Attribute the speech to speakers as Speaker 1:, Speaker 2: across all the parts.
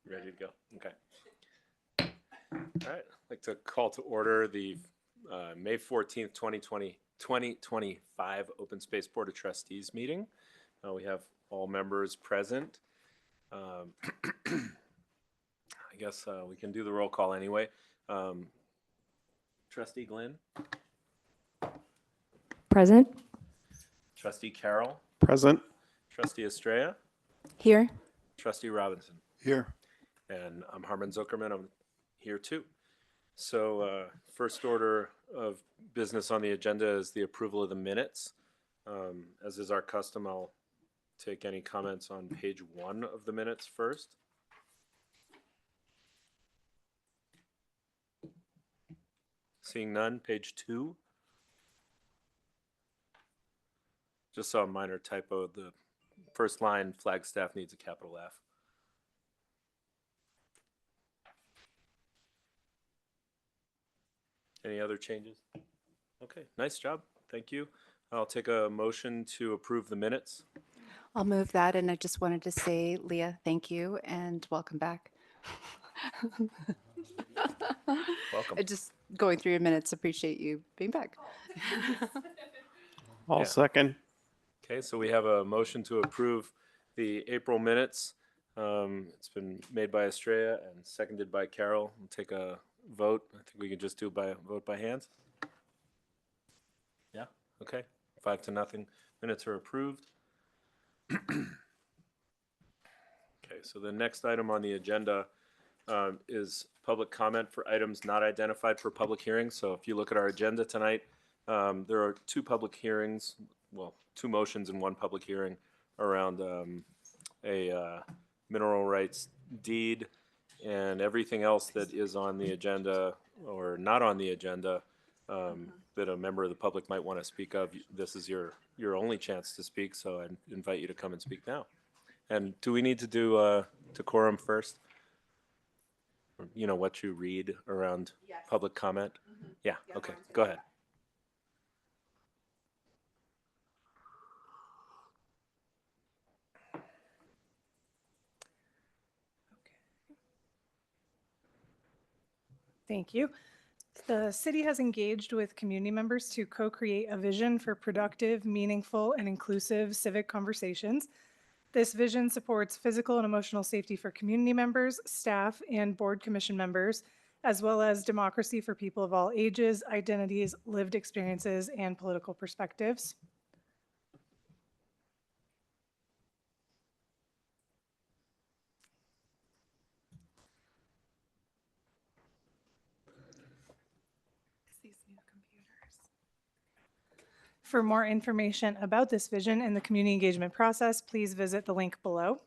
Speaker 1: Ready to go? Okay. All right. I'd like to call to order the May 14th, 2025 Open Space Board of Trustees meeting. We have all members present. I guess we can do the roll call anyway. Trustee Glenn?
Speaker 2: Present.
Speaker 1: Trustee Carroll?
Speaker 3: Present.
Speaker 1: Trustee Estrella?
Speaker 2: Here.
Speaker 1: Trustee Robinson?
Speaker 3: Here.
Speaker 1: And I'm Harmon Zuckerman. I'm here too. So first order of business on the agenda is the approval of the minutes. As is our custom, I'll take any comments on page 1 of the minutes first. Seeing none, page 2. Just saw a minor typo. The first line, Flagstaff needs a capital F. Any other changes? Okay, nice job. Thank you. I'll take a motion to approve the minutes.
Speaker 2: I'll move that. And I just wanted to say, Leah, thank you and welcome back.
Speaker 1: Welcome.
Speaker 2: Just going through your minutes. Appreciate you being back.
Speaker 3: All
Speaker 1: Yeah.
Speaker 3: second.
Speaker 1: Okay, so we have a motion to approve the April minutes. It's been made by Estrella and seconded by Carol. We'll take a vote. I think we can just do vote by hands. Yeah, okay. 5-0. Minutes are approved. Okay, so the next item on the agenda is public comment for items not identified for public hearing. So if you look at our agenda tonight, there are 2 public hearings, well, 2 motions and 1 public hearing around a mineral rights deed, and everything else that is on the agenda or not on the agenda that a member of the public might want to speak of. This is your only chance to speak, so I invite you to come and speak now. And do we need to do decorum first? You know, what you read around public comment? Yeah, okay, go ahead.
Speaker 4: Thank you. The city has engaged with community members to co-create a vision for productive, meaningful, and inclusive civic conversations. This vision supports physical and emotional safety for community members, staff, and board commission members, as well as democracy for people of all ages, identities, lived experiences, and political perspectives. For more information about this vision and the community engagement process, please visit the link below.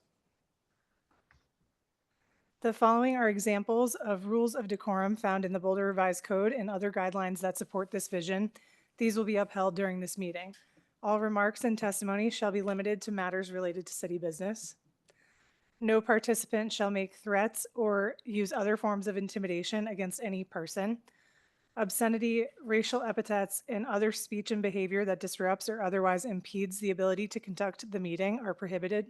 Speaker 4: The following are examples of rules of decorum found in the Boulder Revised Code and other guidelines that support this vision. These will be upheld during this meeting. All remarks and testimony shall be limited to matters related to city business. No participant shall make threats or use other forms of intimidation against any person. Obscenity, racial epithets, and other speech and behavior that disrupts or otherwise impedes the ability to conduct the meeting are prohibited.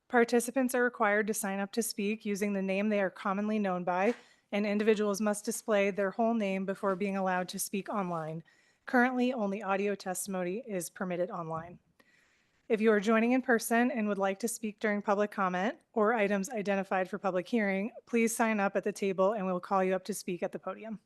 Speaker 4: Participants are required to sign up to speak using the name they are commonly known by, and individuals must display their whole name before being allowed to speak online. Currently, only audio testimony is permitted online. If you are joining in person and would like to speak during public comment or items identified for public hearing, please sign up at the table and we'll call you up to speak at the podium.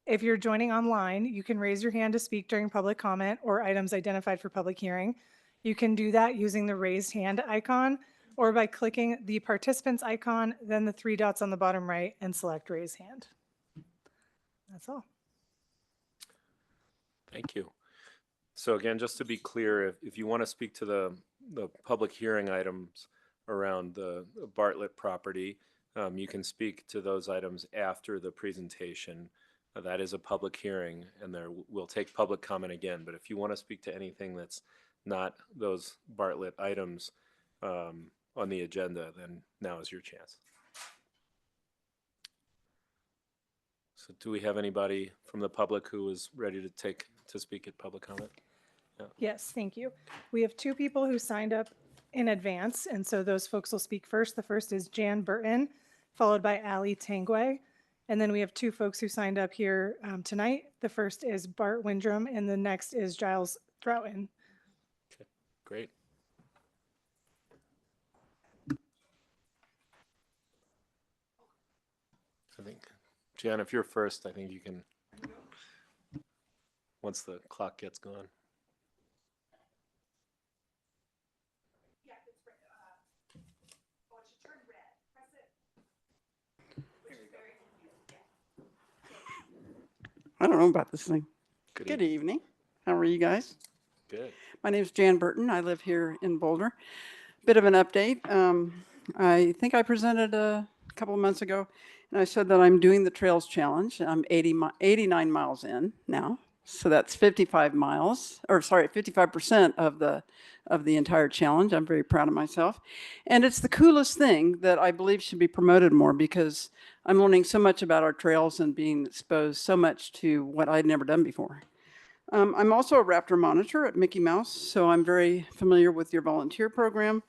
Speaker 4: If you're joining online, you can raise your hand to speak during public comment or items identified for public hearing. You can do that using the raised hand icon or by clicking the participants icon, then the 3 dots on the bottom right and select raise hand. That's all.
Speaker 1: Thank you. So again, just to be clear, if you want to speak to the public hearing items around the Bartlett property, you can speak to those items after the presentation. That is a public hearing, and we'll take public comment again. But if you want to speak to anything that's not those Bartlett items on the agenda, then now is your chance. So do we have anybody from the public who is ready to speak at public comment? Yeah.
Speaker 4: Yes, thank you. We have 2 people who signed up in advance, and so those folks will speak first. The first is Jan Burton, followed by Ali Tangway. And then we have two folks who signed up here tonight. The first is Bart Windrum, and the next is Giles Throughton.
Speaker 1: Okay, great. I think, Jan, if you're first, I think you can, once the clock gets going.
Speaker 3: I don't know about this thing.
Speaker 1: Good
Speaker 3: Good
Speaker 1: evening.
Speaker 3: evening. How are you guys?
Speaker 1: Good.
Speaker 3: My name is Jan Burton. I live here in Boulder. Bit of an update. I think I presented a couple of months ago, and I said that I'm doing the Trails Challenge. I'm 89 miles in now, so that's 55 miles, or sorry, 55% of the entire challenge. I'm very proud of myself, and it's the coolest thing that I believe should be promoted more because I'm learning so much about our trails and being exposed so much to what I'd never done before. I'm also a Raptor monitor at Mickey Mouse, so I'm very familiar with your volunteer program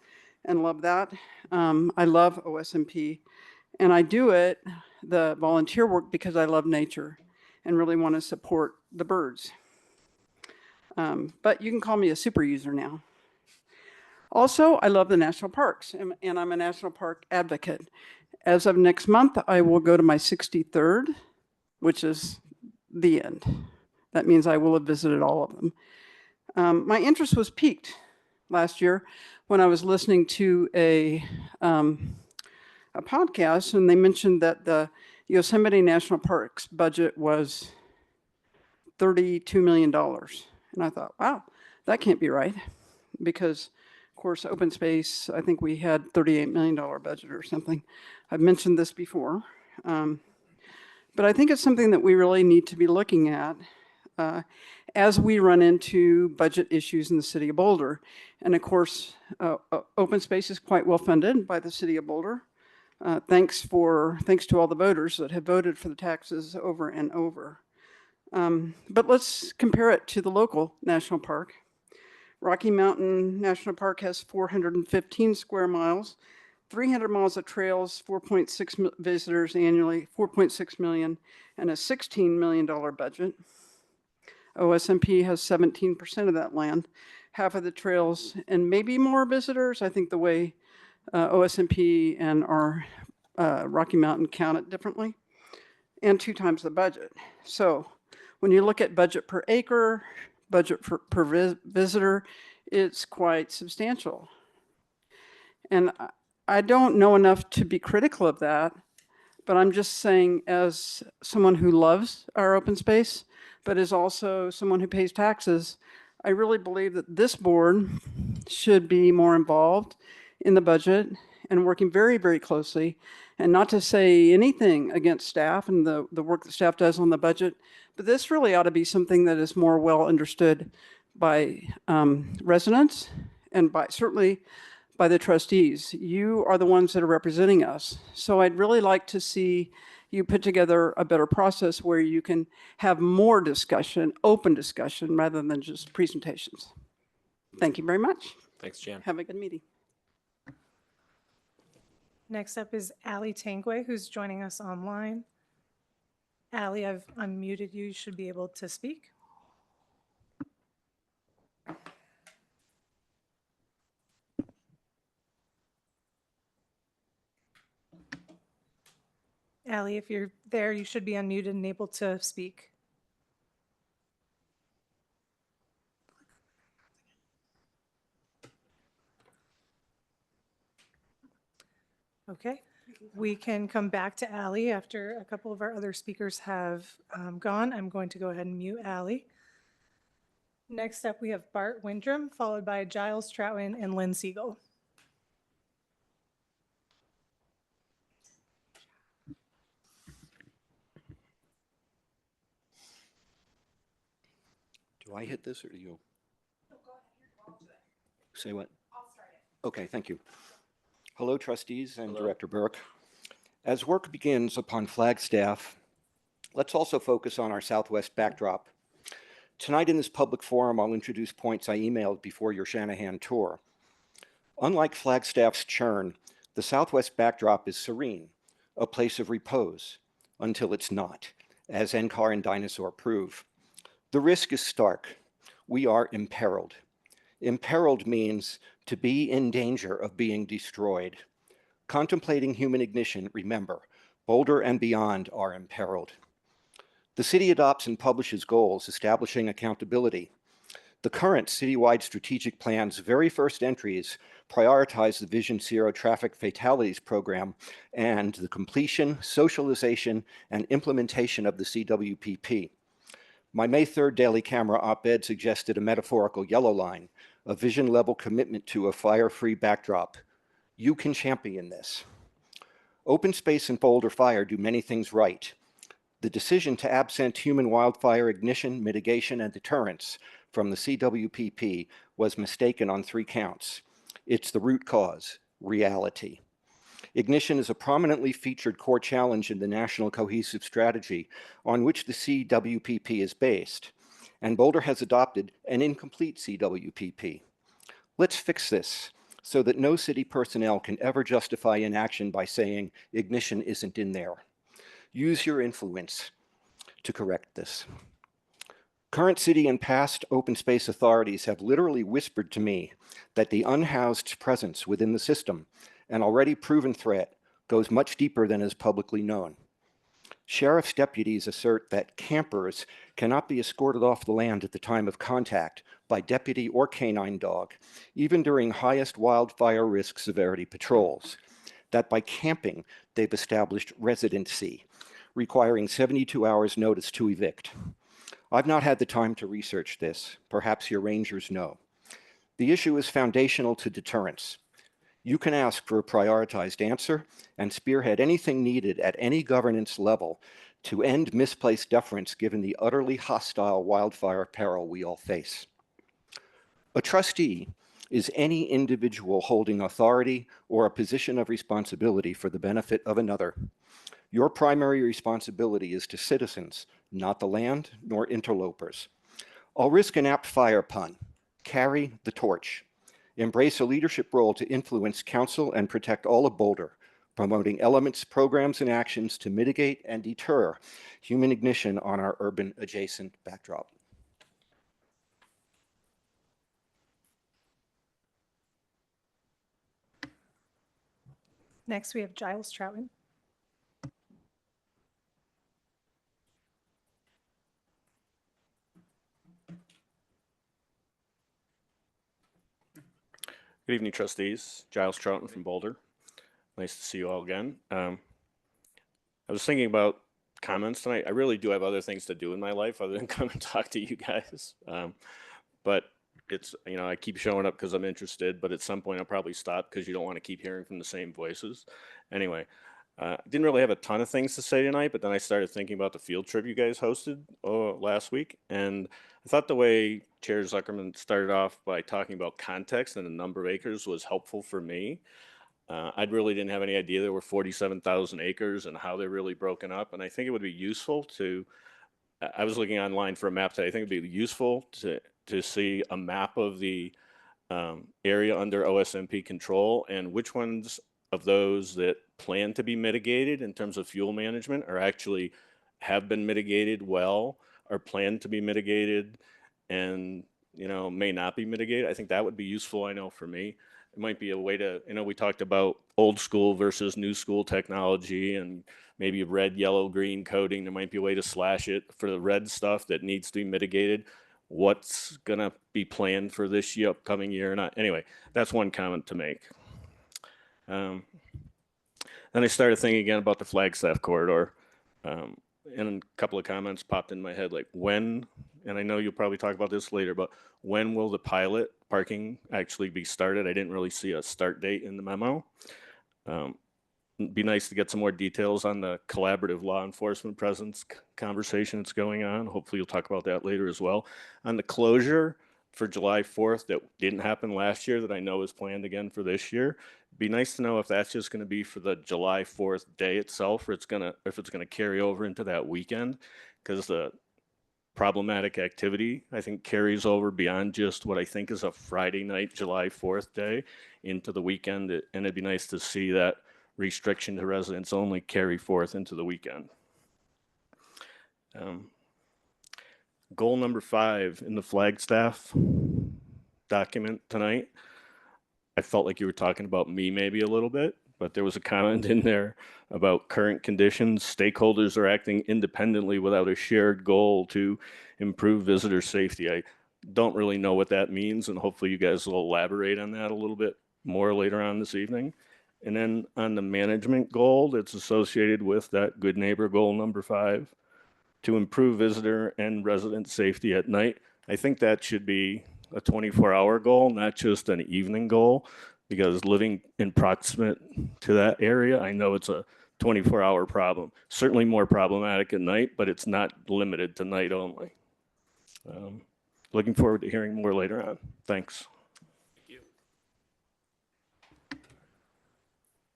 Speaker 3: and love that. I love OSMP, and I do it, the volunteer work, because I love nature and really want to support the birds. But you can call me a super user now. Also, I love the national parks, and I'm a national park advocate. As of next month, I will go to my 63rd, which is the end. That means I will have visited all of them. My interest was piqued last year when I was listening to a podcast, and they mentioned that the Yosemite National Park's budget was $32 million. And I thought, wow, that can't be right, because of course, open space, I think we had $38 million budget or something. I've mentioned this before, but I think it's something that we really need to be looking at as we run into budget issues in the city of Boulder. And of course, open space is quite well funded by the city of Boulder. Thanks to all the voters that have voted for the taxes over and over. But let's compare it to the local national park. Rocky Mountain National Park has 415 square miles, 300 miles of trails, 4.6 visitors annually, 4.6 million, and a $16 million budget. OSMP has 17% of that land, half of the trails, and maybe more visitors. I think the way OSMP and our Rocky Mountain count it differently, and 2 times the budget. So when you look at budget per acre, budget per visitor, it's quite substantial. And I don't know enough to be critical of that, but I'm just saying, as someone who loves our open space, but is also someone who pays taxes, I really believe that this board should be more involved in the budget and working very, very closely. And not to say anything against staff and the work that staff does on the budget, but this really ought to be something that is more well understood by residents and certainly by the trustees. You are the ones that are representing us. So I'd really like to see you put together a better process where you can have more discussion, open discussion, rather than just presentations. Thank you very much.
Speaker 1: Thanks, Jan.
Speaker 3: Have a good meeting.
Speaker 4: Next up is Ali Tangway, who's joining us online. Ali, I've unmuted you. You should be able to speak. Ali, if you're there, you should be unmuted and able to speak. Okay, we can come back to Ali after a couple of our other speakers have gone. I'm going to go ahead and mute Ali. Next up, we have Bart Windrum, followed by Giles Troutman and Lynn Siegel.
Speaker 5: Do I hit this or do you? No, go ahead. Say what? I'll start it. Okay, thank you. Hello, trustees and
Speaker 1: Hello.
Speaker 5: Director Burke. As work begins upon Flagstaff, let's also focus on our Southwest backdrop. Tonight in this public forum, I'll introduce points I emailed before your Shanahan tour. Unlike Flagstaff's churn, the Southwest backdrop is serene, a place of repose, until it's not, as NCAR and Dinosaur prove. The risk is stark. We are imperiled. Imperiled means to be in danger of being destroyed. Contemplating human ignition, remember, Boulder and beyond are imperiled. The city adopts and publishes goals, establishing accountability. The current citywide strategic plan's very first entries prioritize the Vision Zero Traffic Fatalities Program and the completion, socialization, and implementation of the CWPP. My May 3rd Daily Camera op-ed suggested a metaphorical yellow line, a vision-level commitment to a fire-free backdrop. You can champion this. Open space and Boulder Fire do many things right. The decision to absent human wildfire ignition, mitigation, and deterrence from the CWPP was mistaken on 3 counts. It's the root cause, reality. Ignition is a prominently featured core challenge in the National Cohesive Strategy on which the CWPP is based, and Boulder has adopted an incomplete CWPP. Let's fix this so that no city personnel can ever justify inaction by saying ignition isn't in there. Use your influence to correct this. Current city and past open space authorities have literally whispered to me that the unhoused presence within the system, an already proven threat, goes much deeper than is publicly known. Sheriff's deputies assert that campers cannot be escorted off the land at the time of contact by deputy or canine dog, even during highest wildfire risk severity patrols. That by camping, they've established residency, requiring 72 hours notice to evict. I've not had the time to research this. Perhaps your rangers know. The issue is foundational to deterrence. You can ask for a prioritized answer and spearhead anything needed at any governance level to end misplaced deference given the utterly hostile wildfire peril we all face. A trustee is any individual holding authority or a position of responsibility for the benefit of another. Your primary responsibility is to citizens, not the land nor interlopers. I'll risk an apt fire pun. Carry the torch. Embrace a leadership role to influence council and protect all of Boulder, promoting elements, programs, and actions to mitigate and deter human ignition on our urban adjacent backdrop.
Speaker 4: Next, we have Giles Troutman.
Speaker 1: Good evening, trustees. Giles Troughton from Boulder. Nice to see you all again. I was thinking about comments tonight. I really do have other things to do in my life other than come and talk to you guys. But it's, you know, I keep showing up because I'm interested, but at some point I'll probably stop because you don't want to keep hearing from the same voices. Anyway, didn't really have a ton of things to say tonight, but then I started thinking about the field trip you guys hosted last week. And I thought the way Chair Zuckerman started off by talking about context and the number of acres was helpful for me. I really didn't have any idea there were 47,000 acres and how they're really broken up. And I think it would be useful to, I was looking online for a map today. I think it'd be useful to see a map of the area under OSMP control and which ones of those that plan to be mitigated in terms of fuel management are actually have been mitigated well, or plan to be mitigated, and may not be mitigated. I think that would be useful. I know for me, it might be a way to, we talked about old school versus new school technology and maybe red, yellow, green coding. There might be a way to slash it for the red stuff that needs to be mitigated. What's gonna be planned for this year, upcoming year or not? Anyway, that's one comment to make. Then I started thinking again about the Flagstaff corridor. And a couple of comments popped in my head, like when, and I know you'll probably talk about this later, but when will the pilot parking actually be started? I didn't really see a start date in the memo. It'd be nice to get some more details on the collaborative law enforcement presence conversation that's going on. Hopefully you'll talk about that later as well. On the closure for July 4th that didn't happen last year that I know is planned again for this year, it'd be nice to know if that's just going to be for the July 4th day itself, or if it's gonna carry over into that weekend, because the problematic activity I think carries over beyond just what I think is a Friday night July 4th day
Speaker 6: into the weekend. And it'd be nice to see that restriction to residents only carry forth into the weekend. Goal number 5 in the Flagstaff document tonight, I felt like you were talking about me maybe a little bit, but there was a comment in there about current conditions. Stakeholders are acting independently without a shared goal to improve visitor safety. I don't really know what that means, and hopefully you guys will elaborate on that a little bit more later on this evening. And then on the management goal that's associated with that good neighbor goal number 5, to improve visitor and resident safety at night, I think that should be a 24-hour goal, not just an evening goal, because living in proximate to that area, I know it's a 24-hour problem. Certainly more problematic at night, but it's not limited to night only. Looking forward to hearing more later on. Thanks.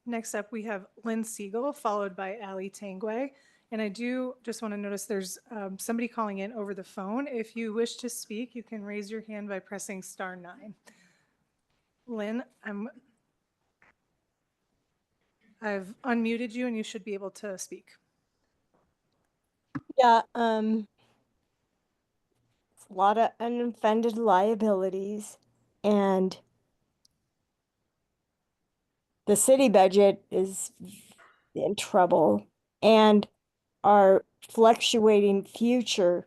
Speaker 4: Next up, we have Lynn Siegel, followed by Ali Tangway. And I do just want to notice there's somebody calling in over the phone. If you wish to speak, you can raise your hand by pressing *9. Lynn, I've unmuted you and you should be able to speak.
Speaker 7: Yeah, it's a lot of unfunded liabilities, and the city budget is in trouble, and our fluctuating future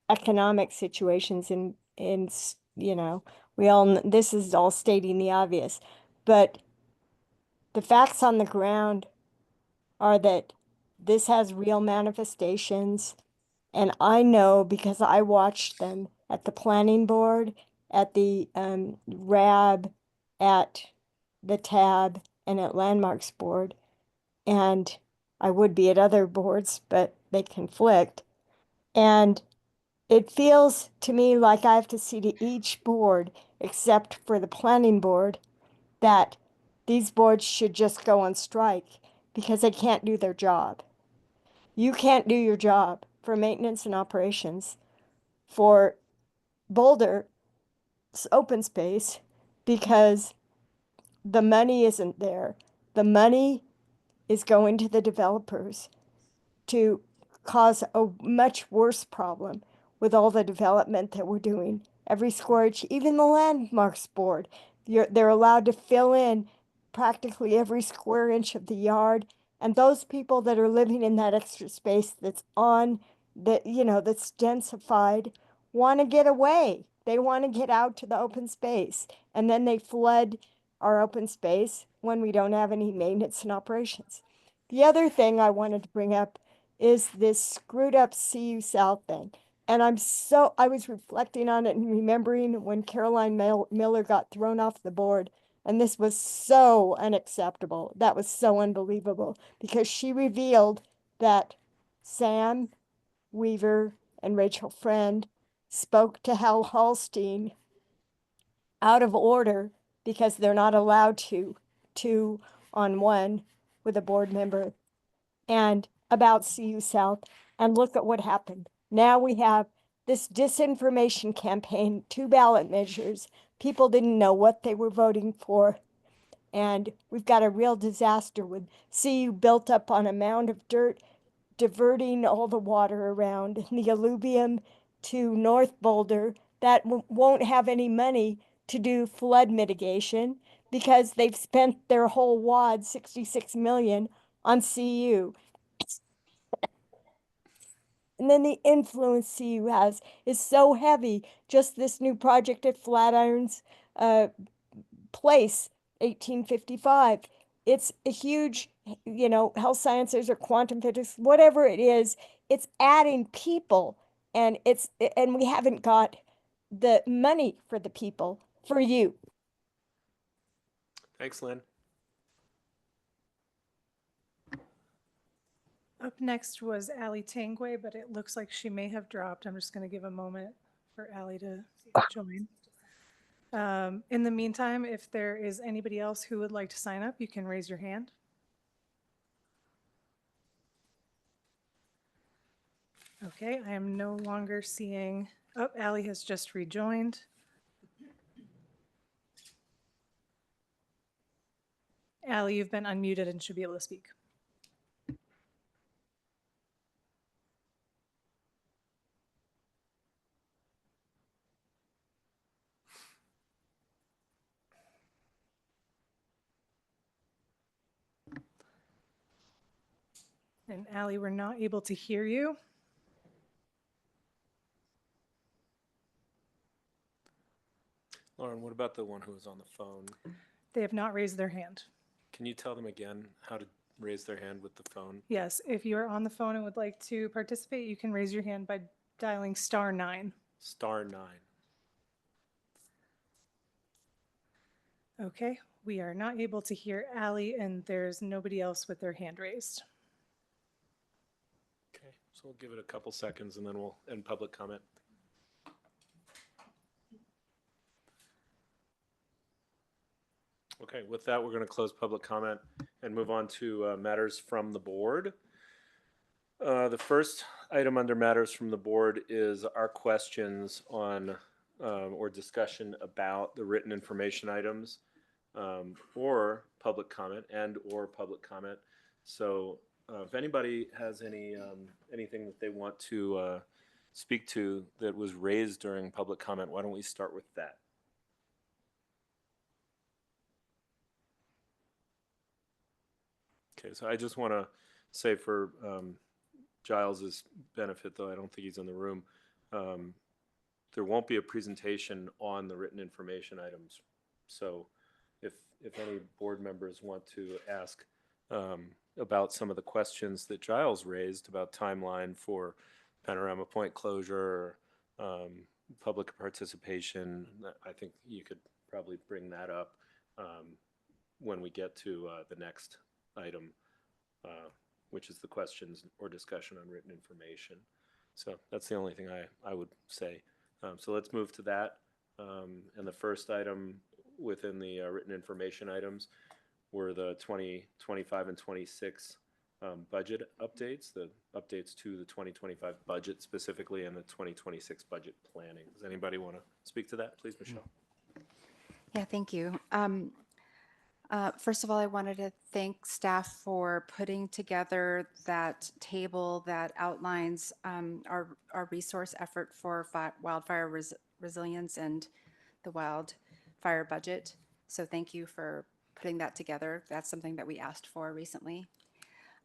Speaker 7: economic situations this is all stating the obvious, but the facts on the ground are that this has real manifestations. And I know because I watched them at the planning board, at the RAB, at the TAB, and at Landmarks board. And I would be at other boards, but they conflict. And it feels to me like I have to see to each board, except for the planning board, that these boards should just go on strike because they can't do their job. You can't do your job for maintenance and operations for Boulder open space because the money isn't there. The money is going to the developers to cause a much worse problem with all the development that we're doing. Every square inch, even the Landmarks board, they're allowed to fill in practically every square inch of the yard. And those people that are living in that extra space that's that's densified want to get away. They want to get out to the open space. And then they flood our open space when we don't have any maintenance and operations. The other thing I wanted to bring up is this screwed up CU South thing. And I was reflecting on it and remembering when Caroline Miller got thrown off the board. And this was so unacceptable. That was so unbelievable because she revealed that Sam Weaver and Rachel Friend spoke to Hal Hallstein out of order because they're not allowed to 2-on-1 with a board member and about CU South. And look at what happened. Now we have this disinformation campaign, 2 ballot measures. People didn't know what they were voting for. And we've got a real disaster with CU built up on a mound of dirt, diverting all the water around the alluvium to North Boulder that won't have any money to do flood mitigation because they've spent their whole wad, $66 million, on CU. And then the influence CU has is so heavy. Just this new project at Flatirons Place, 1855. It's a huge, health sciences or quantum physics, whatever it is, it's adding people. And we haven't got the money for the people, for you.
Speaker 1: Thanks, Lynn.
Speaker 4: Up next was Ali Tangway, but it looks like she may have dropped. I'm just going to give a moment for Ali to join. In the meantime, if there is anybody else who would like to sign up, you can raise your hand. Okay, I am no longer seeing, Ali has just rejoined. Allie, you've been unmuted and should be able to speak. And Allie, we're not able to hear you.
Speaker 1: Lauren, what about the one who was on the phone?
Speaker 4: They have not raised their hand.
Speaker 1: Can you tell them again how to raise their hand with the phone?
Speaker 4: Yes, if you are on the phone and would like to participate, you can raise your hand by dialing *9.
Speaker 1: *9.
Speaker 4: Okay, we are not able to hear Allie, and there's nobody else with their hand raised.
Speaker 1: Okay, so we'll give it a couple seconds and then we'll end public comment. Okay, with that, we're going to close public comment and move on to matters from the board. The first item under matters from the board is our questions on or discussion about the written information items or public comment or public comment. So if anybody has anything that they want to speak to that was raised during public comment, why don't we start with that? Okay, so I just want to say for Giles's benefit, though I don't think he's in the room, there won't be a presentation on the written information items. So if any board members want to ask about some of the questions that Giles raised about timeline for Panorama Point closure, public participation, I think you could probably bring that up when we get to the next item, which is the questions or discussion on written information. So that's the only thing I would say. So let's move to that. And the first item within the written information items were the 2025 and 26 budget updates, the updates to the 2025 budget specifically and the 2026 budget planning. Does anybody want to speak to that, please, Michelle?
Speaker 2: Yeah, thank you. First of all, I wanted to thank staff for putting together that table that outlines our resource effort for wildfire resilience and the wildfire budget. So thank you for putting that together. That's something that we asked for recently.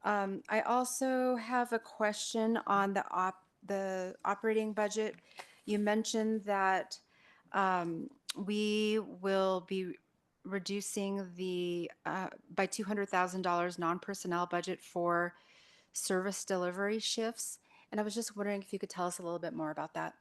Speaker 2: I also have a question on the operating budget. You mentioned that we will be reducing the by $200,000 non-personnel budget for service delivery shifts. And I was just wondering if you could tell us a little bit more about that.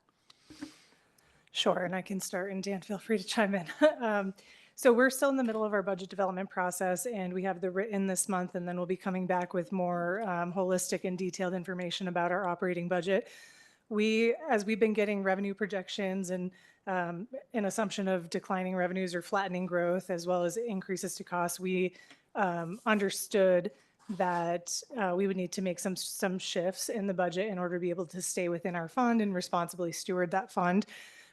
Speaker 4: Sure, and I can start, and Dan, feel free to chime in. So we're still in the middle of our budget development process, and we have the written this month, and then we'll be coming back with more holistic and detailed information about our operating budget. As we've been getting revenue projections and an assumption of declining revenues or flattening growth, as well as increases to costs, we understood that we would need to make some shifts in the budget in order to be able to stay within our fund and responsibly steward that fund.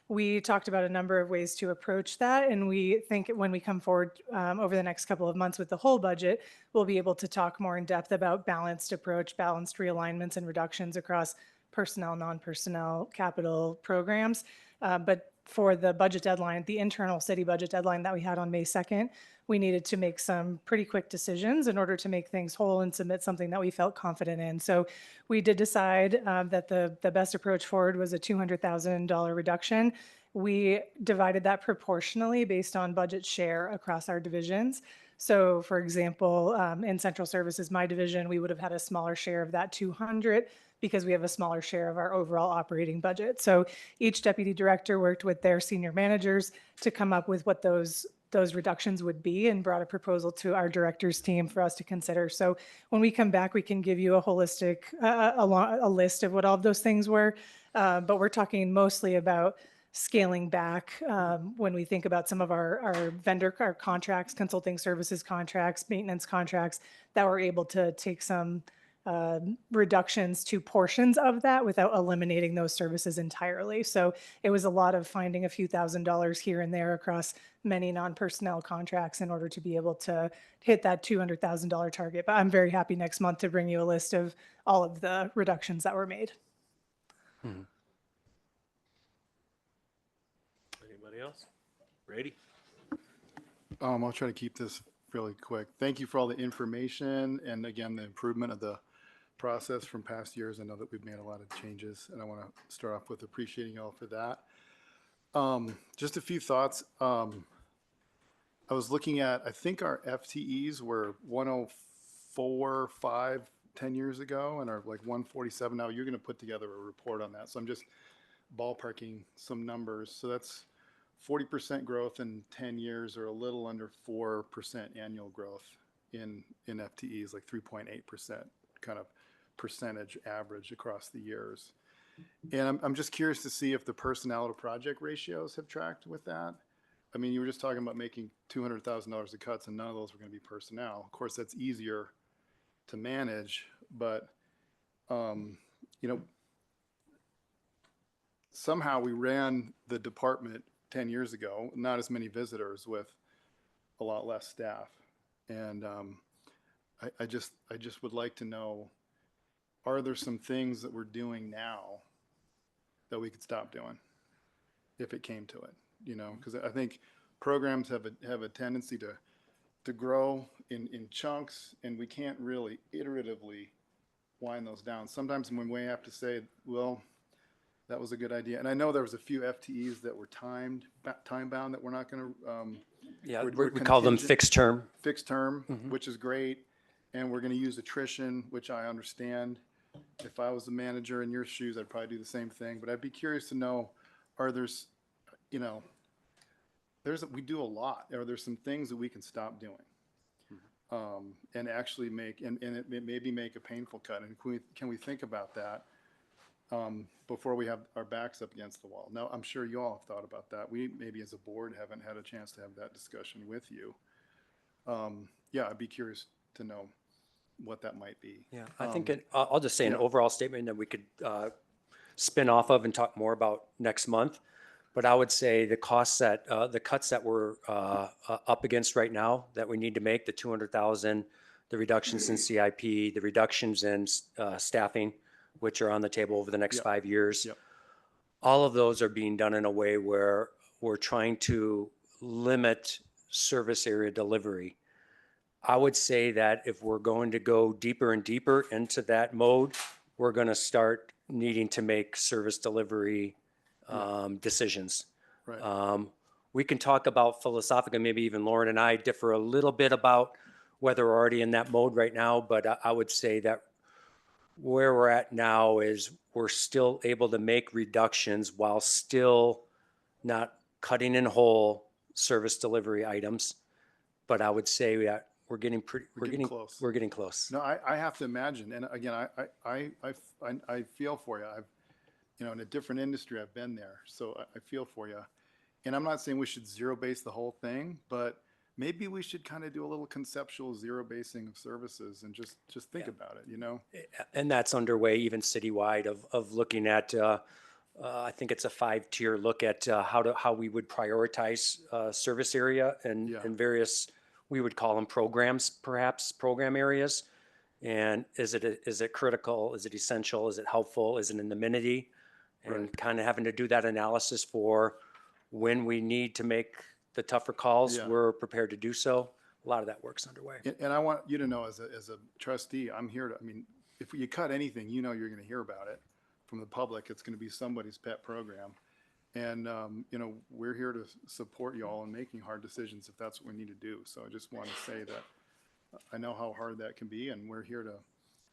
Speaker 4: We talked about a number of ways to approach that, and we think when we come forward over the next couple of months with the whole budget, we'll be able to talk more in depth about balanced approach, balanced realignments and reductions across personnel, non-personnel, capital programs. But for the budget deadline, the internal city budget deadline that we had on May 2nd, we needed to make some pretty quick decisions in order to make things whole and submit something that we felt confident in. So we did decide that the best approach forward was a $200,000 reduction. We divided that proportionally based on budget share across our divisions. So for example, in central services, my division, we would have had a smaller share of that 200 because we have a smaller share of our overall operating budget. So each deputy director worked with their senior managers to come up with what those reductions would be and brought a proposal to our directors team for us to consider. So when we come back, we can give you a holistic, a list of what all of those things were. But we're talking mostly about scaling back when we think about some of our vendor, our contracts, consulting services contracts, maintenance contracts, that we're able to take some reductions to portions of that without eliminating those services entirely. So it was a lot of finding a few $1,000s here and there across many non-personnel contracts in order to be able to hit that $200,000 target. But I'm very happy next month to bring you a list of all of the reductions that were made.
Speaker 1: Anybody else? Brady?
Speaker 8: I'll try to keep this fairly quick. Thank you for all the information and again, the improvement of the process from past years. I know that we've made a lot of changes and I want to start off with appreciating y'all for that. Just a few thoughts. I was looking at, I think our FTEs were 104.5 10 years ago and are like 147 now. You're going to put together a report on that. So I'm just ballparking some numbers. So that's 40% growth in 10 years, or a little under 4% annual growth in FTEs, like 3.8% kind of percentage average across the years. And I'm just curious to see if the personnel to project ratios have tracked with that. I mean, you were just talking about making $200,000 of cuts and none of those were going to be personnel. Of course, that's easier to manage, but, somehow we ran the department 10 years ago, not as many visitors with a lot less staff. And I just would like to know, are there some things that we're doing now that we could stop doing if it came to it? Because I think programs have a tendency to grow in chunks, and we can't really iteratively wind those down. Sometimes we may have to say, well, that was a good idea. And I know there was a few FTEs that were time bound that we're not going to.
Speaker 9: We call them fixed term.
Speaker 8: Fixed term, which is great. And we're going to use attrition, which I understand. If I was the manager in your shoes, I'd probably do the same thing. But I'd be curious to know, we do a lot. Are there some things that we can stop doing? And actually make maybe make a painful cut? And can we think about that? Before we have our backs up against the wall. Now, I'm sure you all have thought about that. We maybe as a board haven't had a chance to have that discussion with you. I'd be curious to know what that might be.
Speaker 9: Yeah, I think I'll just say an overall statement that we could spin off of and talk more about next month. But I would say the cuts that we're up against right now that we need to make, the 200,000, the reductions in CIP, the reductions in staffing, which are on the table over the next 5 years.
Speaker 8: Yep.
Speaker 9: All of those are being done in a way where we're trying to limit service area delivery. I would say that if we're going to go deeper and deeper into that mode, we're going to start needing to make service delivery decisions.
Speaker 8: Right.
Speaker 9: We can talk about philosophically, maybe even Lauren and I differ a little bit about whether we're already in that mode right now, but I would say that where we're at now is we're still able to make reductions while still not cutting in whole service delivery items. But I would say that we're getting close. We're getting close.
Speaker 8: No, I have to imagine, and again, I feel for you. In a different industry, I've been there, so I feel for you. And I'm not saying we should zero base the whole thing, but maybe we should kind of do a little conceptual zero basing of services and just think about it,
Speaker 9: And that's underway even citywide of looking at, I think it's a 5-tier look at how we would prioritize service area and various, we would call them programs, perhaps program areas. And is it critical? Is it essential? Is it helpful? Is it an amenity? And kind of having to do that analysis for when we need to make the tougher calls, we're prepared to do so. A lot of that work's underway.
Speaker 8: And I want you to know, as a trustee, I'm here to. If you cut anything, you're going to hear about it from the public. It's going to be somebody's pet program, and we're here to support you all in making hard decisions if that's what we need to do. So I just want to say that I know how hard that can be, and we're here to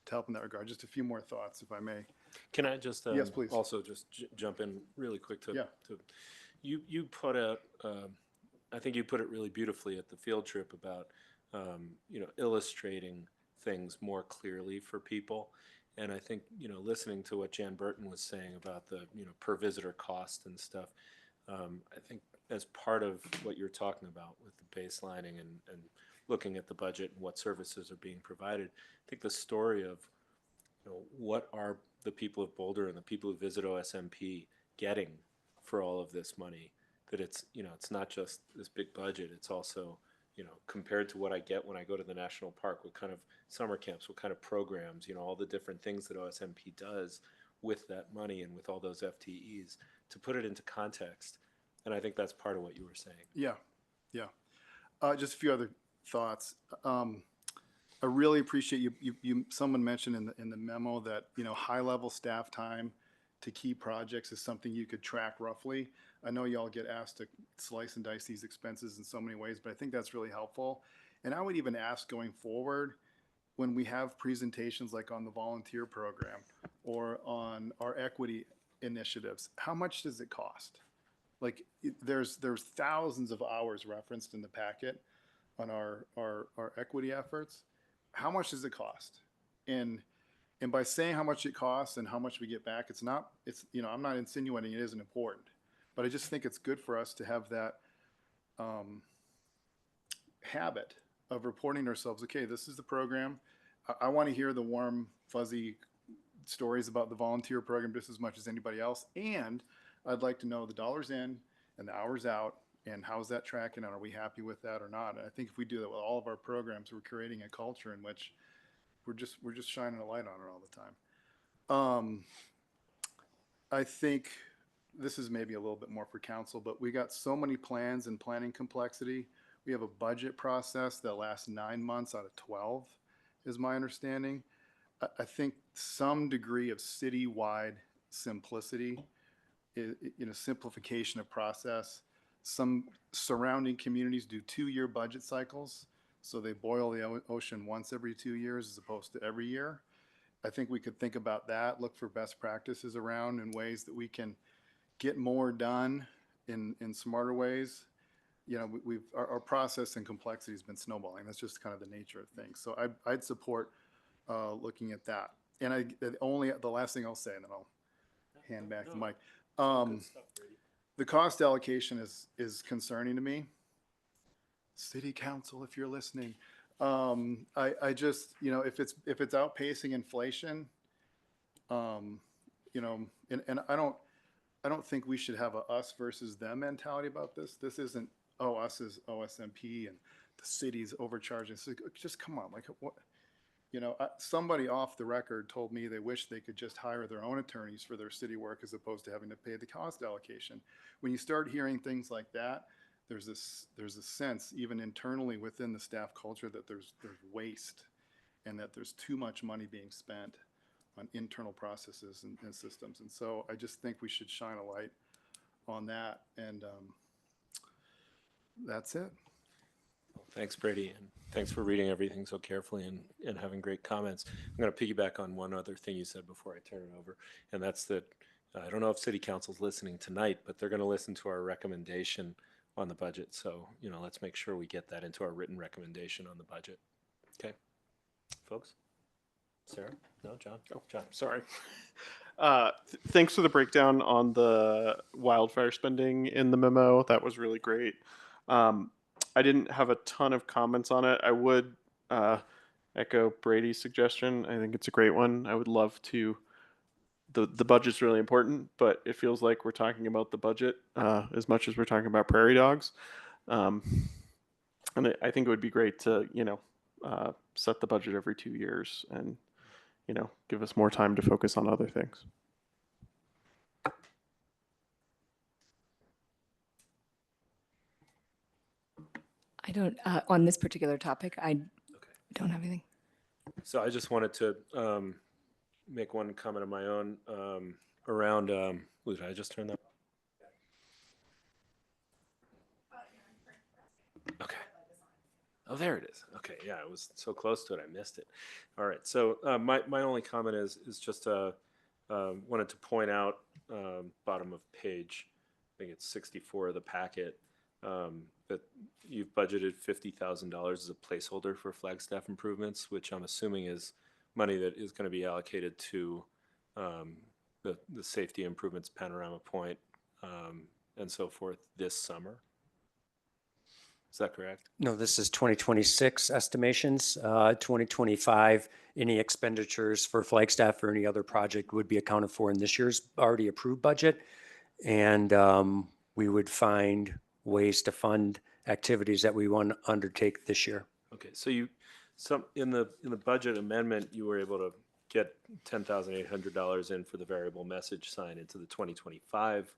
Speaker 8: help in that regard. Just a few more thoughts, if I may.
Speaker 1: Can I just
Speaker 8: yes, please.
Speaker 1: Also just jump in really quick to you put a I think you put it really beautifully at the field trip about illustrating things more clearly for people. And I think listening to what Jan Burton was saying about the per visitor cost and stuff, I think as part of what you're talking about with the baselining and looking at the budget and what services are being provided, I think the story of what are the people of Boulder and the people who visit OSMP getting for all of this money? That it's, it's not just this big budget, it's also, compared to what I get when I go to the national park, what kind of summer camps, what kind of programs, all the different things that OSMP does with that money and with all those FTEs, to put it into context. And I think that's part of what you were saying.
Speaker 8: Yeah, yeah. Just a few other thoughts. I really appreciate someone mentioned in the memo that, high level staff time to key projects is something you could track roughly. I know y'all get asked to slice and dice these expenses in so many ways, but I think that's really helpful. And I would even ask going forward, when we have presentations like on the volunteer program or on our equity initiatives, how much does it cost? Like there's thousands of hours referenced in the packet on our equity efforts. How much does it cost? And by saying how much it costs and how much we get back, I'm not insinuating it isn't important, but I just think it's good for us to have that habit of reporting ourselves. Okay, this is the program. I want to hear the warm, fuzzy stories about the volunteer program just as much as anybody else. And I'd like to know the dollars in and the hours out and how's that tracking and are we happy with that or not? And I think if we do that with all of our programs, we're creating a culture in which we're just shining a light on it all the time. I think this is maybe a little bit more for council, but we got so many plans and planning complexity. We have a budget process that lasts 9 months out of 12, is my understanding. I think some degree of citywide simplicity, simplification of process. Some surrounding communities do 2-year budget cycles, so they boil the ocean once every 2 years as opposed to every year. I think we could think about that, look for best practices around in ways that we can get more done in smarter ways. Our process and complexity has been snowballing. That's just kind of the nature of things. So I'd support looking at that. And the last thing I'll say, and then I'll hand back the mic. The cost allocation is concerning to me. City Council, if you're listening, I just, if it's outpacing inflation, and I don't think we should have a us versus them mentality about this. This isn't, us as OSMP and the city's overcharging. So just come on, like what? Somebody off the record told me they wish they could just hire their own attorneys for their city work as opposed to having to pay the cost allocation. When you start hearing things like that, there's a sense, even internally within the staff culture, that there's waste and that there's too much money being spent on internal processes and systems. And so I just think we should shine a light on that. And that's it.
Speaker 1: Thanks, Brady, and thanks for reading everything so carefully and having great comments. I'm going to piggyback on one other thing you said before I turn it over, and that's that I don't know if City Council's listening tonight, but they're going to listen to our recommendation on the budget. So, let's make sure we get that into our written recommendation on the budget. Okay, folks? Sarah? No, John?
Speaker 10: Oh,
Speaker 1: John.
Speaker 10: sorry. Thanks for the breakdown on the wildfire spending in the memo. That was really great. I didn't have a ton of comments on it. I would echo Brady's suggestion. I think it's a great one. I would love to. The budget's really important, but it feels like we're talking about the budget as much as we're talking about prairie dogs. And I think it would be great to, set the budget every 2 years and, give us more time to focus on other things.
Speaker 11: I don't, on this particular topic, I don't have anything.
Speaker 1: So I just wanted to make one comment of my own around, did I just turn that? Okay. Oh, there it is. Okay, yeah, I was so close to it, I missed it. All right, so my only comment is just wanted to point out bottom of page, I think it's 64 of the packet, that you've budgeted $50,000 as a placeholder for Flagstaff improvements, which I'm assuming is money that is going to be allocated to the safety improvements, Panorama Point, and so forth this summer. Is that correct?
Speaker 9: No, this is 2026 estimations. 2025, any expenditures for Flagstaff or any other project would be accounted for in this year's already approved budget. And we would find ways to fund activities that we want to undertake this year.
Speaker 1: Okay, so in the budget amendment, you were able to get $10,800 in for the variable message sign into the 2025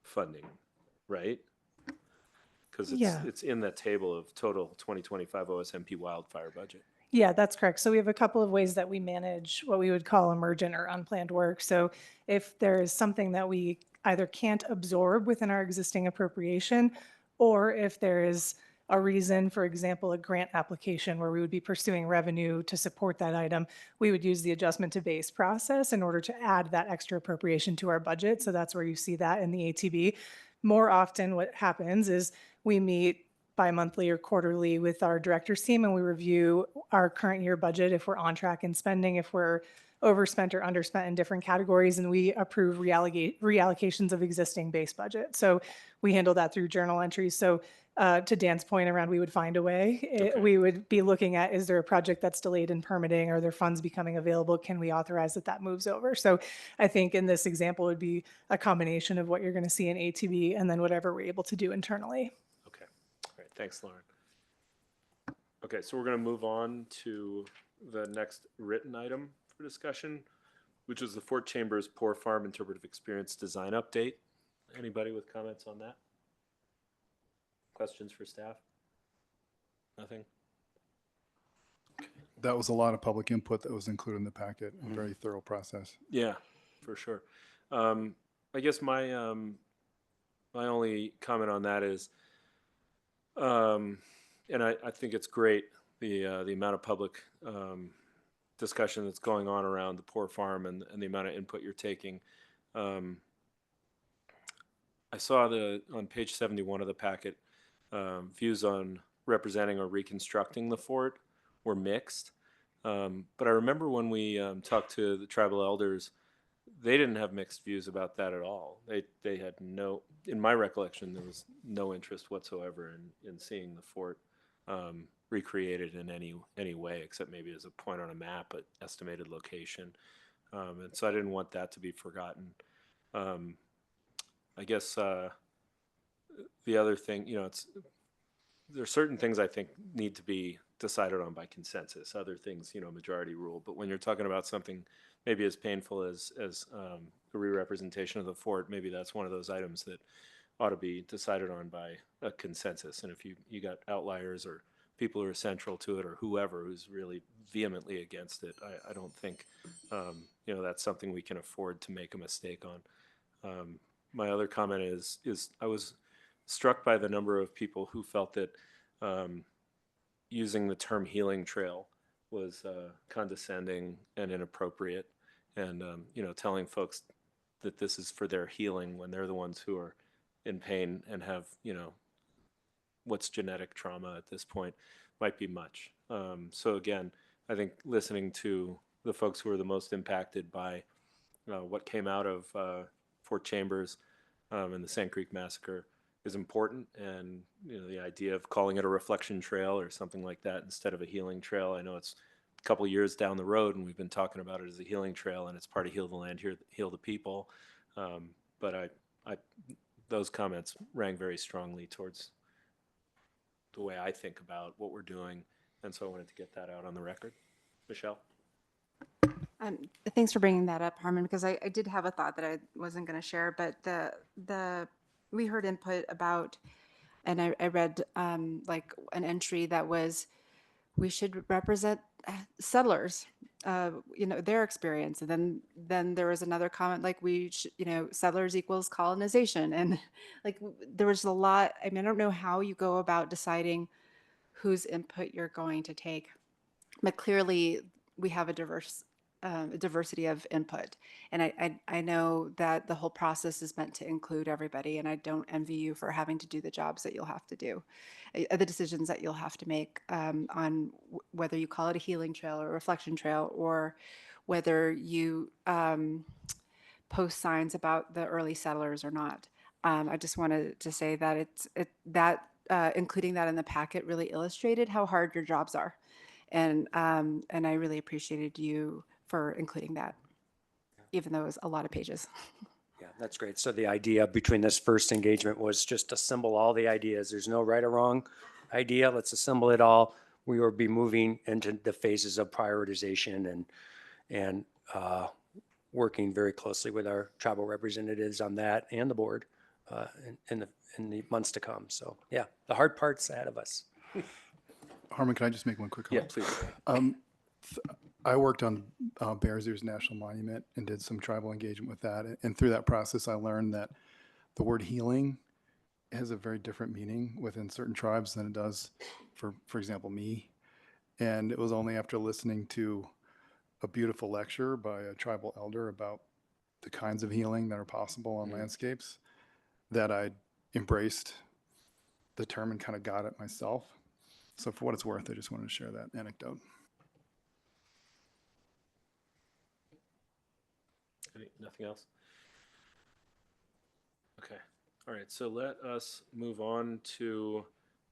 Speaker 1: funding, right? Because
Speaker 4: Yeah.
Speaker 1: it's in that table of total 2025 OSMP wildfire budget.
Speaker 4: Yeah, that's correct. So we have a couple of ways that we manage what we would call emergent or unplanned work. So if there is something that we either can't absorb within our existing appropriation, or if there is a reason, for example, a grant application where we would be pursuing revenue to support that item, we would use the adjustment to base process in order to add that extra appropriation to our budget. So that's where you see that in the ATB. More often what happens is we meet bi-monthly or quarterly with our director's team, and we review our current year budget, if we're on track in spending, if we're overspent or underspent in different categories, and we approve reallocations of existing base budget. So we handle that through journal entries. So to Dan's point around, we would find a way.
Speaker 1: Okay.
Speaker 4: We would be looking at, is there a project that's delayed in permitting? Are there funds becoming available? Can we authorize that moves over? So I think in this example would be a combination of what you're going to see in ATB and then whatever we're able to do internally.
Speaker 1: Okay, all right, thanks, Lauren. Okay, so we're going to move on to the next written item for discussion, which is the Fort Chambers Poor Farm Interpretive Experience Design Update. Anybody with comments on that? Questions for staff? Nothing?
Speaker 8: That was a lot of public input that was included in the packet. A very thorough process.
Speaker 1: Yeah, for sure. I guess my only comment on that is, and I think it's great, the amount of public discussion that's going on around the poor farm and the amount of input you're taking. I saw on page 71 of the packet, views on representing or reconstructing the fort were mixed. But I remember when we talked to the tribal elders, they didn't have mixed views about that at all. They had no, in my recollection, there was no interest whatsoever in seeing the fort recreated in any way, except maybe as a point on a map at estimated location. And so I didn't want that to be forgotten. I guess the other thing, there are certain things I think need to be decided on by consensus. Other things, majority rule. But when you're talking about something maybe as painful as the re-representation of the fort, maybe that's one of those items that ought to be decided on by a consensus. And if you got outliers or people who are central to it or whoever who's really vehemently against it, I don't think that's something we can afford to make a mistake on. My other comment is I was struck by the number of people who felt that using the term healing trail was condescending and inappropriate, and telling folks that this is for their healing when they're the ones who are in pain and have what's genetic trauma at this point might be much. So again, I think listening to the folks who are the most impacted by what came out of Fort Chambers and the Sand Creek Massacre is important, and the idea of calling it a reflection trail or something like that instead of a healing trail. I know it's a couple years down the road and we've been talking about it as a healing trail, and it's part of Heal the Land, Heal the People. But I those comments rang very strongly towards the way I think about what we're doing, and so I wanted to get that out on the record. Michelle?
Speaker 2: Thanks for bringing that up, Harmon, because I did have a thought that I wasn't going to share, but we heard input about, and I read like an entry that was, we should represent settlers, their experience. And then there was another comment like we should, settlers equals colonization. And like there was a lot. I mean, I don't know how you go about deciding whose input you're going to take, but clearly we have a diversity of input. And I know that the whole process is meant to include everybody, and I don't envy you for having to do the jobs that you'll have to do, the decisions that you'll have to make on whether you call it a healing trail or a reflection trail, or whether you post signs about the early settlers or not. I just wanted to say that that including that in the packet really illustrated how hard your jobs are. And I really appreciated you for including that, even though it was a lot of pages.
Speaker 9: Yeah, that's great. So the idea between this first engagement was just assemble all the ideas. There's no right or wrong idea. Let's assemble it all. We will be moving into the phases of prioritization and working very closely with our tribal representatives on that and the board in the months to come. So yeah, the hard part's ahead of us.
Speaker 8: Harmon, can I just make one quick
Speaker 1: Yeah,
Speaker 8: comment?
Speaker 1: please.
Speaker 8: I worked on Bears Ears National Monument and did some tribal engagement with that. And through that process, I learned that the word healing has a very different meaning within certain tribes than it does for example, me. And it was only after listening to a beautiful lecture by a tribal elder about the kinds of healing that are possible on landscapes that I embraced the term and kind of got it myself. So for what it's worth, I just wanted to share that anecdote.
Speaker 1: Nothing else? Okay. All right. So let us move on to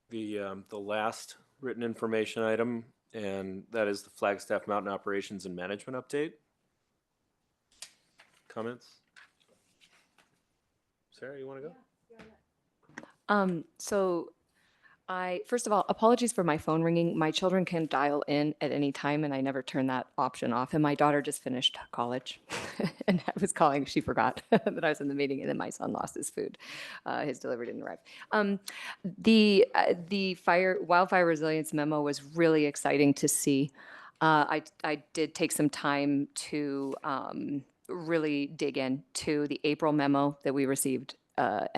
Speaker 1: the last written information item, and that is the Flagstaff Mountain Operations and Management Update. Comments? Sarah, you want to go?
Speaker 11: So first of all, apologies for my phone ringing. My children can dial in at any time, and I never turn that option off. And my daughter just finished college, and I was calling. She forgot that I was in the meeting, and then my son lost his food. His delivery didn't arrive. The wildfire resilience memo was really exciting to see. I did take some time to really dig into the April memo that we received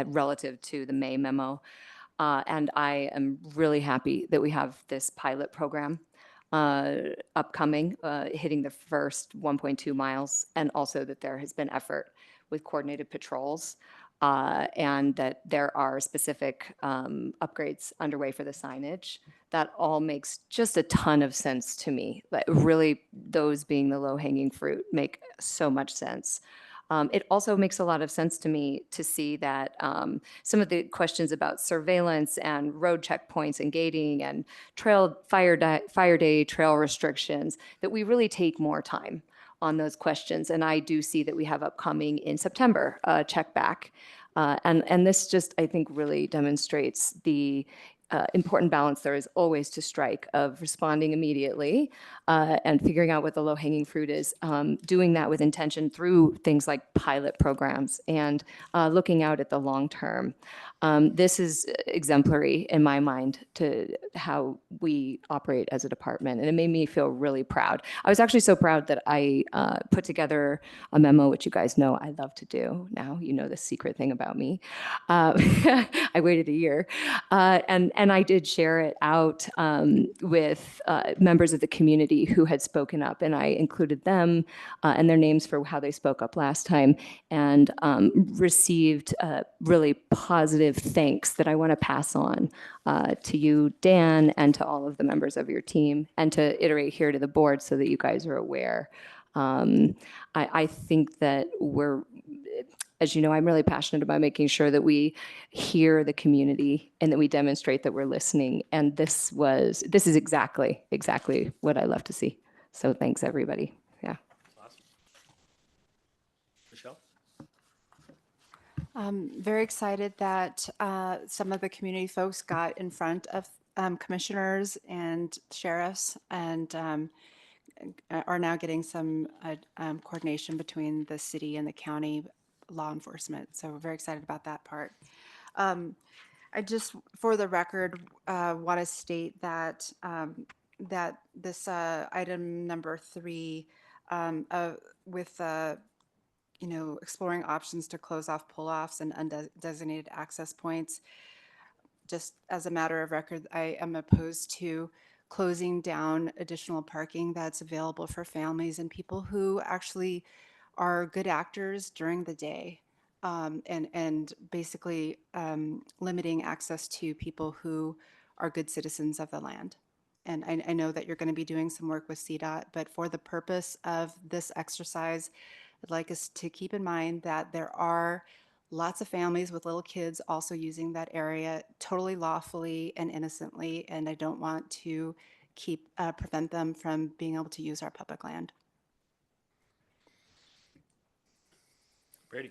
Speaker 11: relative to the May memo. And I am really happy that we have this pilot program upcoming, hitting the first 1.2 miles, and also that there has been effort with coordinated patrols, and that there are specific upgrades underway for the signage. That all makes just a ton of sense to me. But really, those being the low-hanging fruit make so much sense. It also makes a lot of sense to me to see that some of the questions about surveillance and road checkpoints and gating and fire day trail restrictions, that we really take more time on those questions. And I do see that we have upcoming in September check back. And this just, I think, really demonstrates the important balance there is always to strike of responding immediately and figuring out what the low-hanging fruit is, doing that with intention through things like pilot programs and looking out at the long term. This is exemplary in my mind to how we operate as a department, and it made me feel really proud. I was actually so proud that I put together a memo, which you guys know I love to do. Now you know the secret thing about me. I waited a year, and I did share it out with members of the community who had spoken up, and I included them and their names for how they spoke up last time, and received really positive thanks that I want to pass on to you, Dan, and to all of the members of your team, and to iterate here to the board so that you guys are aware. I think that as you know, I'm really passionate about making sure that we hear the community and that we demonstrate that we're listening. And this is exactly what I love to see. So thanks, everybody. Yeah.
Speaker 1: Awesome. Michelle?
Speaker 2: Very excited that some of the community folks got in front of commissioners and sheriffs and are now getting some coordination between the city and the county law enforcement. So we're very excited about that part. I just, for the record, want to state that that this item number 3 with exploring options to close off pull-offs and undesignated access points. Just as a matter of record, I am opposed to closing down additional parking that's available for families and people who actually are good actors during the day, and basically limiting access to people who are good citizens of the land. And I know that you're going to be doing some work with CDOT, but for the purpose of this exercise, I'd like us to keep in mind that there are lots of families with little kids also using that area totally lawfully and innocently, and I don't want to prevent them from being able to use our public land.
Speaker 1: Brady.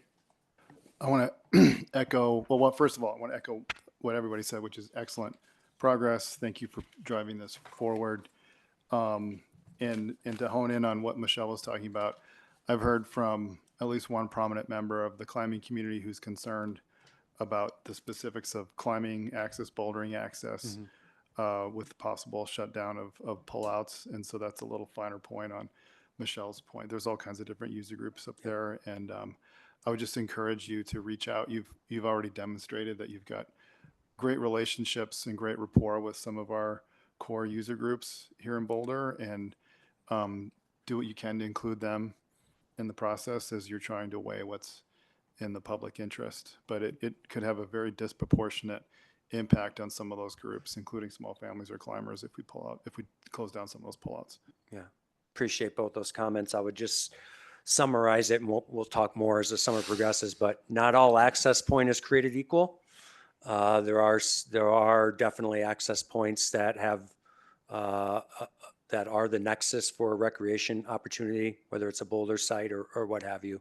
Speaker 8: I want to echo, well, first of all, I want to echo what everybody said, which is excellent progress. Thank you for driving this forward. And to hone in on what Michelle was talking about, I've heard from at least one prominent member of the climbing community who's concerned about the specifics of climbing access, bouldering access, with possible shutdown of pullouts. And so that's a little finer point on Michelle's point. There's all kinds of different user groups up there, and I would just encourage you to reach out. You've already demonstrated that you've got great relationships and great rapport with some of our core user groups here in Boulder, and do what you can to include them in the process as you're trying to weigh what's in the public interest. But it could have a very disproportionate impact on some of those groups, including small families or climbers, if we close down some of those pullouts.
Speaker 9: Yeah, appreciate both those comments. I would just summarize it, and we'll talk more as the summer progresses, but not all access point is created equal. There are definitely access points that have that are the nexus for recreation opportunity, whether it's a boulder site or what have you.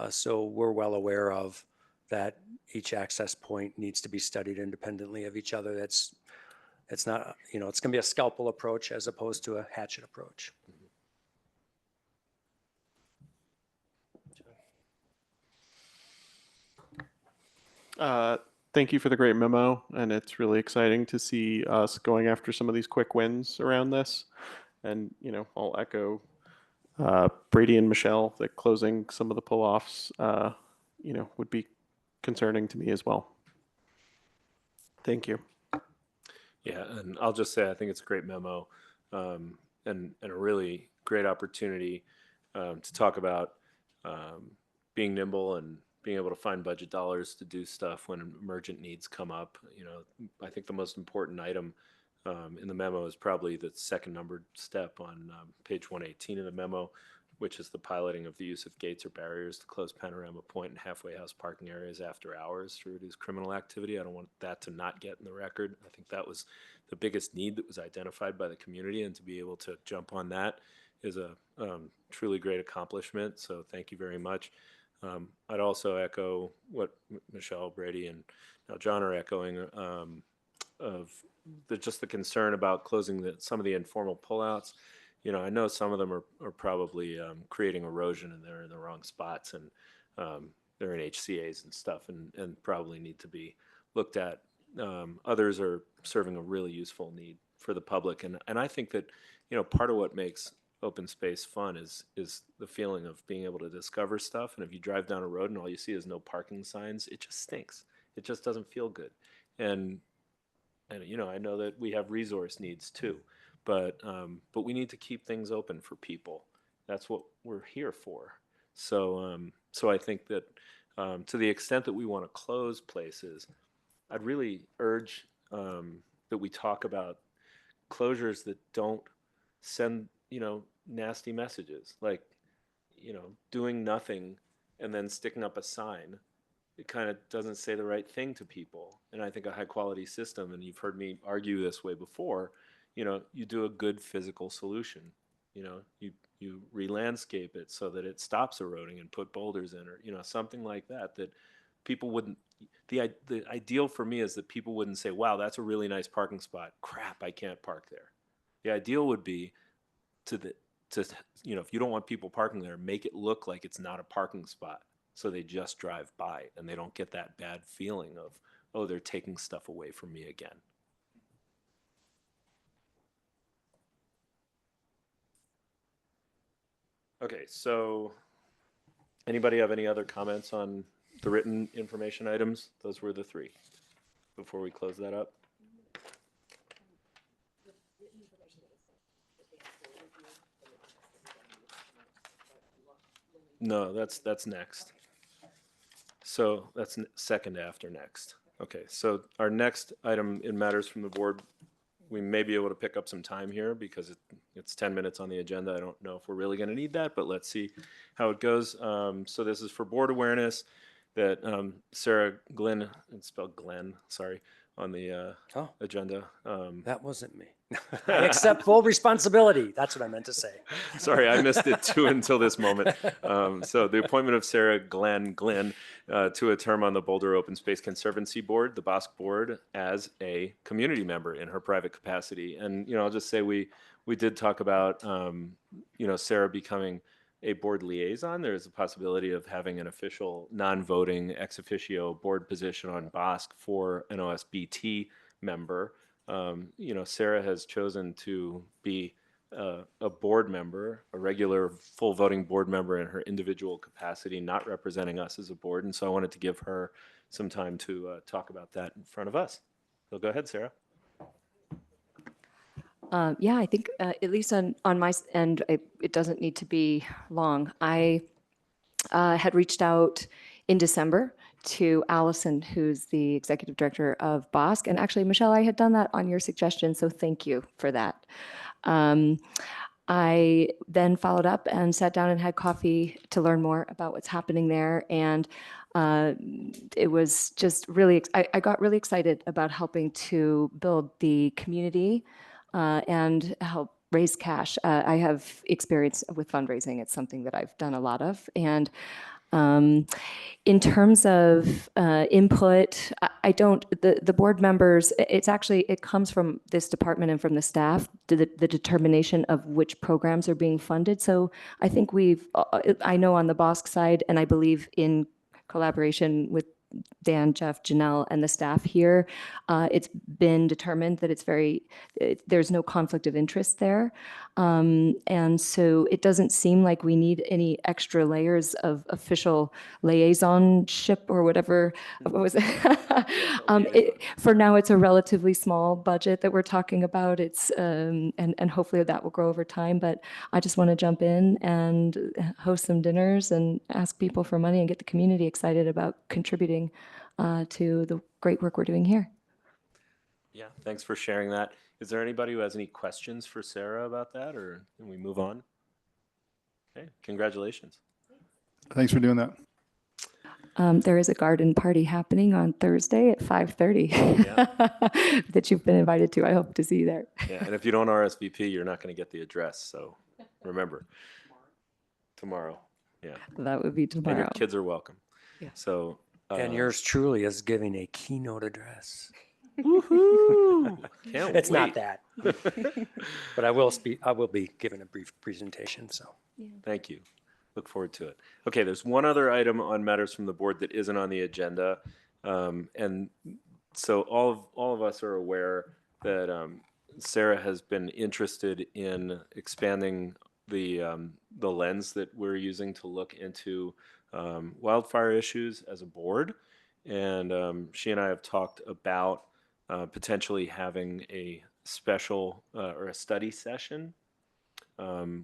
Speaker 9: So we're well aware of that. Each access point needs to be studied independently of each other. It's not, it's going to be a scalpel approach as opposed to a hatchet approach.
Speaker 10: Thank you for the great memo, and it's really exciting to see us going after some of these quick wins around this. And I'll echo Brady and Michelle that closing some of the pull-offs, would be concerning to me as well. Thank you.
Speaker 1: Yeah, and I'll just say I think it's a great memo, and a really great opportunity to talk about being nimble and being able to find budget dollars to do stuff when emergent needs come up. I think the most important item in the memo is probably the second numbered step on page 118 of the memo, which is the piloting of the use of gates or barriers to close Panorama Point and halfway house parking areas after hours to reduce criminal activity. I don't want that to not get in the record. I think that was the biggest need that was identified by the community, and to be able to jump on that is a truly great accomplishment. So thank you very much. I'd also echo what Michelle, Brady, and now John are echoing of just the concern about closing some of the informal pullouts. I know some of them are probably creating erosion, and they're in the wrong spots, and they're in HCAs and stuff, and probably need to be looked at. Others are serving a really useful need for the public, and I think that part of what makes open space fun is the feeling of being able to discover stuff. And if you drive down a road and all you see is no parking signs, it just stinks. It just doesn't feel good. And I know that we have resource needs too, but we need to keep things open for people. That's what we're here for. So I think that to the extent that we want to close places, I'd really urge that we talk about closures that don't send nasty messages, like doing nothing and then sticking up a sign. It kind of doesn't say the right thing to people. And I think a high quality system, and you've heard me argue this way before, you do a good physical solution. You re-landscape it so that it stops eroding and put boulders in, or something like that people wouldn't. The ideal for me is that people wouldn't say, wow, that's a really nice parking spot, crap, I can't park there. The ideal would be if you don't want people parking there, make it look like it's not a parking spot, so they just drive by and they don't get that bad feeling of, oh, they're taking stuff away from me again. Okay, so anybody have any other comments on the written information items? Those were the three before we close that up. No, that's next. So that's second after next. Okay, so our next item in matters from the board, we may be able to pick up some time here because it's 10 minutes on the agenda. I don't know if we're really going to need that, but let's see how it goes. So this is for board awareness. that Sarah Glenn, it's spelled Glenn, sorry, on the
Speaker 9: Oh.
Speaker 1: agenda.
Speaker 9: That wasn't me. I accept full responsibility. That's what I meant to say.
Speaker 1: Sorry, I missed it too until this moment. So the appointment of Sarah Glenn to a term on the Boulder Open Space Conservancy Board, the BOSC board, as a community member in her private capacity. And, I'll just say we did talk about, Sarah becoming a board liaison. There's a possibility of having an official non-voting ex officio board position on BOSC for an OSBT member. Sarah has chosen to be a board member, a regular full voting board member in her individual capacity, not representing us as a board. And so I wanted to give her some time to talk about that in front of us. So go ahead, Sarah.
Speaker 11: Yeah, I think at least on my end, it doesn't need to be long. I had reached out in December to Allison, who's the executive director of BOSC. And actually, Michelle, I had done that on your suggestion, so thank you for that. I then followed up and sat down and had coffee to learn more about what's happening there. And it was just really, I got really excited about helping to build the community and help raise cash. I have experience with fundraising. It's something that I've done a lot of. And in terms of input, I don't, the board members, it comes from this department and from the staff, the determination of which programs are being funded. So I think I know on the BOSC side, and I believe in collaboration with Dan, Jeff, Janelle, and the staff here, it's been determined that there's no conflict of interest there. And so it doesn't seem like we need any extra layers of official liaisonship or whatever. What was it? For now, it's a relatively small budget that we're talking about. It's and hopefully that will grow over time. But I just want to jump in and host some dinners and ask people for money and get the community excited about contributing to the great work we're doing here.
Speaker 1: Yeah, thanks for sharing that. Is there anybody who has any questions for Sarah about that, or can we move on? Okay, congratulations.
Speaker 8: Thanks for doing that.
Speaker 11: There is a garden party happening on Thursday at 5:30 that you've been invited to. I hope to see you there.
Speaker 1: Yeah, and if you don't RSVP, you're not going to get the address. So remember, tomorrow. Yeah.
Speaker 11: That would be tomorrow.
Speaker 1: And your kids are welcome.
Speaker 11: Yeah.
Speaker 1: So.
Speaker 9: And yours truly is giving a keynote address.
Speaker 1: Woohoo!
Speaker 9: It's not that, but I will be giving a brief presentation. So.
Speaker 11: Yeah.
Speaker 1: Thank you. Look forward to it. Okay, there's one other item on matters from the board that isn't on the agenda, and so all of us are aware that Sarah has been interested in expanding the lens that we're using to look into wildfire issues as a board, and she and I have talked about potentially having a special or a study session.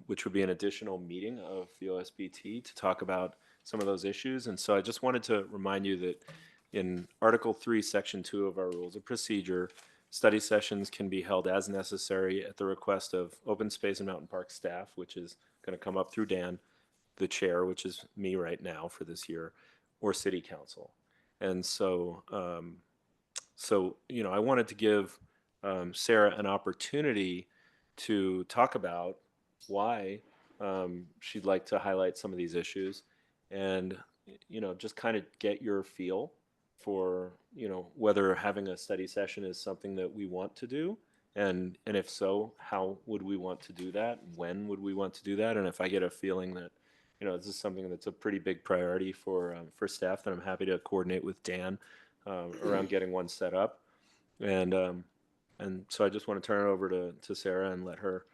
Speaker 1: Which would be an additional meeting of the OSBT to talk about some of those issues. And so I just wanted to remind you that in Article 3, Section 2 of our Rules of Procedure, study sessions can be held as necessary at the request of Open Space and Mountain Park staff, which is going to come up through Dan, the chair, which is me right now for this year, or City Council. And so, I wanted to give Sarah an opportunity to talk about why she'd like to highlight some of these issues and, just kind of get your feel for, whether having a study session is something that we want to do. And if so, how would we want to do that? When would we want to do that? And if I get a feeling that, this is something that's a pretty big priority for staff, then I'm happy to coordinate with Dan around getting one set up. And so I just want to turn it over to Sarah and let her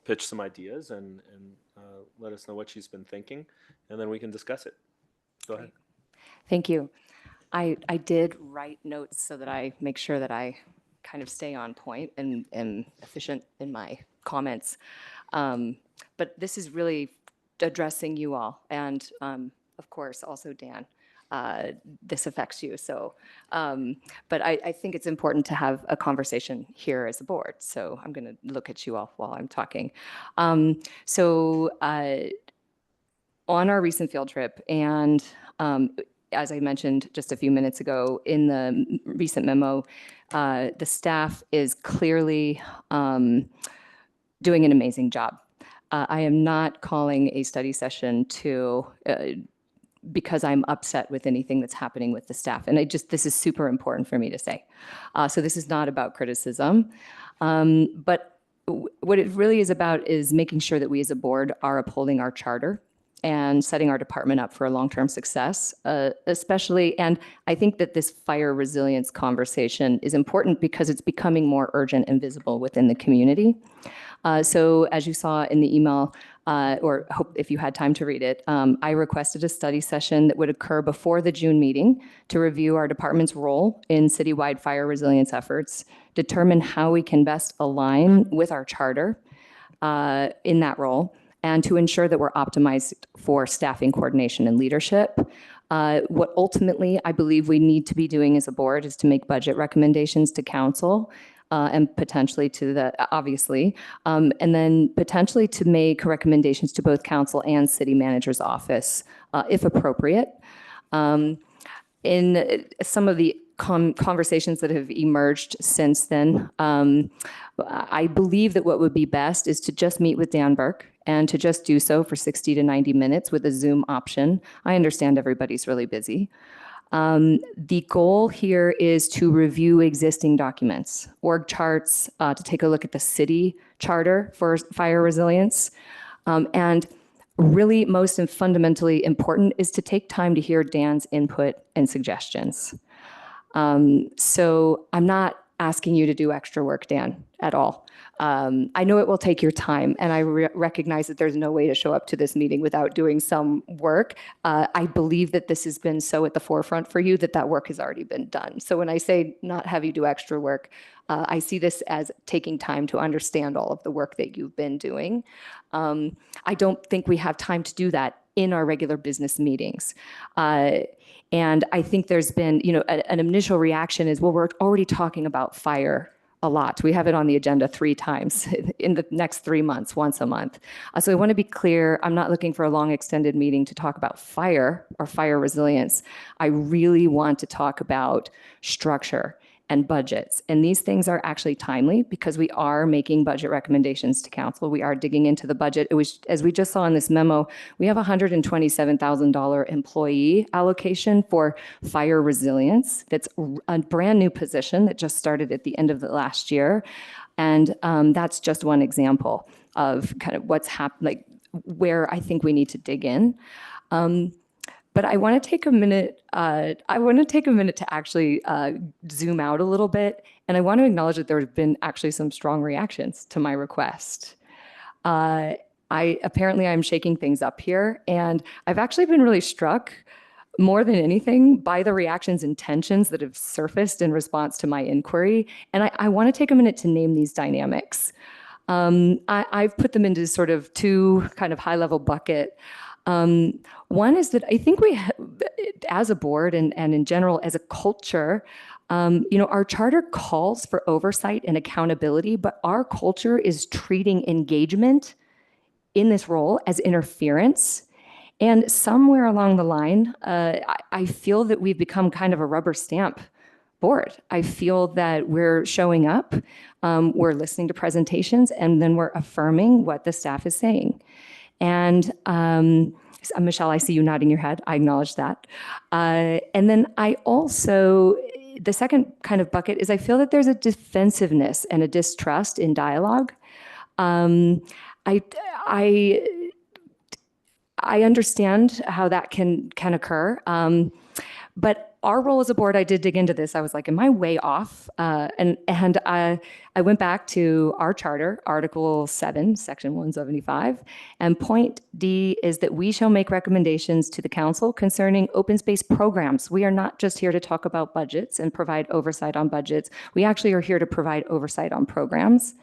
Speaker 1: pitch some ideas and let us know what she's been thinking, and then we can discuss it. Go ahead.
Speaker 11: Thank you. I did write notes so that I make sure that I kind of stay on point and am efficient in my comments. But this is really addressing you all, and of course also Dan. This affects you. So, but I think it's important to have a conversation here as a board. So I'm going to look at you all while I'm talking. On our recent field trip, and as I mentioned just a few minutes ago in the recent memo, the staff is clearly doing an amazing job. I am not calling a study session because I'm upset with anything that's happening with the staff. And this is super important for me to say. So this is not about criticism, but what it really is about is making sure that we as a board are upholding our charter and setting our department up for a long-term success, especially, and I think that this fire resilience conversation is important because it's becoming more urgent and visible within the community. So as you saw in the email, or hope if you had time to read it, I requested a study session that would occur before the June meeting to review our department's role in citywide fire resilience efforts, determine how we can best align with our charter in that role, and to ensure that we're optimized for staffing, coordination, and leadership. What ultimately I believe we need to be doing as a board is to make budget recommendations to council and potentially to the, obviously, and then potentially to make recommendations to both council and city manager's office, if appropriate. In some of the conversations that have emerged since then, I believe that what would be best is to just meet with Dan Burke and to just do so for 60 to 90 minutes with a Zoom option. I understand everybody's really busy. The goal here is to review existing documents, org charts, to take a look at the city charter for fire resilience. And really most and fundamentally important is to take time to hear Dan's input and suggestions. So I'm not asking you to do extra work, Dan, at all. I know it will take your time, and I recognize that there's no way to show up to this meeting without doing some work. I believe that this has been so at the forefront for you that that work has already been done. So when I say not have you do extra work, I see this as taking time to understand all of the work that you've been doing. I don't think we have time to do that in our regular business meetings. And I think there's been, an initial reaction is, well, we're already talking about fire a lot. We have it on the agenda 3 times in the next 3 months, once a month. So I want to be clear, I'm not looking for a long extended meeting to talk about fire or fire resilience. I really want to talk about structure and budgets. And these things are actually timely because we are making budget recommendations to council. We are digging into the budget. It was, as we just saw in this memo, we have a $127,000 employee allocation for fire resilience. That's a brand new position that just started at the end of the last year. And that's just one example of kind of what's happened, like where I think we need to dig in. But I want to take a minute. To actually zoom out a little bit, and I want to acknowledge that there have been actually some strong reactions to my request. I'm shaking things up here, and I've actually been really struck more than anything by the reactions and tensions that have surfaced in response to my inquiry. And I want to take a minute to name these dynamics. I've put them into sort of 2 kind of high-level bucket. One is that I think we, as a board and in general as a culture, our charter calls for oversight and accountability, but our culture is treating engagement in this role as interference. And somewhere along the line, I feel that we've become kind of a rubber stamp board. I feel that we're showing up, we're listening to presentations, and then we're affirming what the staff is saying. And Michelle, I see you nodding your head. I acknowledge that. And then I also, the second kind of bucket is I feel that there's a defensiveness and a distrust in dialogue. I understand how that can occur. But our role as a board, I did dig into this. I was like, am I way off? And I went back to our charter, Article 7, Section 175, and point D is that we shall make recommendations to the council concerning open space programs. We are not just here to talk about budgets and provide oversight on budgets. We actually are here to provide oversight on programs.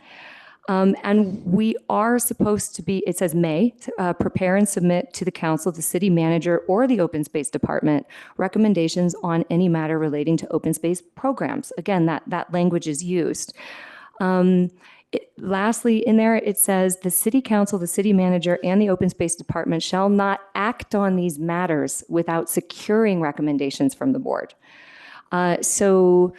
Speaker 11: And we are supposed to be, it says may, prepare and submit to the council, the city manager, or the open space department recommendations on any matter relating to open space programs. Again, that language is used. lastly, in there, it says the city council, the city manager, and the open space department shall not act on these matters without securing recommendations from the board. So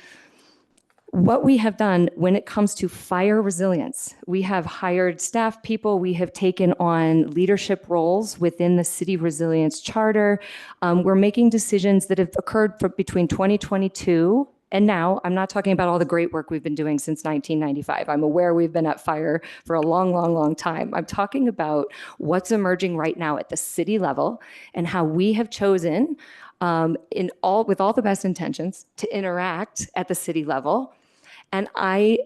Speaker 11: what we have done when it comes to fire resilience, we have hired staff people, we have taken on leadership roles within the city resilience charter. We're making decisions that have occurred between 2022 and now. I'm not talking about all the great work we've been doing since 1995. I'm aware we've been at fire for a long, long, long time. I'm talking about what's emerging right now at the city level and how we have chosen with all the best intentions to interact at the city level. And I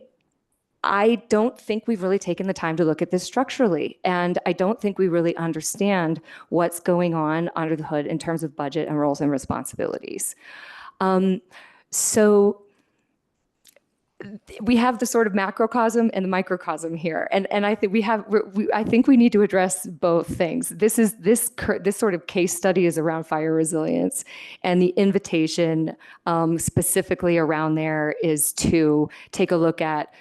Speaker 11: don't think we've really taken the time to look at this structurally. And I don't think we really understand what's going on under the hood in terms of budget and roles and responsibilities. So we have the sort of macrocosm and the microcosm here, and I think I think we need to address both things. This sort of case study is around fire resilience, and the invitation specifically around there is to take a look at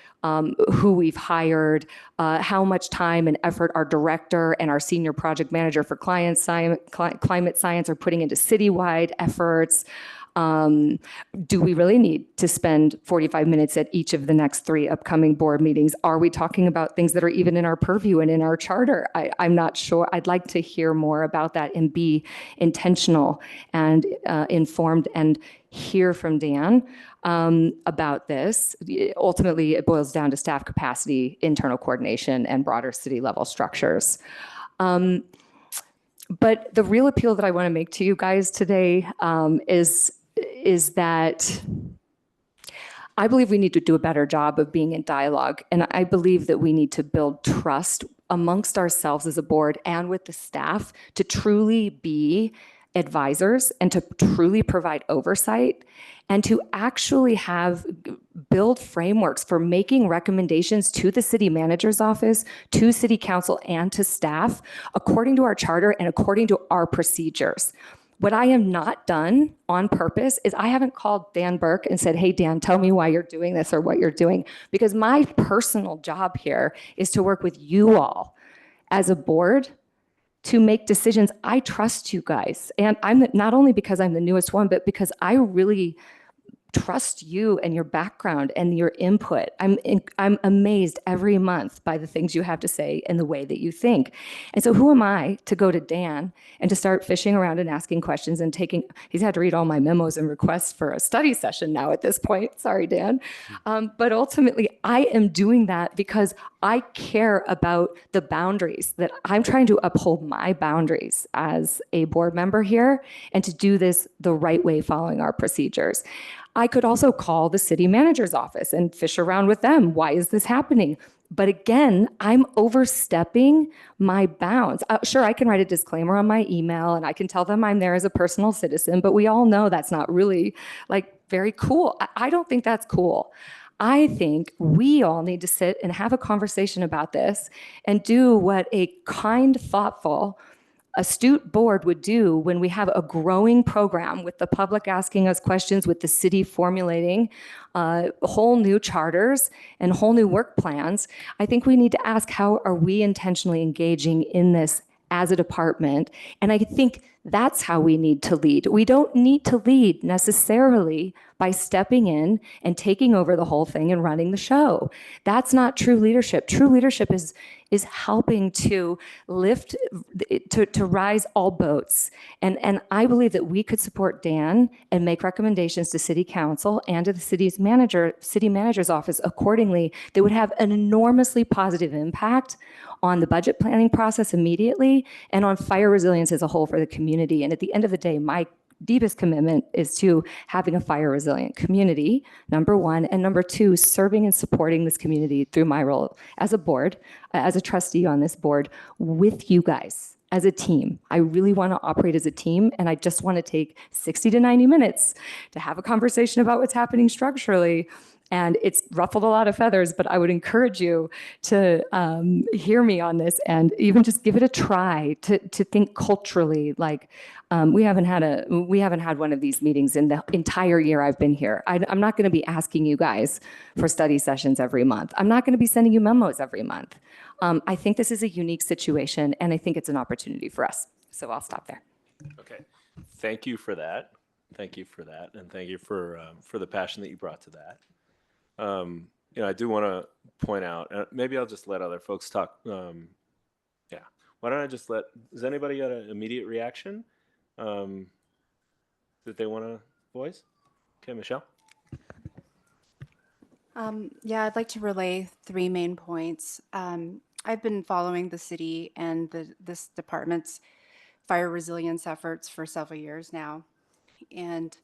Speaker 11: who we've hired, how much time and effort our director and our senior project manager for climate science are putting into citywide efforts. Do we really need to spend 45 minutes at each of the next 3 upcoming board meetings? Are we talking about things that are even in our purview and in our charter? I'm not sure. I'd like to hear more about that and be intentional and informed and hear from Dan about this. Ultimately, it boils down to staff capacity, internal coordination, and broader city level structures. But the real appeal that I want to make to you guys today is that I believe we need to do a better job of being in dialogue. And I believe that we need to build trust amongst ourselves as a board and with the staff to truly be advisors and to truly provide oversight and to actually build frameworks for making recommendations to the city manager's office, to city council, and to staff according to our charter and according to our procedures. What I have not done on purpose is I haven't called Dan Burke and said, hey, Dan, tell me why you're doing this or what you're doing, because my personal job here is to work with you all as a board to make decisions. I trust you guys. And not only because I'm the newest one, but because I really trust you and your background and your input. I'm amazed every month by the things you have to say and the way that you think. And so who am I to go to Dan and to start fishing around and asking questions and he's had to read all my memos and requests for a study session now at this point. Sorry, Dan. But ultimately, I am doing that because I care about the boundaries, that I'm trying to uphold my boundaries as a board member here and to do this the right way following our procedures. I could also call the city manager's office and fish around with them. Why is this happening? But again, I'm overstepping my bounds. Sure, I can write a disclaimer on my email and I can tell them I'm there as a personal citizen, but we all know that's not really very cool. I don't think that's cool. I think we all need to sit and have a conversation about this and do what a kind, thoughtful, astute board would do when we have a growing program with the public asking us questions, with the city formulating whole new charters and whole new work plans. I think we need to ask, how are we intentionally engaging in this as a department? And I think that's how we need to lead. We don't need to lead necessarily by stepping in and taking over the whole thing and running the show. That's not true leadership. True leadership is helping to lift, to rise all boats. And I believe that we could support Dan and make recommendations to city council and to the city manager's office accordingly that would have an enormously positive impact on the budget planning process immediately and on fire resilience as a whole for the community. And at the end of the day, my deepest commitment is to having a fire resilient community, number one, and number two, serving and supporting this community through my role as a board, as a trustee on this board, with you guys as a team. I really want to operate as a team, and I just want to take 60 to 90 minutes to have a conversation about what's happening structurally And it's ruffled a lot of feathers, but I would encourage you to hear me on this and even just give it a try to think culturally. Like we haven't had one of these meetings in the entire year I've been here. I'm not going to be asking you guys for study sessions every month. I'm not going to be sending you memos every month. I think this is a unique situation, and I think it's an opportunity for us. So I'll stop there.
Speaker 1: Okay, thank you for that. Thank you for that, and thank you for the passion that you brought to that. I do want to point out, maybe I'll just let other folks talk. Yeah, why don't I just does anybody got an immediate reaction that they want to voice? Okay, Michelle.
Speaker 2: Yeah, I'd like to relay 3 main points. I've been following the city and this department's fire resilience efforts for several years now. And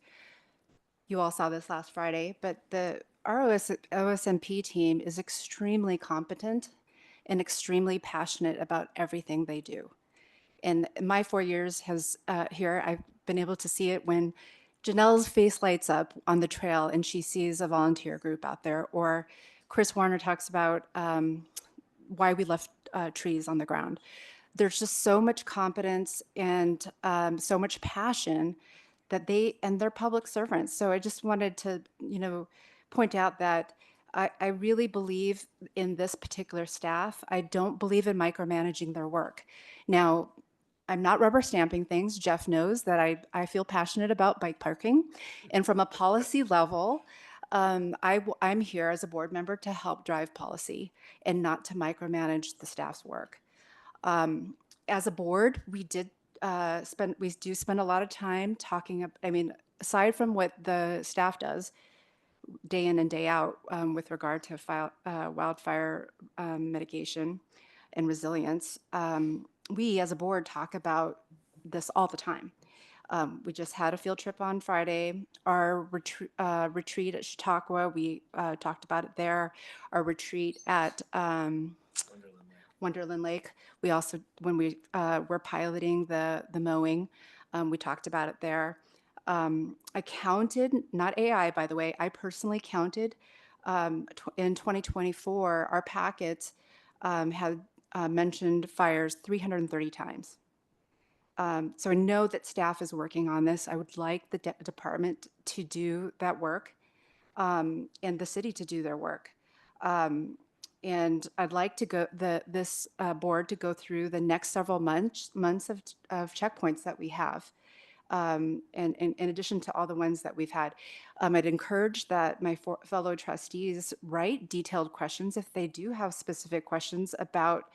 Speaker 2: you all saw this last Friday, but our OSMP team is extremely competent and extremely passionate about everything they do. And my 4 years here, I've been able to see it when Janelle's face lights up on the trail and she sees a volunteer group out there, or Chris Warner talks about why we left trees on the ground. There's just so much competence and so much passion that they're public servants. So I just wanted to, point out that I really believe in this particular staff. I don't believe in micromanaging their work. Now, I'm not rubber stamping things. Jeff knows that I feel passionate about bike parking. And from a policy level, I'm here as a board member to help drive policy and not to micromanage the staff's work. As a board, we do spend a lot of time talking. Aside from what the staff does day in and day out with regard to wildfire mitigation and resilience, we as a board talk about this all the time. We just had a field trip on Friday. Our retreat at Chautauqua, we talked about it there. Our retreat at Wonderland Lake. We also, when we were piloting the mowing, we talked about it there. I counted, not AI, by the way, I personally counted in 2024, our packets had mentioned fires 330 times. So I know that staff is working on this. I would like the department to do that work and the city to do their work. And I'd like to this board to go through the next several months of checkpoints that we have. And in addition to all the ones that we've had, I'd encourage that my fellow trustees write detailed questions if they do have specific questions about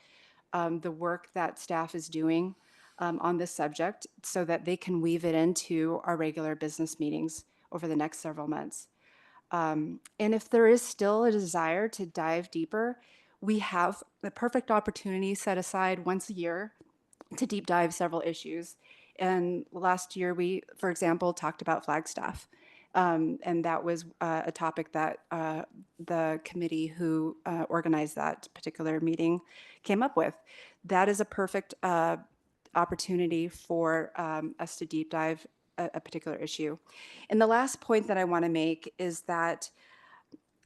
Speaker 2: the work that staff is doing on this subject, so that they can weave it into our regular business meetings over the next several months. And if there is still a desire to dive deeper, we have the perfect opportunity set aside once a year to deep dive several issues. And last year, we, for example, talked about Flagstaff. And that was a topic that the committee who organized that particular meeting came up with. That is a perfect opportunity for us to deep dive a particular issue. And the last point that I want to make is that,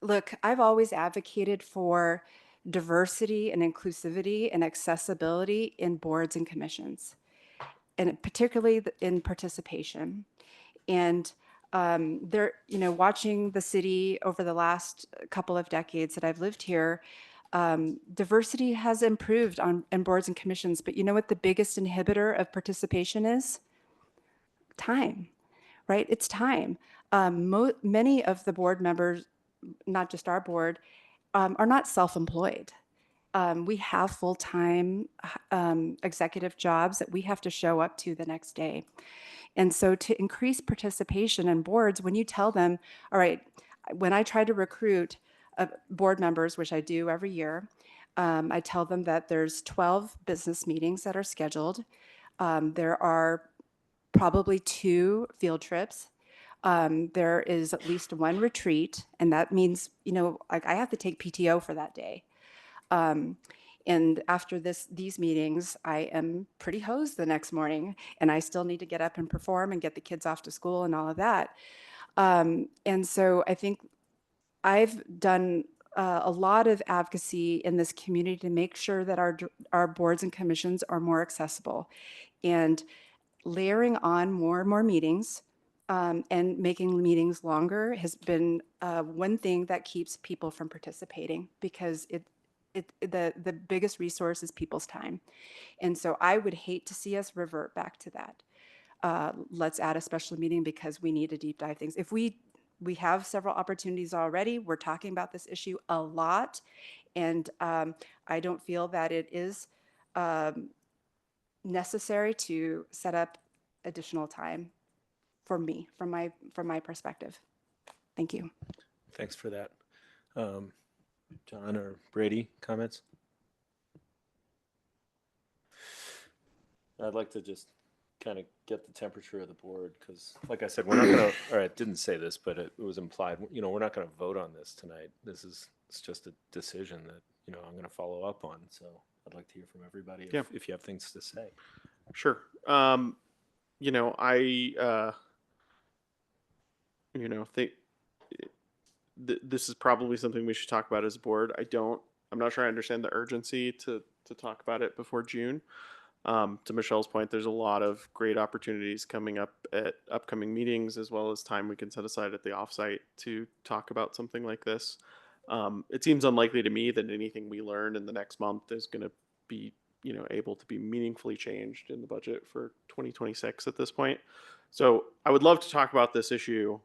Speaker 2: look, I've always advocated for diversity and inclusivity and accessibility in boards and commissions, and particularly in participation. And watching the city over the last couple of decades that I've lived here, diversity has improved in boards and commissions. But you know what the biggest inhibitor of participation is? Time, right? It's time. Many of the board members, not just our board, are not self-employed. We have full-time executive jobs that we have to show up to the next day. And so to increase participation in boards, when you tell them, all right, when I try to recruit board members, which I do every year, I tell them that there's 12 business meetings that are scheduled. There are probably 2 field trips. There is at least 1 retreat, and that means, like I have to take PTO for that day. And after these meetings, I am pretty hosed the next morning, and I still need to get up and perform and get the kids off to school and all of that. And so I think I've done a lot of advocacy in this community to make sure that our boards and commissions are more accessible, and layering on more and more meetings and making meetings longer has been one thing that keeps people from participating, because the biggest resource is people's time. And so I would hate to see us revert back to that. Let's add a special meeting because we need to deep dive things. If we have several opportunities already, we're talking about this issue a lot, and I don't feel that it is necessary to set up additional time for me, from my perspective. Thank you.
Speaker 1: Thanks for that. John or Brady, comments? I'd like to just kind of get the temperature of the board, because like I said, we're not going to, or I didn't say this, but it was implied, we're not going to vote on this tonight. It's just a decision that, I'm going to follow up on. So I'd like to hear from everybody if you have things to say.
Speaker 10: Sure. Think this is probably something we should talk about as a board. I'm not sure I understand the urgency to talk about it before June. To Michelle's point, there's a lot of great opportunities coming up at upcoming meetings, as well as time we can set aside at the offsite to talk about something like this. It seems unlikely to me that anything we learn in the next month is going to be, able to be meaningfully changed in the budget for 2026 at this point. So I would love to talk about this issue,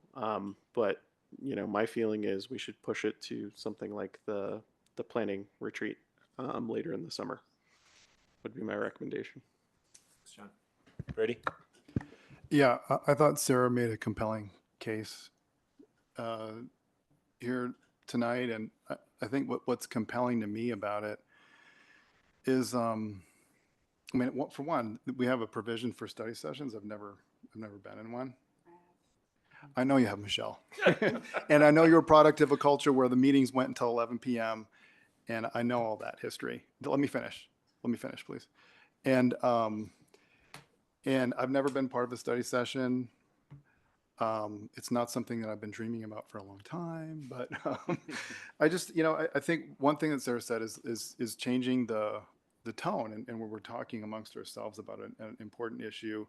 Speaker 10: but my feeling is we should push it to something like the planning retreat later in the summer. Would be my recommendation.
Speaker 1: Thanks, John. Brady?
Speaker 8: Yeah, I thought Sarah made a compelling case here tonight, and I think what's compelling to me about it is, for one, we have a provision for study sessions. I've never been in one. I know you have, Michelle, and I know you're a product of a culture where the meetings went until 11 p.m. and I know all that history. Let me finish, please. And I've never been part of a study session. It's not something that I've been dreaming about for a long time, but I just, I think one thing that Sarah said is changing the tone, and where we're talking amongst ourselves about an important issue,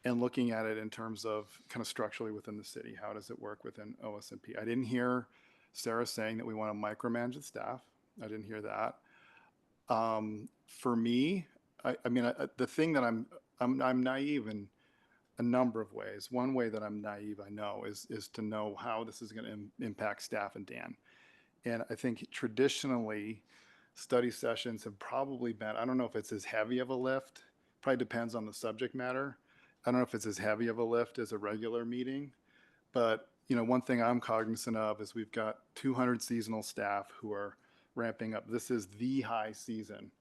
Speaker 8: and looking at it in terms of kind of structurally within the city. How does it work within OSBT? I didn't hear Sarah saying that we want to micromanage the staff. I didn't hear that. For me, the thing that I'm naive in a number of ways. One way that I'm naive, I know, is to know how this is going to impact staff and Dan. And I think traditionally, study sessions have probably been, I don't know if it's as heavy of a lift, probably depends on the subject matter. I don't know if it's as heavy of a lift as a regular meeting, but one thing I'm cognizant of is we've got 200 seasonal staff who are ramping up. This is the high season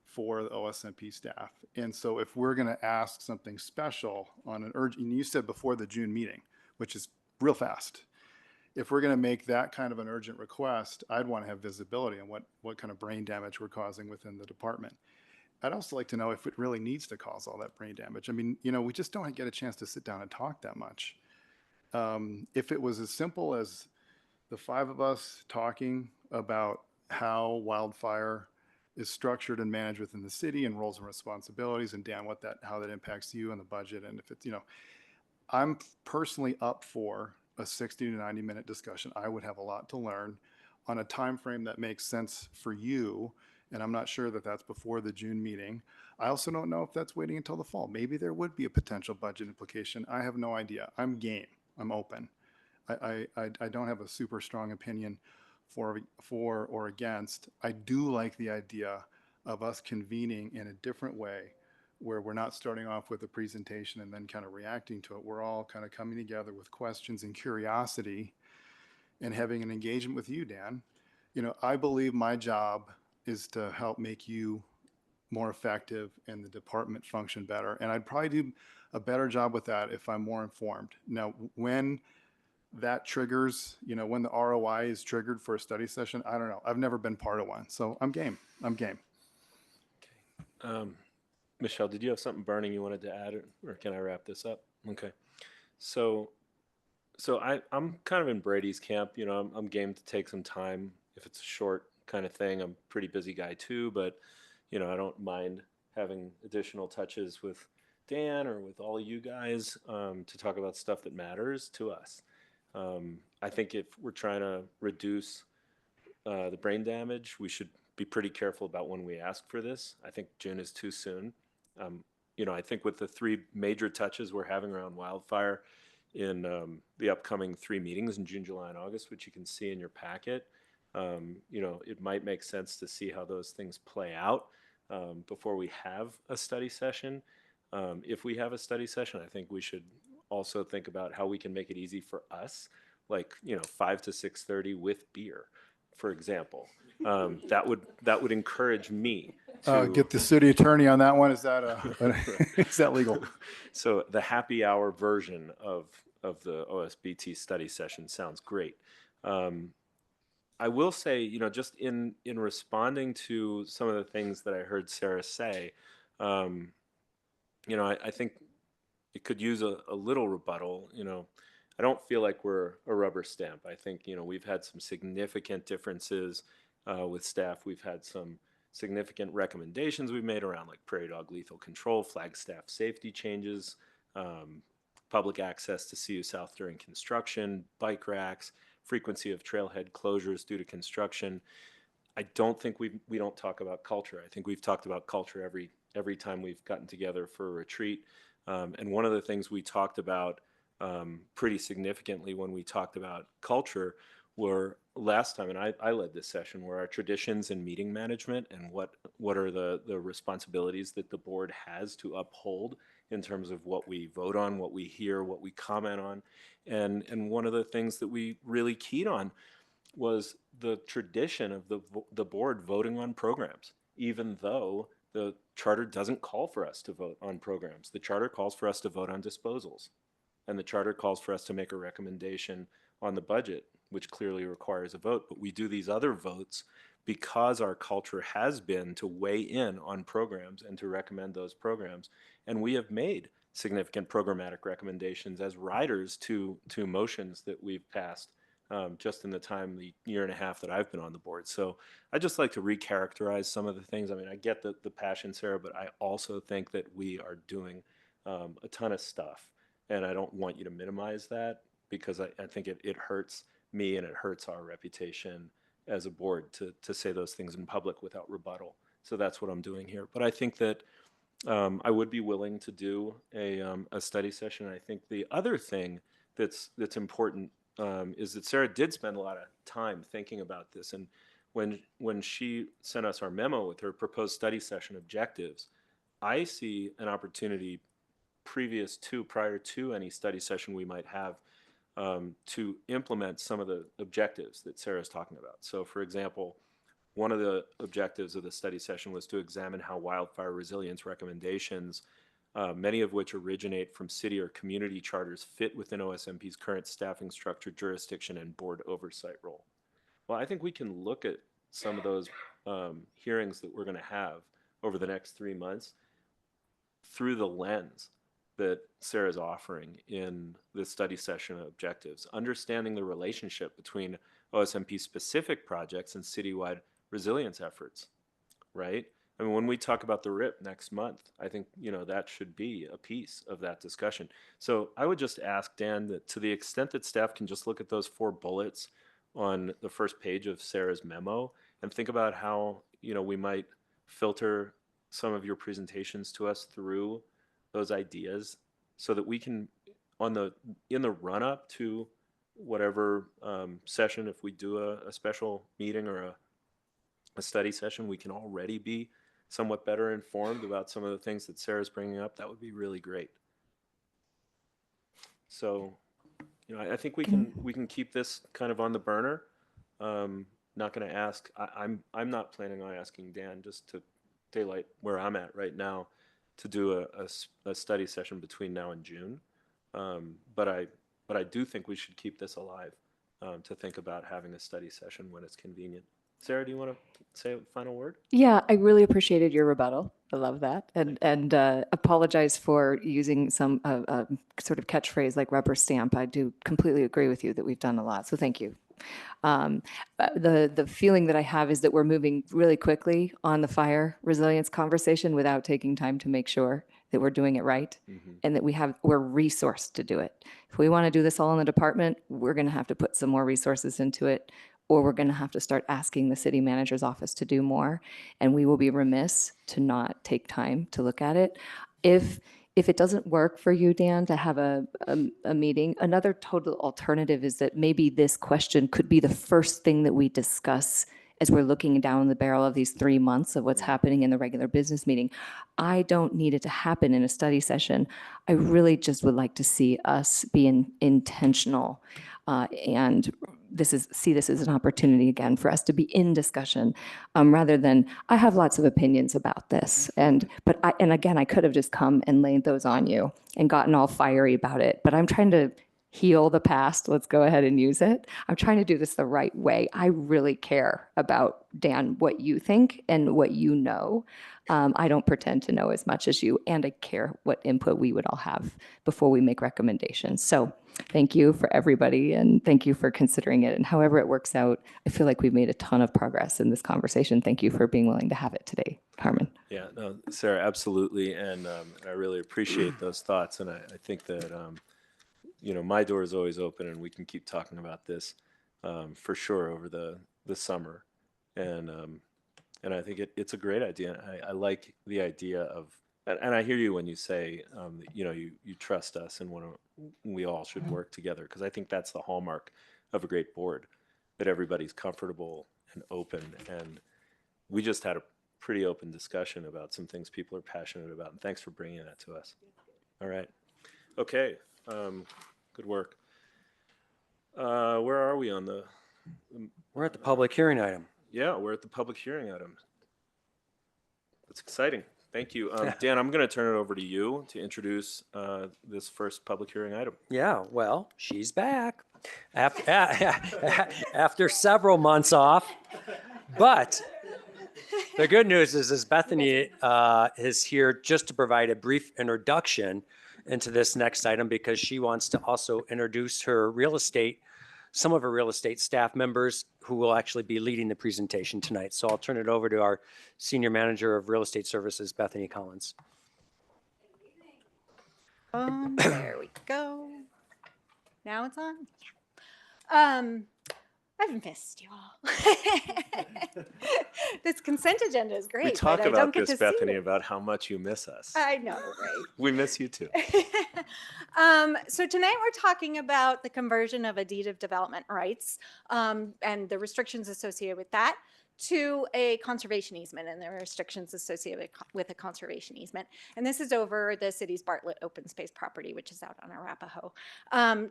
Speaker 8: for the OSMP staff. And so if we're going to ask something special on an urgent, you said before the June meeting, which is real fast. If we're going to make that kind of an urgent request, I'd want to have visibility on what kind of brain damage we're causing within the department. I'd also like to know if it really needs to cause all that brain damage. We just don't get a chance to sit down and talk that much. If it was as simple as the five of us talking about how wildfire is structured and managed within the city, and roles and responsibilities, and Dan, how that impacts you and the budget, and if it's, I'm personally up for a 60 to 90 minute discussion. I would have a lot to learn on a time frame that makes sense for you. And I'm not sure that that's before the June meeting. I also don't know if that's waiting until the fall. Maybe there would be a potential budget implication. I have no idea. I'm game. I'm open. I don't have a super strong opinion for or against. I do like the idea of us convening in a different way, where we're not starting off with a presentation and then kind of reacting to it. We're all kind of coming together with questions and curiosity and having an engagement with you, Dan. I believe my job is to help make you more effective and the department function better. And I'd probably do a better job with that if I'm more informed. Now, when that triggers, when the ROI is triggered for a study session, I don't know. I've never been part of one. So I'm game.
Speaker 1: Okay. Michelle, did you have something burning you wanted to add, or can I wrap this up? Okay. So So I'm kind of in Brady's camp. You know, I'm game to take some time if it's a short kind of thing. I'm a pretty busy guy too, but you know, I don't mind having additional touches with Dan or with all you guys to talk about stuff that matters to us. I think if we're trying to reduce the brain damage, we should be pretty careful about when we ask for this. I think June is too soon. Um, you know, I think with the three major touches we're having around wildfire in the upcoming three meetings in June, July, and August, which you can see in your packet, you know, it might make sense to see how those things play out before we have a study session. If we have a study session, I think we should also think about how we can make it easy for us, like, you know, 5 to 6:30 with beer, for example. That would encourage me to
Speaker 8: Get the city attorney on that one. Is that is that legal?
Speaker 1: So the happy hour version of the OSBT study session sounds great. I will say, you know, just in responding to some of the things that I heard Sarah say, um, you know, I think it could use a little rebuttal. You know, I don't feel like we're a rubber stamp. I think, you know, we've had some significant differences with staff. We've had some significant recommendations we've made around like prairie dog lethal control, flag staff safety changes, um, public access to CU South during construction, bike racks, frequency of trailhead closures due to construction. I don't think we don't talk about culture. I think we've talked about culture every time we've gotten together for a retreat. And one of the things we talked about pretty significantly when we talked about culture were last time, and I led this session, were our traditions in meeting management and what are the responsibilities that the board has to uphold in terms of what we vote on, what we hear, what we comment on. And one of the things that we really keyed on was the tradition of the board voting on programs, even though the charter doesn't call for us to vote on programs. The charter calls for us to vote on disposals. And the charter calls for us to make a recommendation on the budget, which clearly requires a vote. But we do these other votes because our culture has been to weigh in on programs and to recommend those programs. And we have made significant programmatic recommendations as riders to motions that we've passed just in the year and a half that I've been on the board. So I just like to recharacterize some of the things. I mean, I get the passion, Sarah, but I also think that we are doing a ton of stuff. And I don't want you to minimize that because I think it hurts me and it hurts our reputation as a board to say those things in public without rebuttal. So that's what I'm doing here. But I think that I would be willing to do a study session. I think the other thing that's important is that Sarah did spend a lot of time thinking about this. And when she sent us our memo with her proposed study session objectives, I see an opportunity prior to any study session we might have to implement some of the objectives that Sarah's talking about. So for example, one of the objectives of the study session was to examine how wildfire resilience recommendations, many of which originate from city or community charters, fit within OSMP's current staffing structure, jurisdiction, and board oversight role. Well, I think we can look at some of those hearings that we're going to have over the next 3 months through the lens that Sarah's offering in the study session objectives, understanding the relationship between OSMP specific projects and citywide resilience efforts, right? I mean, when we talk about the RIP next month, I think, you know, that should be a piece of that discussion. So I would just ask Dan that to the extent that staff can just look at those 4 bullets on the first page of Sarah's memo and think about how, you know, we might filter some of your presentations to us through those ideas so that we can in the run up to whatever session, if we do a special meeting or a study session, we can already be somewhat better informed about some of the things that Sarah's bringing up. That would be really great. So, you know, I think we can keep this kind of on the burner. Not going to ask. I'm not planning on asking Dan, just to daylight where I'm at right now, to do a study session between now and June. But I do think we should keep this alive to think about having a study session when it's convenient. Sarah, do you want to say a final word?
Speaker 11: Yeah, I really appreciated your rebuttal. I love that. And apologize for using some sort of catchphrase like rubber stamp. I do completely agree with you that we've done a lot. So thank you. The feeling that I have is that we're moving really quickly on the fire resilience conversation without taking time to make sure that we're doing it right and that we're resourced to do it. If we want to do this all in the department, we're going to have to put some more resources into it, or we're going to have to start asking the city manager's office to do more. And we will be remiss to not take time to look at it. If it doesn't work for you, Dan, to have a meeting, another total alternative is that maybe this question could be the first thing that we discuss as we're looking down the barrel of these 3 months of what's happening in the regular business meeting. I don't need it to happen in a study session. I really just would like to see us being intentional and see this as an opportunity again for us to be in discussion rather than I have lots of opinions about this. And again, I could have just come and laid those on you and gotten all fiery about it, but I'm trying to heal the past. Let's go ahead and use it. I'm trying to do this the right way. I really care about, Dan, what you think and what you know. I don't pretend to know as much as you, and I care what input we would all have before we make recommendations. So thank you for everybody, and thank you for considering it. And however it works out, I feel like we've made a ton of progress in this conversation. Thank you for being willing to have it today, Carmen.
Speaker 1: Yeah, no, Sarah, absolutely. And I really appreciate those thoughts. And I think that, my door is always open and we can keep talking about this for sure over the summer. And I think it's a great idea. I like the idea of, and I hear you when you say, you trust us and we all should work together, because I think that's the hallmark of a great board, that everybody's comfortable and open. And we just had a pretty open discussion about some things people are passionate about. And thanks for bringing that to us. All right. Okay. Good work. Where are we on the?
Speaker 9: We're at the public hearing item.
Speaker 1: Yeah, we're at the public hearing item. That's exciting. Thank you. Dan, I'm going to turn it over to you to introduce this first public hearing item.
Speaker 9: Yeah, well, she's back after several months off. But the good news is Bethany is here just to provide a brief introduction into this next item, because she wants to also introduce some of her real estate staff members who will actually be leading the presentation tonight. So I'll turn it over to our Senior Manager of Real Estate Services, Bethany Collins.
Speaker 12: There we go. Now it's on? Yeah. I've missed you all. This consent agenda is great.
Speaker 1: We talk
Speaker 12: but I
Speaker 1: about
Speaker 12: don't get
Speaker 1: this,
Speaker 12: to see
Speaker 1: Bethany,
Speaker 12: it.
Speaker 1: about how much you miss us.
Speaker 12: I know, right?
Speaker 1: We miss you too.
Speaker 12: So tonight we're talking about the conversion of a deed of development rights and the restrictions associated with that to a conservation easement and the restrictions associated with a conservation easement. And this is over the city's Bartlett open space property, which is out on Arapahoe.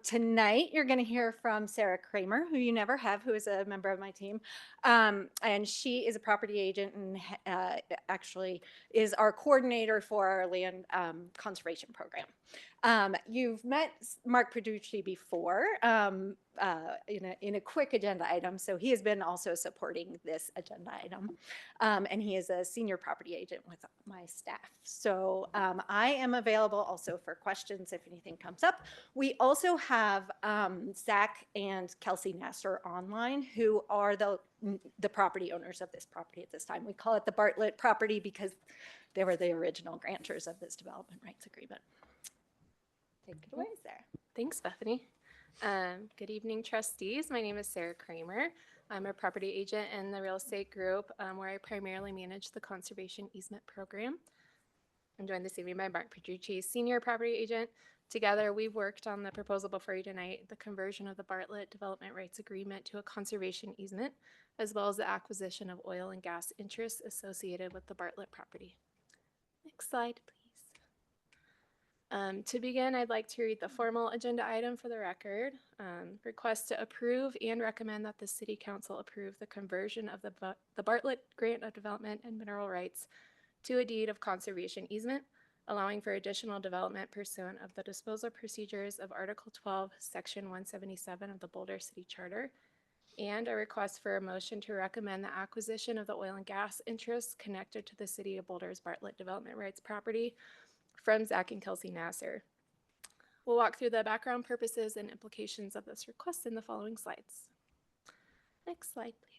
Speaker 12: Tonight, you're going to hear from Sarah Kramer, who you never have, who is a member of my team. And she is a property agent and actually is our coordinator for our land conservation program. You've met Mark Producci before in a quick agenda item, so he has been also supporting this agenda item, and he is a senior property agent with my staff. So I am available also for questions if anything comes up. We also have Zach and Kelsey Nasser online, who are the property owners of this property at this time. We call it the Bartlett property because they were the original grantors of this development rights agreement. Take it away, Sarah.
Speaker 13: Thanks, Bethany. Good evening, trustees. My name is Sarah Kramer. I'm a property agent in the real estate group where I primarily manage the conservation easement program. I'm joined this evening by Mark Petrucci, senior property agent. Together, we've worked on the proposal before you tonight, the conversion of the Bartlett Development Rights Agreement to a conservation easement, as well as the acquisition of oil and gas interests associated with the Bartlett property. Next slide, please. To begin, I'd like to read the formal agenda item for the record. Request to approve and recommend that the City Council approve the conversion of the Bartlett Grant of Development and Mineral Rights to a deed of conservation easement, allowing for additional development pursuant of the disposal procedures of Article 12, Section 177 of the Boulder City Charter, and a request for a motion to recommend the acquisition of the oil and gas interests connected to the City of Boulder's Bartlett Development Rights property from Zach and Kelsey Nasser. We'll walk through the background, purposes, and implications of this request in the following slides. Next slide, please.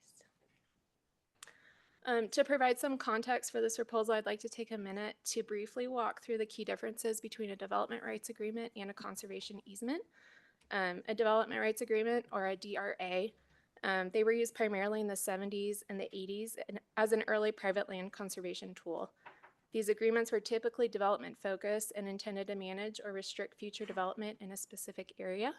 Speaker 13: To provide some context for this proposal, I'd like to take a minute to briefly walk through the key differences between a development rights agreement and a conservation easement. A development rights agreement, or a DRA, they were used primarily in the 70s and the 80s as an early private land conservation tool. These agreements were typically development focused and intended to manage or restrict future development in a specific area.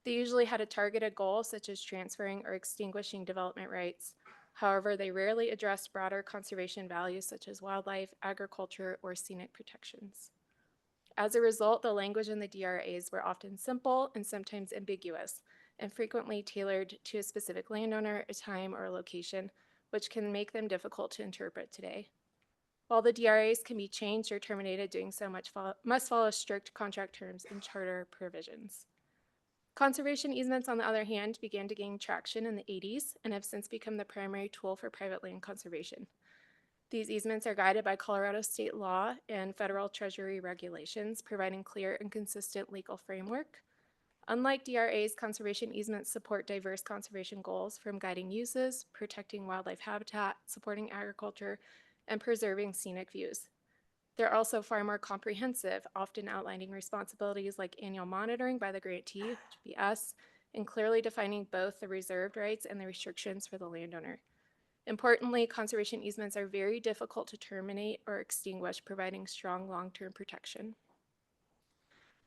Speaker 13: They usually had a targeted goal, such as transferring or extinguishing development rights. However, they rarely addressed broader conservation values such as wildlife, agriculture, or scenic protections. As a result, the language in the DRAs were often simple and sometimes ambiguous, and frequently tailored to a specific landowner, a time, or a location, which can make them difficult to interpret today. While the DRAs can be changed or terminated, doing so must follow strict contract terms and charter provisions. Conservation easements, on the other hand, began to gain traction in the 80s and have since become the primary tool for private land conservation. These easements are guided by Colorado state law and federal treasury regulations, providing clear and consistent legal framework. Unlike DRAs, conservation easements support diverse conservation goals, from guiding uses, protecting wildlife habitat, supporting agriculture, and preserving scenic views. They're also far more comprehensive, often outlining responsibilities like annual monitoring by the grantee, which would be us, and clearly defining both the reserved rights and the restrictions for the landowner. Importantly, conservation easements are very difficult to terminate or extinguish, providing strong long-term protection.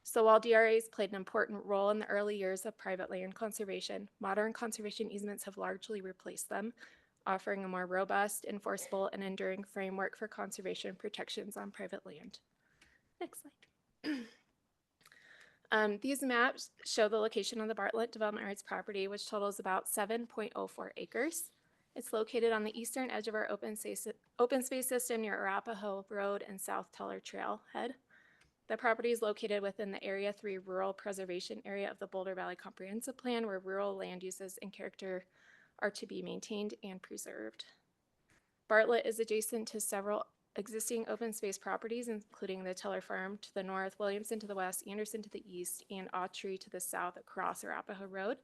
Speaker 13: So while DRAs played an important role in the early years of private land conservation, modern conservation easements have largely replaced them, offering a more robust, enforceable, and enduring framework for conservation protections on private land. Next slide. These maps show the location of the Bartlett Development Rights property, which totals about 7.04 acres. It's located on the eastern edge of our open space system near Arapahoe Road and South Teller Trailhead. The property is located within the Area 3 Rural Preservation Area of the Boulder Valley Comprehensive Plan, where rural land uses and character are to be maintained and preserved. Bartlett is adjacent to several existing open space properties, including the Teller Farm to the north, Williamson to the west, Anderson to the east, and Autry to the south across Arapahoe Road.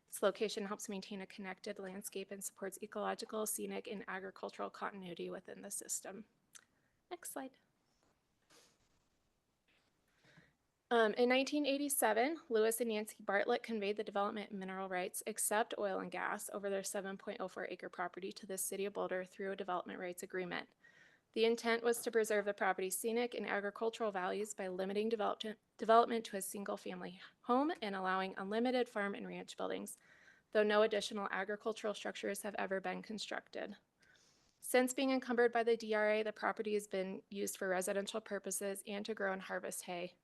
Speaker 13: Its location helps maintain a connected landscape and supports ecological, scenic, and agricultural continuity within the system. Next slide. In 1987, Lewis and Nancy Bartlett conveyed the development and mineral rights, except oil and gas, over their 7.04 acre property to the City of Boulder through a development rights agreement. The intent was to preserve the property's scenic and agricultural values by limiting development to a single-family home and allowing unlimited farm and ranch buildings, though no additional agricultural structures have ever been constructed. Since being encumbered by the DRA, the property has been used for residential purposes and to grow and harvest hay.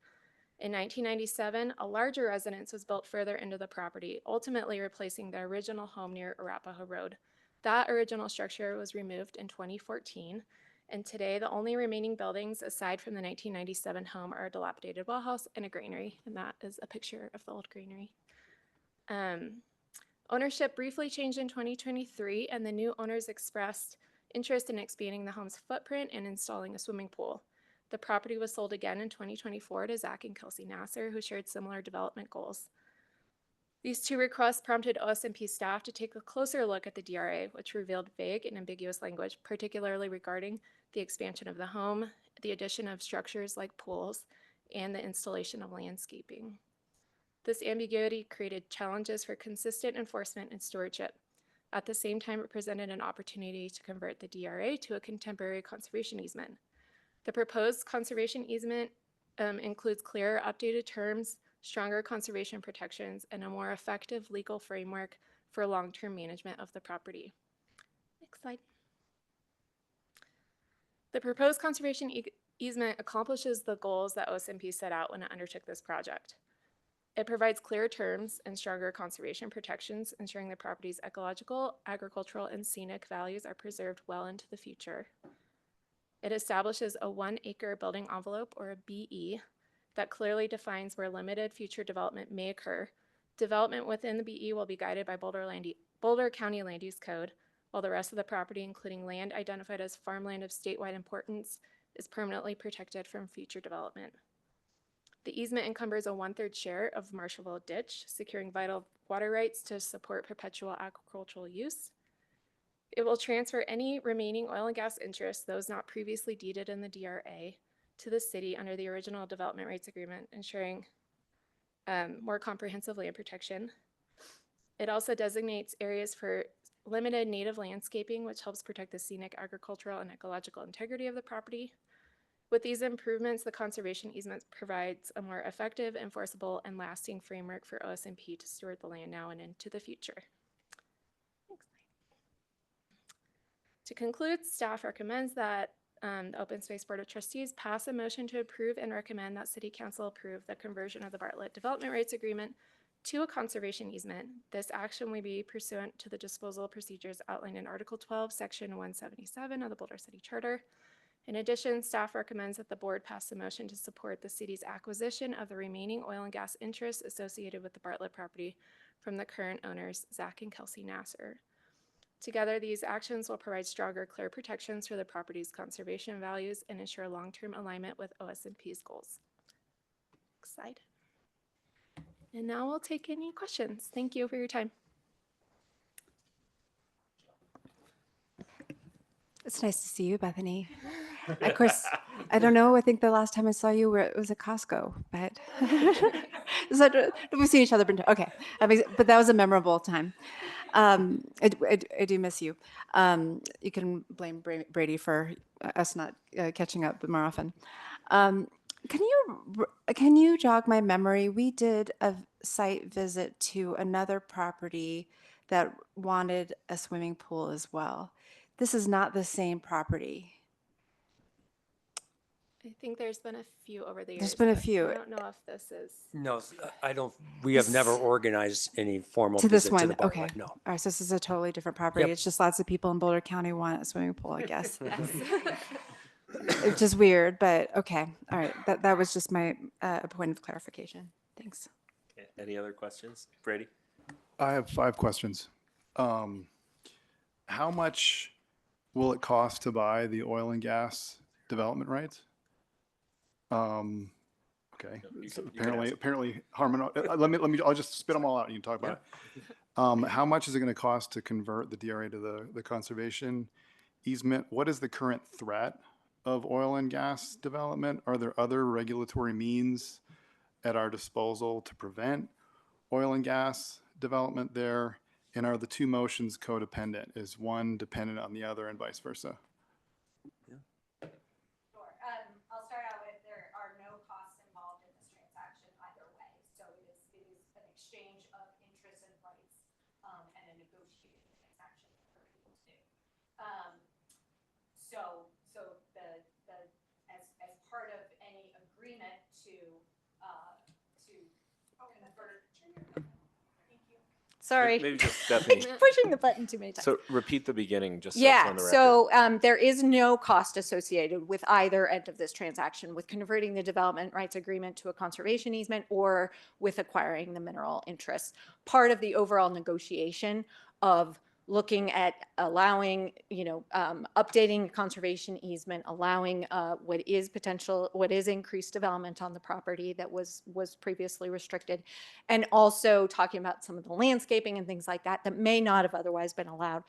Speaker 13: In 1997, a larger residence was built further into the property, ultimately replacing the original home near Arapahoe Road. That original structure was removed in 2014, and today the only remaining buildings aside from the 1997 home are a dilapidated well house and a granary, and that is a picture of the old granary. Ownership briefly changed in 2023, and the new owners expressed interest in expanding the home's footprint and installing a swimming pool. The property was sold again in 2024 to Zach and Kelsey Nasser, who shared similar development goals. These two requests prompted OSMP staff to take a closer look at the DRA, which revealed vague and ambiguous language, particularly regarding the expansion of the home, the addition of structures like pools, and the installation of landscaping. This ambiguity created challenges for consistent enforcement and stewardship. At the same time, it presented an opportunity to convert the DRA to a contemporary conservation easement. The proposed conservation easement includes clearer, updated terms, stronger conservation protections, and a more effective legal framework for long-term management of the property. Next slide. The proposed conservation easement accomplishes the goals that OSMP set out when it undertook this project. It provides clear terms and stronger conservation protections, ensuring the property's ecological, agricultural, and scenic values are preserved well into the future. It establishes a 1 acre building envelope, or a BE, that clearly defines where limited future development may occur, Development within the BE will be guided by Boulder County Land Use Code, while the rest of the property, including land identified as farmland of statewide importance, is permanently protected from future development. The easement encumbers a 1/3 share of Marshallville Ditch, securing vital water rights to support perpetual agricultural use. It will transfer any remaining oil and gas interests, those not previously deeded in the DRA, to the city under the original development rights agreement, ensuring more comprehensive land protection. It also designates areas for limited native landscaping, which helps protect the scenic, agricultural, and ecological integrity of the property. With these improvements, the conservation easement provides a more effective, enforceable, and lasting framework for OSMP to steward the land now and into the future. Next slide. To conclude, staff recommends that the Open Space Board of Trustees pass a motion to approve and recommend that City Council approve the conversion of the Bartlett Development Rights Agreement to a conservation easement. This action will be pursuant to the disposal procedures outlined in Article 12, Section 177 of the Boulder City Charter. In addition, staff recommends that the board pass a motion to support the city's acquisition of the remaining oil and gas interests associated with the Bartlett property from the current owners, Zach and Kelsey Nasser. Together, these actions will provide stronger, clear protections for the property's conservation values and ensure long-term alignment with OSMP's goals. Next slide. And now we'll take any questions. Thank you for your time.
Speaker 2: It's nice to see you, Bethany. Of course, I don't know. I think the last time I saw you it was at Costco, but so we've seen each other. Okay, but that was a memorable time. I do miss you. You can blame Brady for us not catching up more often. Can you jog my memory? We did a site visit to another property that wanted a swimming pool as well. This is not the same property.
Speaker 13: I think there's been a few over the years.
Speaker 2: There's been a few.
Speaker 13: I don't know if this is.
Speaker 9: No, I don't, we have never organized any formal
Speaker 2: To this
Speaker 9: visit to
Speaker 2: one,
Speaker 9: the Bartlett,
Speaker 2: okay.
Speaker 9: no.
Speaker 2: All right, so this is a totally different property.
Speaker 9: Yep.
Speaker 2: It's just lots of people in Boulder County want a swimming pool, I guess.
Speaker 13: Yes.
Speaker 2: It's just weird, but okay. All right, that was just my point of clarification. Thanks.
Speaker 1: Okay. Any other questions? Brady?
Speaker 8: I have 5 questions. How much will it cost to buy the oil and gas development rights? Okay. So apparently Harmon, I'll just spit them all out and you can talk about it. How much is it going to cost to convert the DRA to the conservation easement? What is the current threat of oil and gas development? Are there other regulatory means at our disposal to prevent oil and gas development there? And are the 2 motions codependent? Is one dependent on the other and vice versa?
Speaker 12: Sure. I'll start out with there are no costs involved in this transaction either way. So it is an exchange of interests and rights and a negotiated transaction for people to do. So as part of any agreement to convert. Sorry.
Speaker 1: Maybe just Bethany.
Speaker 12: Pushing the button too many times.
Speaker 1: So repeat the beginning, just so it's
Speaker 12: Yeah,
Speaker 1: on the record.
Speaker 12: so there is no cost associated with either end of this transaction, with converting the development rights agreement to a conservation easement or with acquiring the mineral interests. Part of the overall negotiation of looking at allowing, updating conservation easement, allowing what is increased development on the property that was previously restricted, and also talking about some of the landscaping and things like that may not have otherwise been allowed.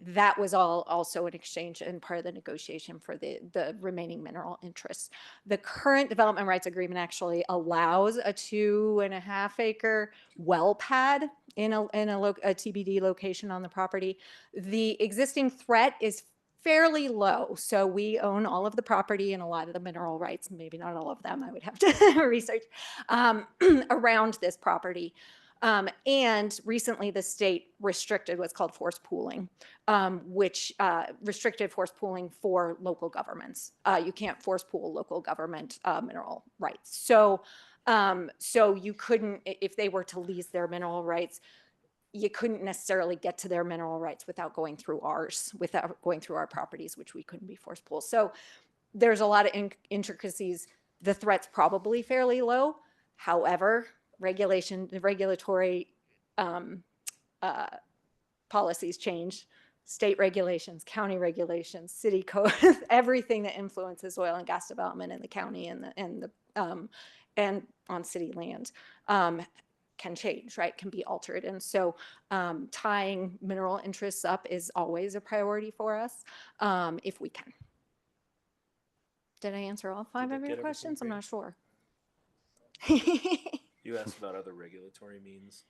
Speaker 12: That was all also an exchange and part of the negotiation for the remaining mineral interests. The current development rights agreement actually allows a 2.5 acre well pad in a TBD location on the property. The existing threat is fairly low. So we own all of the property and a lot of the mineral rights, maybe not all of them, I would have to research, around this property. And recently the state restricted what's called forced pooling, which restricted forced pooling for local governments. You can't force pool local government mineral rights. So you couldn't, if they were to lease their mineral rights, you couldn't necessarily get to their mineral rights without going through ours, without going through our properties, which we couldn't be forced pool. So there's a lot of intricacies. The threat's probably fairly low. However, the regulatory policies change, state regulations, county regulations, city code, everything that influences oil and gas development in the county and on city land can change, right? Can be altered. And so tying mineral interests up is always a priority for us if we can. Did I answer all 5 of your questions? I'm not sure.
Speaker 1: You asked about other regulatory means.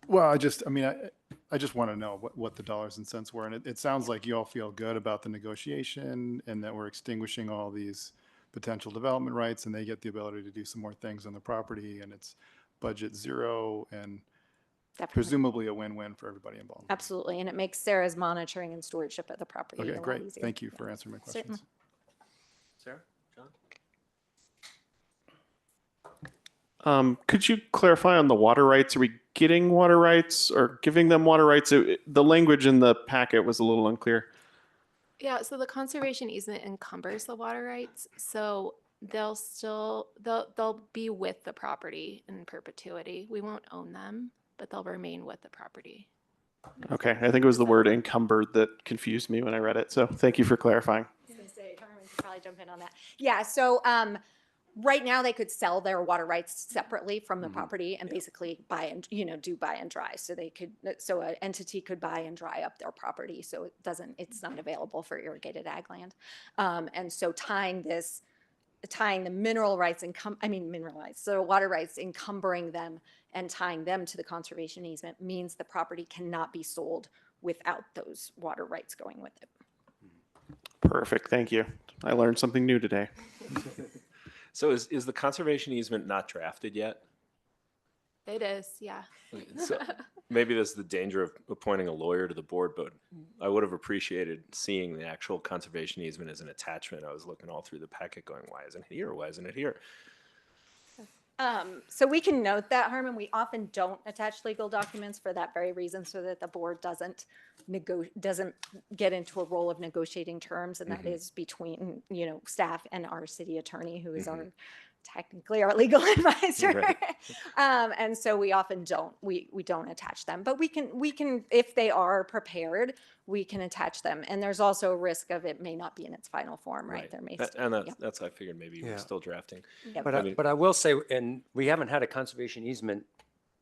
Speaker 8: Well, I just want to know what the dollars and cents were. And it sounds like you all feel good about the negotiation and that we're extinguishing all these potential development rights and they get the ability to do some more things on the property and it's budget zero and
Speaker 12: Definitely.
Speaker 8: Presumably a win-win for everybody involved.
Speaker 12: Absolutely. And it makes Sarah's monitoring and stewardship of the property a
Speaker 8: Okay,
Speaker 12: lot
Speaker 8: great.
Speaker 12: easier.
Speaker 8: Thank you for answering my questions.
Speaker 12: Certainly.
Speaker 1: Sarah? John?
Speaker 10: Could you clarify on the water rights? Are we getting water rights or giving them water rights? The language in the packet was a little unclear.
Speaker 13: Yeah, so the conservation easement encumbers the water rights, so they'll be with the property in perpetuity. We won't own them, but they'll remain with the property.
Speaker 10: Okay, I think it was the word encumbered that confused me when I read it. So thank you for clarifying.
Speaker 12: I was going to say, Carmen could probably jump in on that. Yeah, so right now they could sell their water rights separately from the property and basically buy and, do buy and dry. So an entity could buy and dry up their property. So it's not available for irrigated ag land. And so tying the mineral rights, so water rights, encumbering them and tying them to the conservation easement means the property cannot be sold without those water rights going with it.
Speaker 10: Perfect, thank you. I learned something new today.
Speaker 1: So is the conservation easement not drafted yet?
Speaker 13: It is, yeah.
Speaker 1: So maybe this is the danger of appointing a lawyer to the board, but I would have appreciated seeing the actual conservation easement as an attachment. I was looking all through the packet going, why isn't it here? Why isn't it here?
Speaker 12: So we can note that, Harmon, we often don't attach legal documents for that very reason, so that the board doesn't get into a role of negotiating terms, and that is between, staff and our city attorney, who is technically our legal advisor.
Speaker 1: Right.
Speaker 12: And so we often don't attach them, but we can, if they are prepared, we can attach them. And there's also a risk of it may not be in its final form, right? There may
Speaker 1: That's I figured maybe we're still drafting.
Speaker 12: Yep.
Speaker 9: But I will say, and we haven't had a conservation easement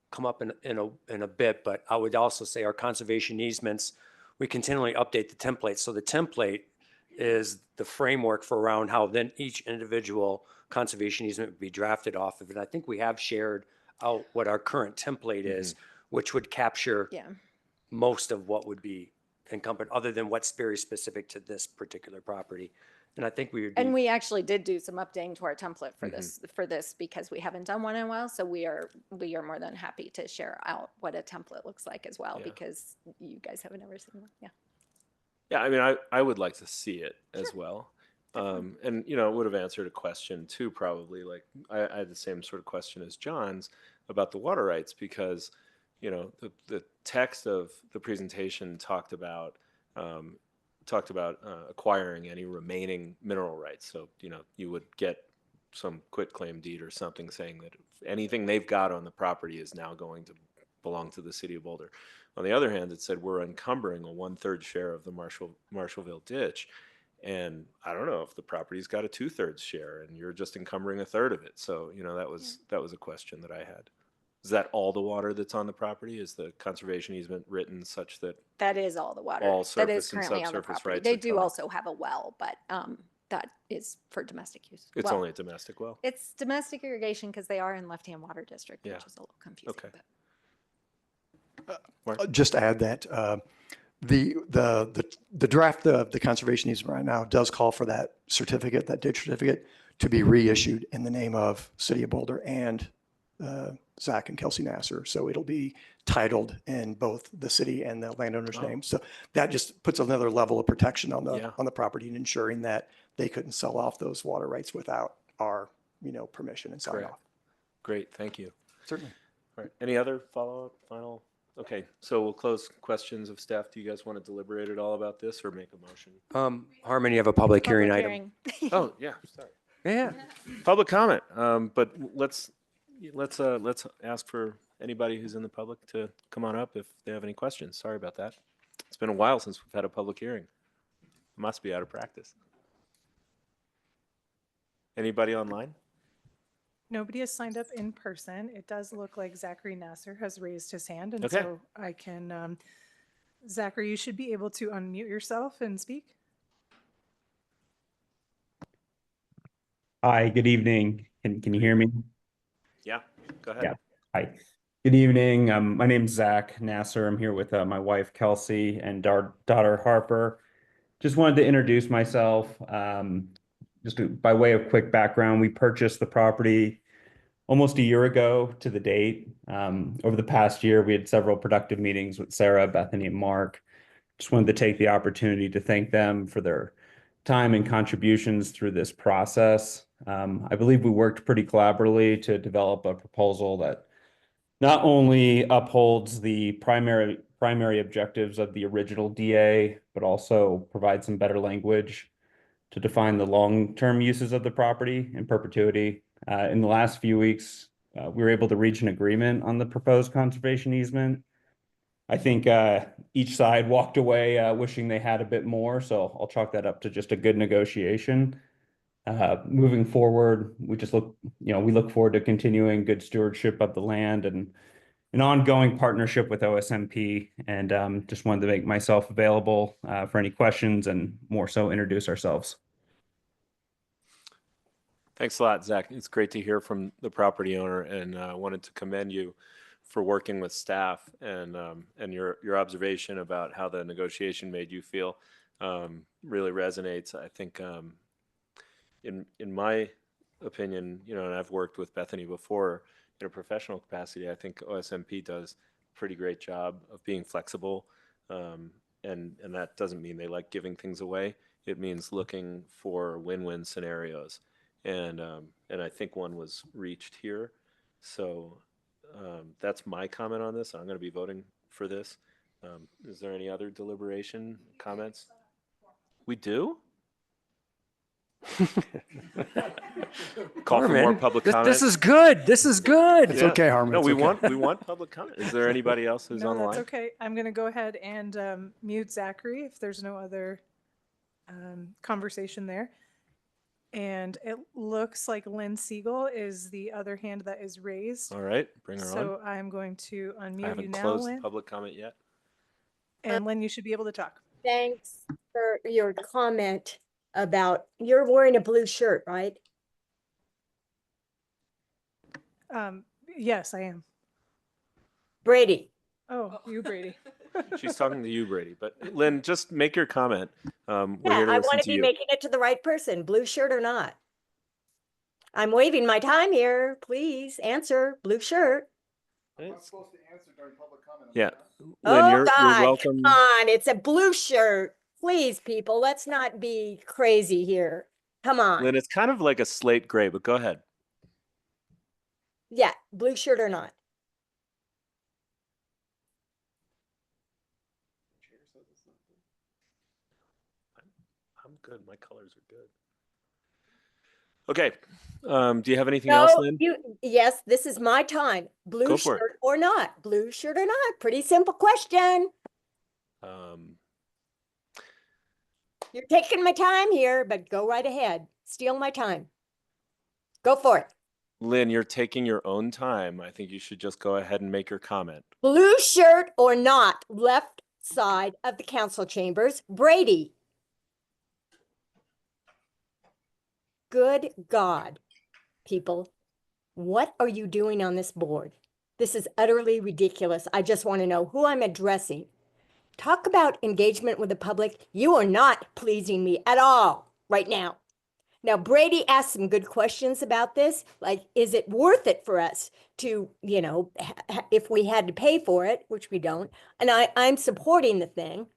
Speaker 9: come up in a bit, but I would also say our conservation easements, we continually update the template. So the template is the framework for around how then each individual conservation easement would be drafted off of it. I think we have shared out what our current template is, which would capture most of what would be encompassed, other than what's very specific to this particular property. And I think we would be,
Speaker 12: And we actually did do some updating to our template for this because we haven't done one in a while. So we are more than happy to share out what a template looks like as well, because you guys haven't ever seen one. Yeah.
Speaker 1: Yeah, I mean, I would like to see it as well. And, it would have answered a question too, probably. Like I had the same sort of question as John's about the water rights, because, the text of the presentation talked about acquiring any remaining mineral rights. So, you would get some quitclaim deed or something saying that anything they've got on the property is now going to belong to the city of Boulder. On the other hand, it said we're encumbering a 1/3 share of the Marshallville ditch. And I don't know if the property's got a 2/3 share and you're just encumbering 1/3 of it. So, that was a question that I had. Is that all the water that's on the property? Is the conservation easement written such that
Speaker 12: That is all the water
Speaker 1: all
Speaker 12: that is
Speaker 1: surface and
Speaker 12: currently on the
Speaker 1: subsurface
Speaker 12: property.
Speaker 1: rights
Speaker 12: They
Speaker 1: are
Speaker 12: do
Speaker 1: covered?
Speaker 12: also have a well, but that is for domestic use.
Speaker 1: It's
Speaker 12: Well,
Speaker 1: only a domestic well?
Speaker 12: It's domestic irrigation because they are in left-hand water district, which is a little confusing.
Speaker 1: Okay.
Speaker 12: But
Speaker 14: Just to add that the draft of the conservation easement right now does call for that certificate, that ditch certificate, to be reissued in the name of City of Boulder and Zach and Kelsey Nasser. So it'll be titled in both the city and the landowner's name. So that just puts another level of protection on the property and ensuring that they couldn't sell off those water rights without our permission and sign off.
Speaker 1: Great, thank you.
Speaker 14: Certainly.
Speaker 1: All right, any other follow-up, final? Okay, so we'll close questions of staff. Do you guys want to deliberate at all about this or make a motion?
Speaker 9: Harmon, you have a public hearing item.
Speaker 1: Oh, yeah, sorry.
Speaker 9: Yeah.
Speaker 1: Public comment, but let's ask for anybody who's in the public to come on up if they have any questions. Sorry about that. It's been a while since we've had a public hearing. Must be out of practice. Anybody online?
Speaker 4: Nobody has signed up in person. It does look like Zachary Nasser has raised his hand, and
Speaker 1: Okay.
Speaker 4: so I can, Zachary, you should be able to unmute yourself and speak.
Speaker 15: Hi, good evening. Can you hear me?
Speaker 1: Yeah, go ahead.
Speaker 15: Yeah. Hi. Good evening. My name's Zach Nasser. I'm here with my wife Kelsey and our daughter Harper. Just wanted to introduce myself. By way of quick background, we purchased the property almost a year ago to the date. Over the past year, we had several productive meetings with Sarah, Bethany, and Mark. Just wanted to take the opportunity to thank them for their time and contributions through this process. I believe we worked pretty collaboratively to develop a proposal that not only upholds the primary objectives of the original DA, but also provides some better language to define the long-term uses of the property in perpetuity. In the last few weeks, we were able to reach an agreement on the proposed conservation easement. I think each side walked away wishing they had a bit more, so I'll chalk that up to just a good negotiation. Moving forward, we look forward to continuing good stewardship of the land and an ongoing partnership with OSMP, and just wanted to make myself available for any questions and more so introduce ourselves.
Speaker 1: Thanks a lot, Zach. It's great to hear from the property owner, and wanted to commend you for working with staff and your observation about how the negotiation made you feel really resonates. I think in my opinion, and I've worked with Bethany before in a professional capacity, I think OSMP does a pretty great job of being flexible, and that doesn't mean they like giving things away. It means looking for win-win scenarios, and I think one was reached here. So that's my comment on this. I'm going to be voting for this. Is there any other deliberation comments? We do? Call for more
Speaker 9: Harmon,
Speaker 1: public comment.
Speaker 9: This is good. This is good.
Speaker 14: It's okay, Harmon.
Speaker 1: No,
Speaker 14: it's
Speaker 1: we
Speaker 14: okay.
Speaker 1: want public comment. Is there anybody else who's
Speaker 4: No,
Speaker 1: on the
Speaker 4: that's
Speaker 1: line?
Speaker 4: okay. I'm going to go ahead and mute Zachary if there's no other conversation there. And it looks like Lynn Siegel is the other hand that is raised.
Speaker 1: All right, bring her
Speaker 4: So I'm going to
Speaker 1: on. I
Speaker 4: unmute you
Speaker 1: haven't
Speaker 4: now,
Speaker 1: closed
Speaker 4: Lynn.
Speaker 1: public comment yet.
Speaker 4: And Lynn, you should be able to talk.
Speaker 7: Thanks for your comment about, you're wearing a blue shirt, right?
Speaker 4: Yes, I am.
Speaker 7: Brady.
Speaker 4: Oh, you, Brady.
Speaker 1: She's talking to you, Brady. But Lynn, just make your comment. We're
Speaker 7: Yeah,
Speaker 1: here to
Speaker 7: I
Speaker 1: listen
Speaker 7: want to
Speaker 1: to
Speaker 7: be
Speaker 1: you.
Speaker 7: making it to the right person, blue shirt or not. I'm waving my time here. Please answer, blue shirt.
Speaker 8: I'm supposed to answer during public comment.
Speaker 1: Yeah, Lynn,
Speaker 7: Oh
Speaker 1: you're
Speaker 7: God,
Speaker 1: welcome.
Speaker 7: come on, it's a blue shirt. Please, people, let's not be crazy here. Come on.
Speaker 1: Lynn, it's kind of like a slate gray, but go ahead.
Speaker 7: Yeah, blue shirt or not.
Speaker 1: I'm good. My colors are good. Okay. Do you have anything else,
Speaker 7: No,
Speaker 1: Lynn?
Speaker 7: yes, this is my time. Blue
Speaker 1: Go for it.
Speaker 7: shirt or not? Blue shirt or not? Pretty simple question. You're taking my time here, but go right ahead. Steal my time. Go for it.
Speaker 1: Lynn, you're taking your own time. I think you should just go ahead and make your comment.
Speaker 7: Blue shirt or not? Left side of the council chambers. Brady. Good God, people. What are you doing on this board? This is utterly ridiculous. I just want to know who I'm addressing. Talk about engagement with the public. You are not pleasing me at all right now. Now, Brady asked some good questions about this. Like, is it worth it for us to, if we had to pay for it, which we don't, and I'm supporting the thing.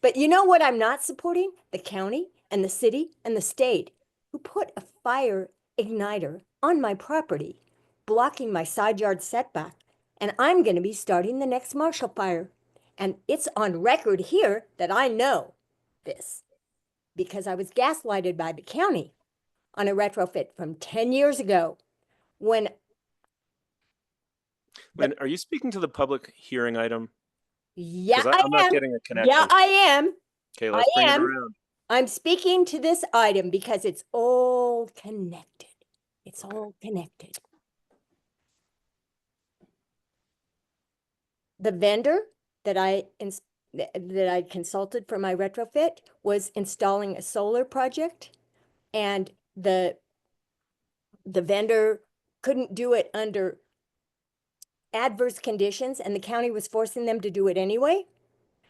Speaker 7: But you know what I'm not supporting? The county and the city and the state who put a fire igniter on my property, blocking my side yard setback. And I'm going to be starting the next Marshall fire. And it's on record here that I know this because I was gaslighted by the county on a retrofit from 10 years ago when
Speaker 1: Lynn, are you speaking to the public hearing item?
Speaker 7: Yeah,
Speaker 1: Because I'm not
Speaker 7: am.
Speaker 1: getting a connection.
Speaker 7: Yeah, I am.
Speaker 1: Okay, let's bring it
Speaker 7: am.
Speaker 1: around.
Speaker 7: I'm speaking to this item because it's all connected. It's all connected. The vendor that that I consulted for my retrofit was installing a solar project, and the vendor couldn't do it under adverse conditions, and the county was forcing them to do it anyway.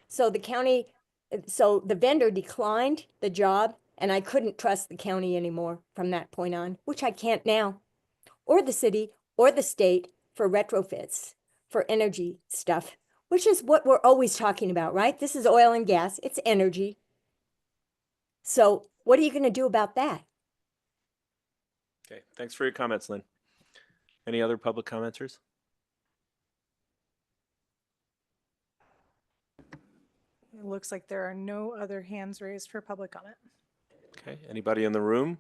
Speaker 7: So the vendor declined the job, and I couldn't trust the county anymore from that point on, which I can't now, or the city or the state for retrofits, for energy stuff, which is what we're always talking about, right? This is oil and gas, it's energy. So what are you going to do about that?
Speaker 1: Okay, thanks for your comments, Lynn. Any other public commenters?
Speaker 4: It looks like there are no other hands raised for public comment.
Speaker 1: Okay, anybody in the room?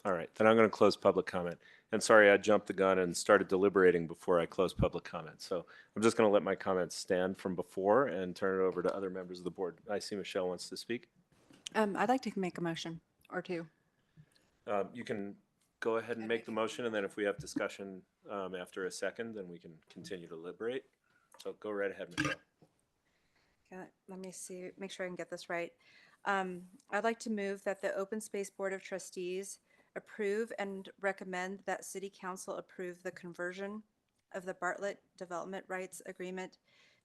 Speaker 1: All right, then I'm going to close public comment. And sorry, I jumped the gun and started deliberating before I closed public comment. So I'm just going to let my comments stand from before and turn it over to other members of the board. I see Michelle wants to speak.
Speaker 2: I'd like to make a motion or two.
Speaker 1: You can go ahead and make the motion, and then if we have discussion after a second, then we can continue to deliberate. So go right ahead, Michelle.
Speaker 2: Okay, let me see, make sure I can get this right. I'd like to move that the Open Space Board of Trustees approve and recommend that City Council approve the conversion of the Bartlett Development Rights Agreement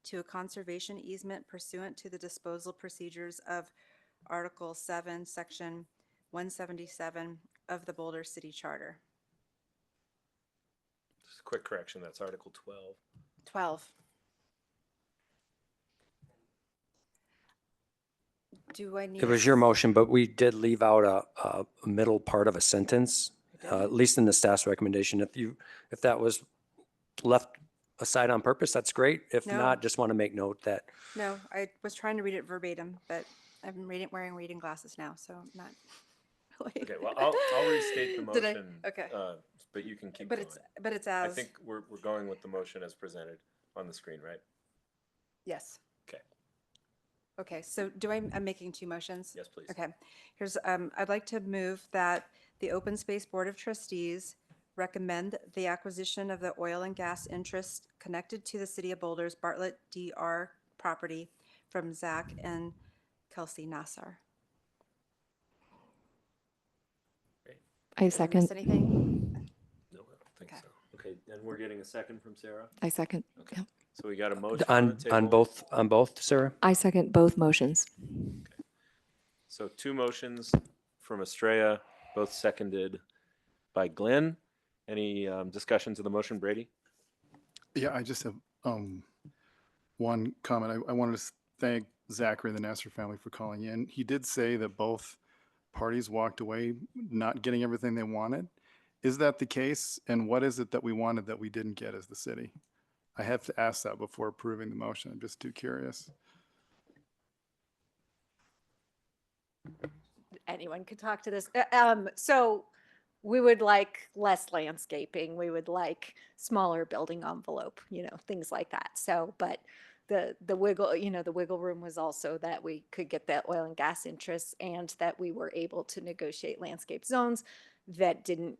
Speaker 2: to a conservation easement pursuant to the disposal procedures of Article 7, Section 177 of the Boulder City Charter.
Speaker 1: Just a quick correction, that's Article 12.
Speaker 2: 12. Do I need?
Speaker 9: It was your motion, but we did leave out a middle part of a sentence, at least in the staff's recommendation. If that was left aside on purpose, that's great. If
Speaker 2: No.
Speaker 9: not, just want to make note that.
Speaker 2: No, I was trying to read it verbatim, but I'm wearing reading glasses now, so I'm not really.
Speaker 1: Okay, well, I'll restate the
Speaker 2: Did I?
Speaker 1: motion.
Speaker 2: Okay.
Speaker 1: But you can keep
Speaker 2: But
Speaker 1: going.
Speaker 2: it's
Speaker 1: I
Speaker 2: as.
Speaker 1: think we're going with the motion as presented on the screen, right?
Speaker 2: Yes.
Speaker 1: Okay.
Speaker 2: Okay, so I'm making two motions?
Speaker 1: Yes, please.
Speaker 2: Okay, here's, I'd like to move that the Open Space Board of Trustees recommend the acquisition of the oil and gas interest connected to the City of Boulder's Bartlett DR property from Zach and Kelsey Nassar.
Speaker 11: I
Speaker 2: Did I miss
Speaker 11: second.
Speaker 2: anything?
Speaker 1: No, I don't think
Speaker 2: Okay.
Speaker 1: so. Okay, and we're getting a second from Sarah?
Speaker 11: I second.
Speaker 1: Okay.
Speaker 11: Yep.
Speaker 1: So we got a motion on the table.
Speaker 9: On both, Sarah?
Speaker 11: I second both motions.
Speaker 1: Okay. So two motions from Estrella, both seconded by Glenn. Any discussions of the motion, Brady?
Speaker 8: Yeah, I just have one comment. I wanted to thank Zachary and the Nasser family for calling in. He did say that both parties walked away not getting everything they wanted. Is that the case? And what is it that we wanted that we didn't get as the city? I have to ask that before approving the motion. I'm just too curious.
Speaker 12: Anyone could talk to this. So we would like less landscaping. We would like smaller building envelope, things like that. So, but the wiggle room was also that we could get that oil and gas interests and that we were able to negotiate landscape zones that didn't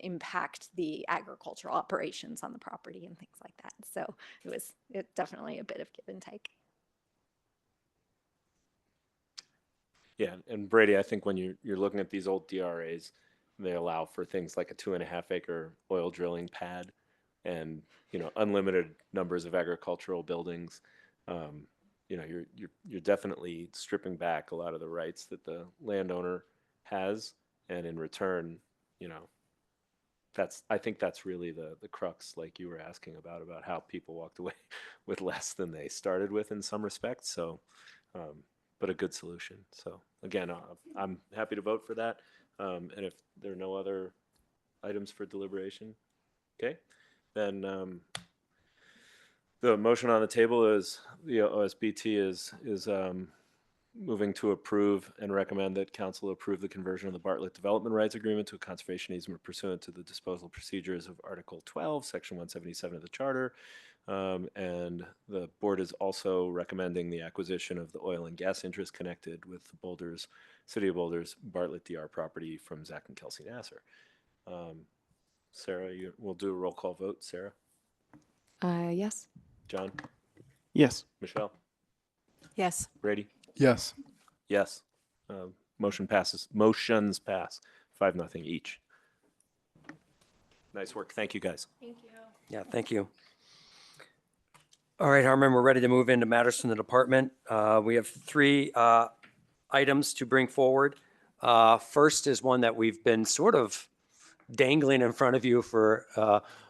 Speaker 12: impact the agricultural operations on the property and things like that. So it definitely a bit of give and take.
Speaker 1: Yeah, and Brady, I think when you're looking at these old DRAs, they allow for things like a 2.5 acre oil drilling pad and, unlimited numbers of agricultural buildings. You're definitely stripping back a lot of the rights that the landowner has. And in return, I think that's really the crux, like you were asking about how people walked away with less than they started with in some respects. So, but a good solution. So again, I'm happy to vote for that. And if there are no other items for deliberation, okay, then the motion on the table is the OSBT is moving to approve and recommend that council approve the conversion of the Bartlett Development Rights Agreement to a conservation easement pursuant to the disposal procedures of Article 12, Section 177 of the Charter. And the board is also recommending the acquisition of the oil and gas interest connected with the Boulder's, City of Boulder's Bartlett DR property from Zach and Kelsey Nasser. Sarah, we'll do a roll call vote. Sarah?
Speaker 11: Yes.
Speaker 1: John?
Speaker 10: Yes.
Speaker 1: Michelle?
Speaker 2: Yes.
Speaker 1: Brady?
Speaker 8: Yes.
Speaker 1: Yes. Motion passes. Motions pass 5-0 each. Nice work. Thank you, guys.
Speaker 13: Thank you.
Speaker 9: Yeah, thank you. All right, Harmon, we're ready to move into matters from the department. We have 3 items to bring forward. First is one that we've been sort of dangling in front of you for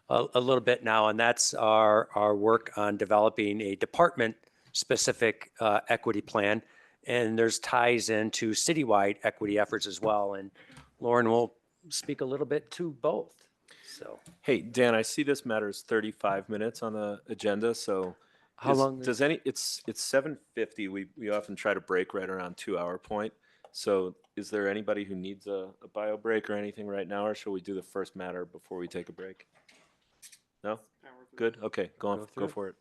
Speaker 9: a little bit now, and that's our work on developing a department-specific equity plan. And there's ties into citywide equity efforts as well. And Lauren will speak a little bit to both. So,
Speaker 1: hey, Dan, I see this matter is 35 minutes on the agenda. So
Speaker 9: how long
Speaker 1: does any, it's 7:50. We often try to break right around 2-hour point. So is there anybody who needs a bio break or anything right now, or shall we do the first matter before we take a break? No? Good. Okay. Go for it.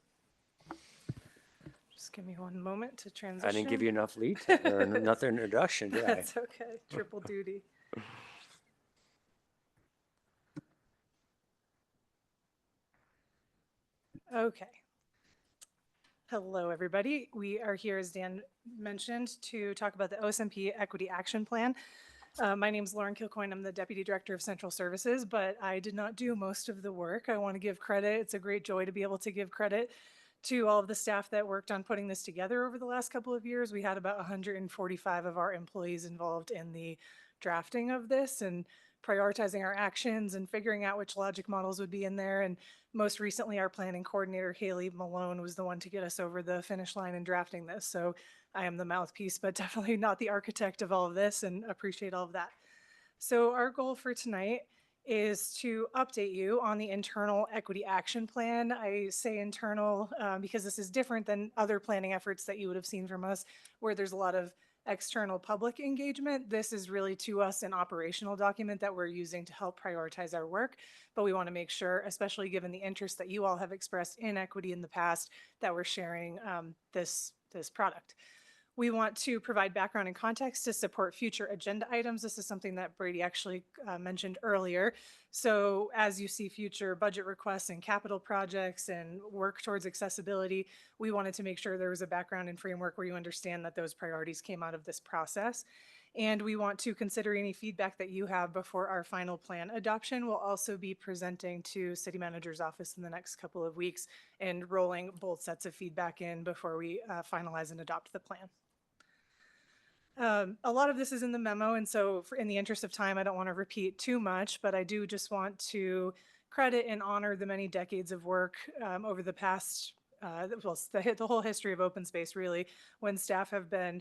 Speaker 4: Just give me one moment to transition.
Speaker 9: I didn't give you enough lead time or enough introduction, did I?
Speaker 4: That's okay. Triple duty. Okay. Hello, everybody. We are here, as Dan mentioned, to talk about the OSMP Equity Action Plan. My name is Lauren Kilcoyne. I'm the Deputy Director of Central Services, but I did not do most of the work. I want to give credit. It's a great joy to be able to give credit to all of the staff that worked on putting this together over the last couple of years. We had about 145 of our employees involved in the drafting of this and prioritizing our actions and figuring out which logic models would be in there. And most recently, our planning coordinator, Haley Malone, was the one to get us over the finish line in drafting this. So I am the mouthpiece, but definitely not the architect of all of this, and appreciate all of that. So our goal for tonight is to update you on the internal equity action plan. I say internal because this is different than other planning efforts that you would have seen from us, where there's a lot of external public engagement. This is really to us an operational document that we're using to help prioritize our work. But we want to make sure, especially given the interest that you all have expressed in equity in the past, that we're sharing this product. We want to provide background and context to support future agenda items. This is something that Brady actually mentioned earlier. So as you see future budget requests and capital projects and work towards accessibility, we wanted to make sure there was a background and framework where you understand that those priorities came out of this process. And we want to consider any feedback that you have before our final plan adoption. We'll also be presenting to City Manager's office in the next couple of weeks and rolling both sets of feedback in before we finalize and adopt the plan. A lot of this is in the memo, and so in the interest of time, I don't want to repeat too much, but I do just want to credit and honor the many decades of work over the past, the whole history of open space, really, when staff have been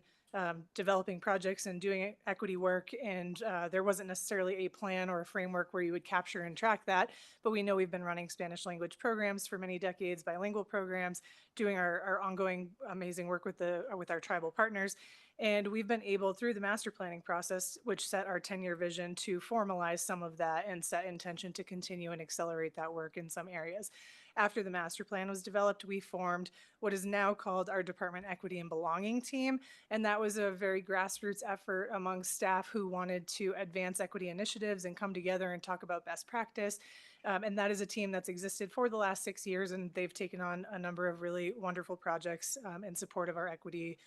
Speaker 4: developing projects and doing equity work, and there wasn't necessarily a plan or a framework where you would capture and track that, but we know we've been running Spanish language programs for many decades, bilingual programs, doing our ongoing amazing work with our tribal partners. And we've been able, through the master planning process, which set our 10-year vision, to formalize some of that and set intention to continue and accelerate that work in some areas. After the master plan was developed, we formed what is now called our Department Equity and Belonging Team. And that was a very grassroots effort among staff who wanted to advance equity initiatives and come together and talk about best practice. And that is a team that's existed for the last 6 years, and they've taken on a number of really wonderful projects in support of our equity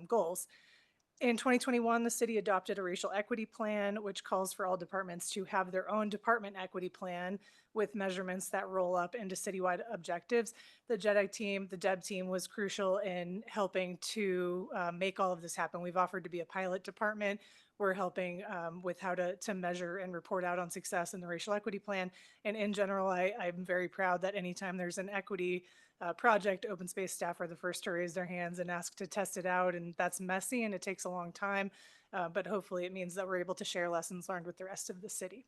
Speaker 4: goals. In 2021, the city adopted a racial equity plan, which calls for all departments to have their own department equity plan with measurements that roll up into citywide objectives. The JEDI team, the DEB team, was crucial in helping to make all of this happen. We've offered to be a pilot department. We're helping with how to measure and report out on success in the racial equity plan. And in general, I'm very proud that anytime there's an equity project, open space staff are the first to raise their hands and ask to test it out. And that's messy and it takes a long time, but hopefully it means that we're able to share lessons learned with the rest of the city.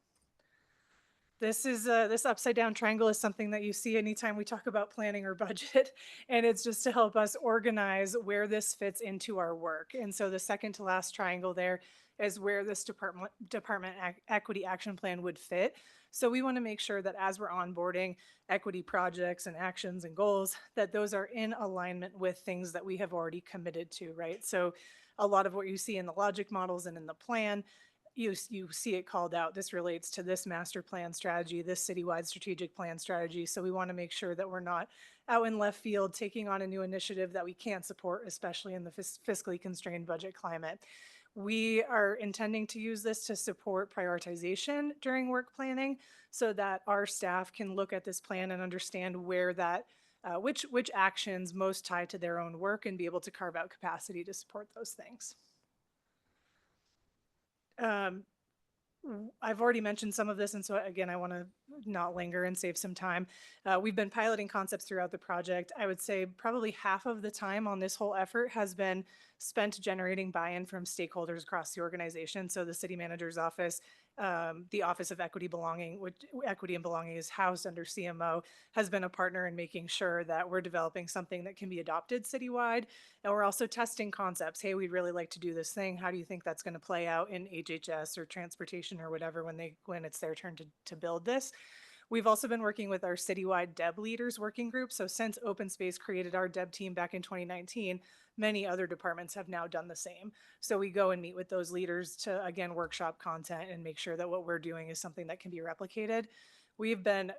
Speaker 4: This is this upside down triangle is something that you see anytime we talk about planning or budget, and it's just to help us organize where this fits into our work. And so the second to last triangle there is where this department equity action plan would fit. So we want to make sure that as we're onboarding equity projects and actions and goals, that those are in alignment with things that we have already committed to, right? So a lot of what you see in the logic models and in the plan, you see it called out. This relates to this master plan strategy, this citywide strategic plan strategy. So we want to make sure that we're not out in left field taking on a new initiative that we can't support, especially in the fiscally constrained budget climate. We are intending to use this to support prioritization during work planning so that our staff can look at this plan and understand where that which actions most tie to their own work and be able to carve out capacity to support those things. I've already mentioned some of this, and so again, I want to not linger and save some time. We've been piloting concepts throughout the project. I would say probably half of the time on this whole effort has been spent generating buy-in from stakeholders across the organization. So the city manager's office, the Office of Equity Belonging, which Equity and Belonging is housed under CMO, has been a partner in making sure that we're developing something that can be adopted citywide. And we're also testing concepts. Hey, we'd really like to do this thing. How do you think that's going to play out in HHS or transportation or whatever when it's their turn to build this? We've also been working with our citywide DEB leaders working group. So since Open Space created our DEB team back in 2019, many other departments have now done the same. So we go and meet with those leaders to, again, workshop content and make sure that what we're doing is something that can be replicated. We've been,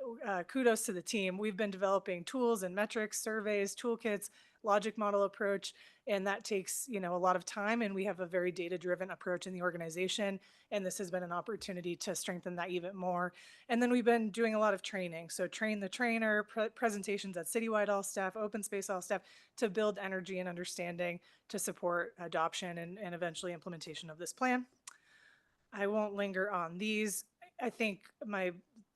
Speaker 4: kudos to the team, we've been developing tools and metrics, surveys, toolkits, logic model approach, and that takes a lot of time, and we have a very data-driven approach in the organization, and this has been an opportunity to strengthen that even more. And then we've been doing a lot of training, so train the trainer, presentations at citywide all staff, open space all staff, to build energy and understanding to support adoption and eventually implementation of this plan. I won't linger on these. I think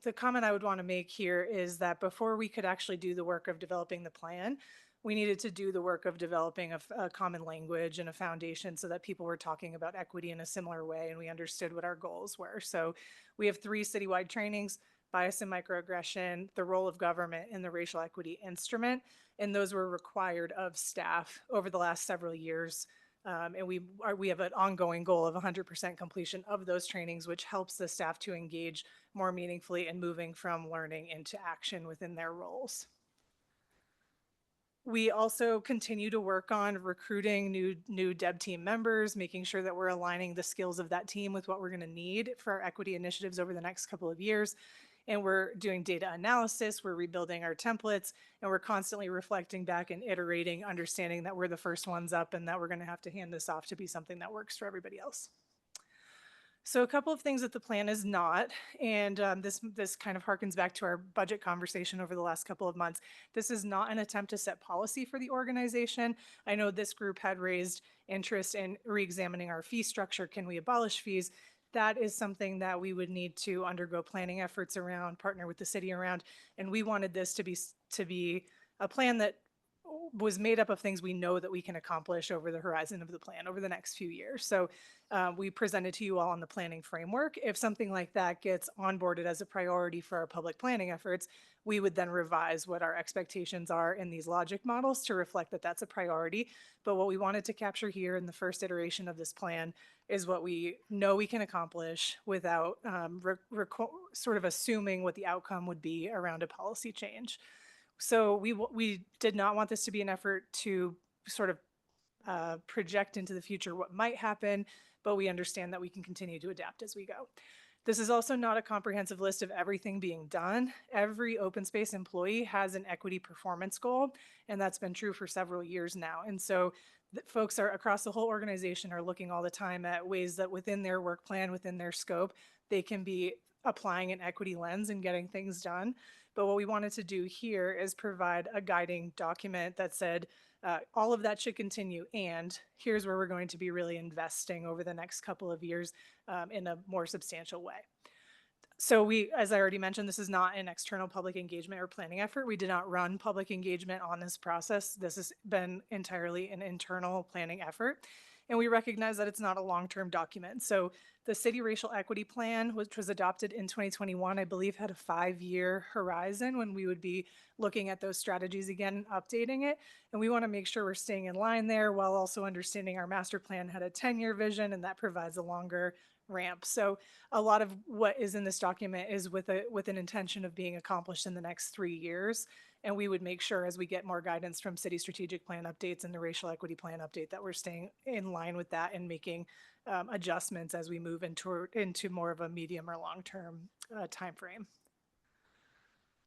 Speaker 4: the comment I would want to make here is that before we could actually do the work of developing the plan, we needed to do the work of developing a common language and a foundation so that people were talking about equity in a similar way and we understood what our goals were. So we have 3 citywide trainings: bias and microaggression, the role of government, and the racial equity instrument. And those were required of staff over the last several years. And we have an ongoing goal of 100% completion of those trainings, which helps the staff to engage more meaningfully and moving from learning into action within their roles. We also continue to work on recruiting new DEB team members, making sure that we're aligning the skills of that team with what we're going to need for our equity initiatives over the next couple of years. And we're doing data analysis, we're rebuilding our templates, and we're constantly reflecting back and iterating, understanding that we're the first ones up and that we're going to have to hand this off to be something that works for everybody else. So a couple of things that the plan is not, and this kind of harkens back to our budget conversation over the last couple of months. This is not an attempt to set policy for the organization. I know this group had raised interest in reexamining our fee structure. Can we abolish fees? That is something that we would need to undergo planning efforts around, partner with the city around, and we wanted this to be a plan that was made up of things we know that we can accomplish over the horizon of the plan over the next few years. So we presented to you all on the planning framework. If something like that gets onboarded as a priority for our public planning efforts, we would then revise what our expectations are in these logic models to reflect that that's a priority. But what we wanted to capture here in the first iteration of this plan is what we know we can accomplish without sort of assuming what the outcome would be around a policy change. So we did not want this to be an effort to sort of project into the future what might happen, but we understand that we can continue to adapt as we go. This is also not a comprehensive list of everything being done. Every open space employee has an equity performance goal, and that's been true for several years now. And so folks are across the whole organization are looking all the time at ways that within their work plan, within their scope, they can be applying an equity lens and getting things done. But what we wanted to do here is provide a guiding document that said, all of that should continue, and here's where we're going to be really investing over the next couple of years in a more substantial way. So as I already mentioned, this is not an external public engagement or planning effort. We did not run public engagement on this process. This has been entirely an internal planning effort. and we recognize that it's not a long-term document. So the City Racial Equity Plan, which was adopted in 2021, I believe had a 5-year horizon when we would be looking at those strategies again and updating it. And we want to make sure we're staying in line there while also understanding our master plan had a 10-year vision, and that provides a longer ramp. So a lot of what is in this document is with an intention of being accomplished in the next 3 years. And we would make sure as we get more guidance from city strategic plan updates and the racial equity plan update that we're staying in line with that and making adjustments as we move into more of a medium or long-term time frame.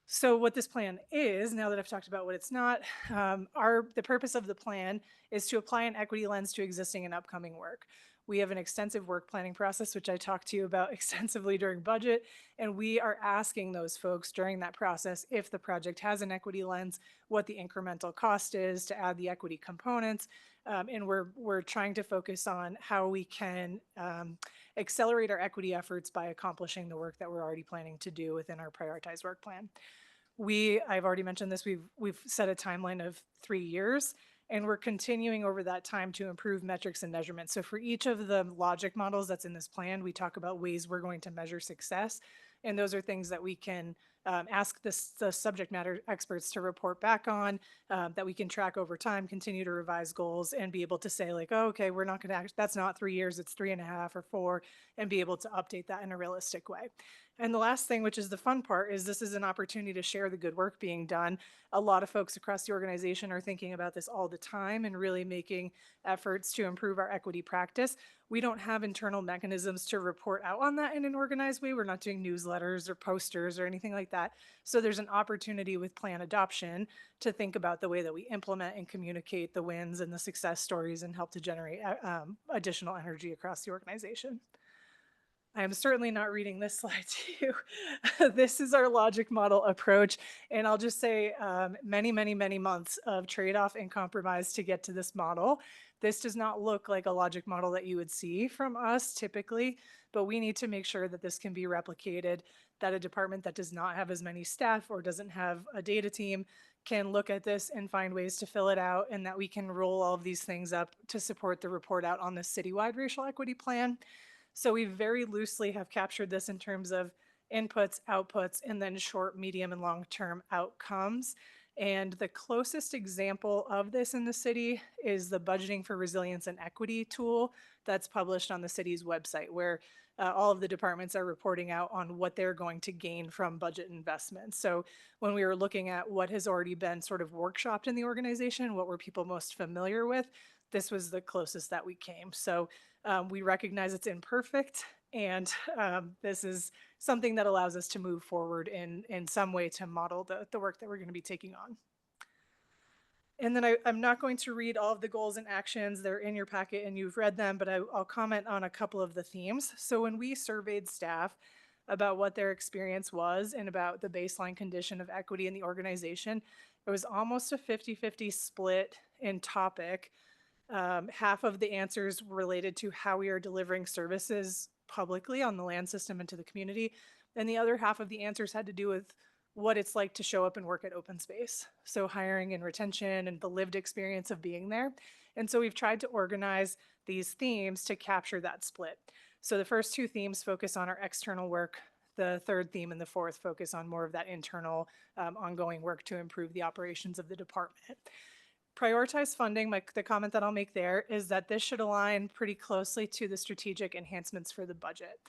Speaker 4: So what this plan is, now that I've talked about what it's not, the purpose of the plan is to apply an equity lens to existing and upcoming work. We have an extensive work planning process, which I talked to you about extensively during budget, and we are asking those folks during that process if the project has an equity lens, what the incremental cost is to add the equity components, and we're trying to focus on how we can accelerate our equity efforts by accomplishing the work that we're already planning to do within our prioritized work plan. I've already mentioned this, we've set a timeline of 3 years, and we're continuing over that time to improve metrics and measurements. So for each of the logic models that's in this plan, we talk about ways we're going to measure success. And those are things that we can ask the subject matter experts to report back on, that we can track over time, continue to revise goals, and be able to say like, oh, okay, we're not going to, that's not 3 years, it's 3.5 or 4, and be able to update that in a realistic way. And the last thing, which is the fun part, is this is an opportunity to share the good work being done. A lot of folks across the organization are thinking about this all the time and really making efforts to improve our equity practice. We don't have internal mechanisms to report out on that in an organized way. We're not doing newsletters or posters or anything like that. So there's an opportunity with plan adoption to think about the way that we implement and communicate the wins and the success stories and help to generate additional energy across the organization. I am certainly not reading this slide to you. This is our logic model approach. And I'll just say many, many, many months of trade-off and compromise to get to this model. This does not look like a logic model that you would see from us typically, but we need to make sure that this can be replicated, that a department that does not have as many staff or doesn't have a data team can look at this and find ways to fill it out, and that we can roll all of these things up to support the report out on the citywide racial equity plan. So we very loosely have captured this in terms of inputs, outputs, and then short, medium, and long-term outcomes. And the closest example of this in the city is the Budgeting for Resilience and Equity tool that's published on the city's website, where all of the departments are reporting out on what they're going to gain from budget investments. So when we were looking at what has already been sort of workshopped in the organization, what were people most familiar with, this was the closest that we came. So we recognize it's imperfect, and this is something that allows us to move forward in some way to model the work that we're going to be taking on. And then I'm not going to read all of the goals and actions. They're in your packet and you've read them, but I'll comment on a couple of the themes. So when we surveyed staff about what their experience was and about the baseline condition of equity in the organization, it was almost a 50-50 split in topic. Half of the answers related to how we are delivering services publicly on the land system and to the community. And the other half of the answers had to do with what it's like to show up and work at open space. So hiring and retention and the lived experience of being there. And so we've tried to organize these themes to capture that split. So the first two themes focus on our external work. The third theme and the fourth focus on more of that internal ongoing work to improve the operations of the department. Prioritize funding, the comment that I'll make there is that this should align pretty closely to the strategic enhancements for the budget.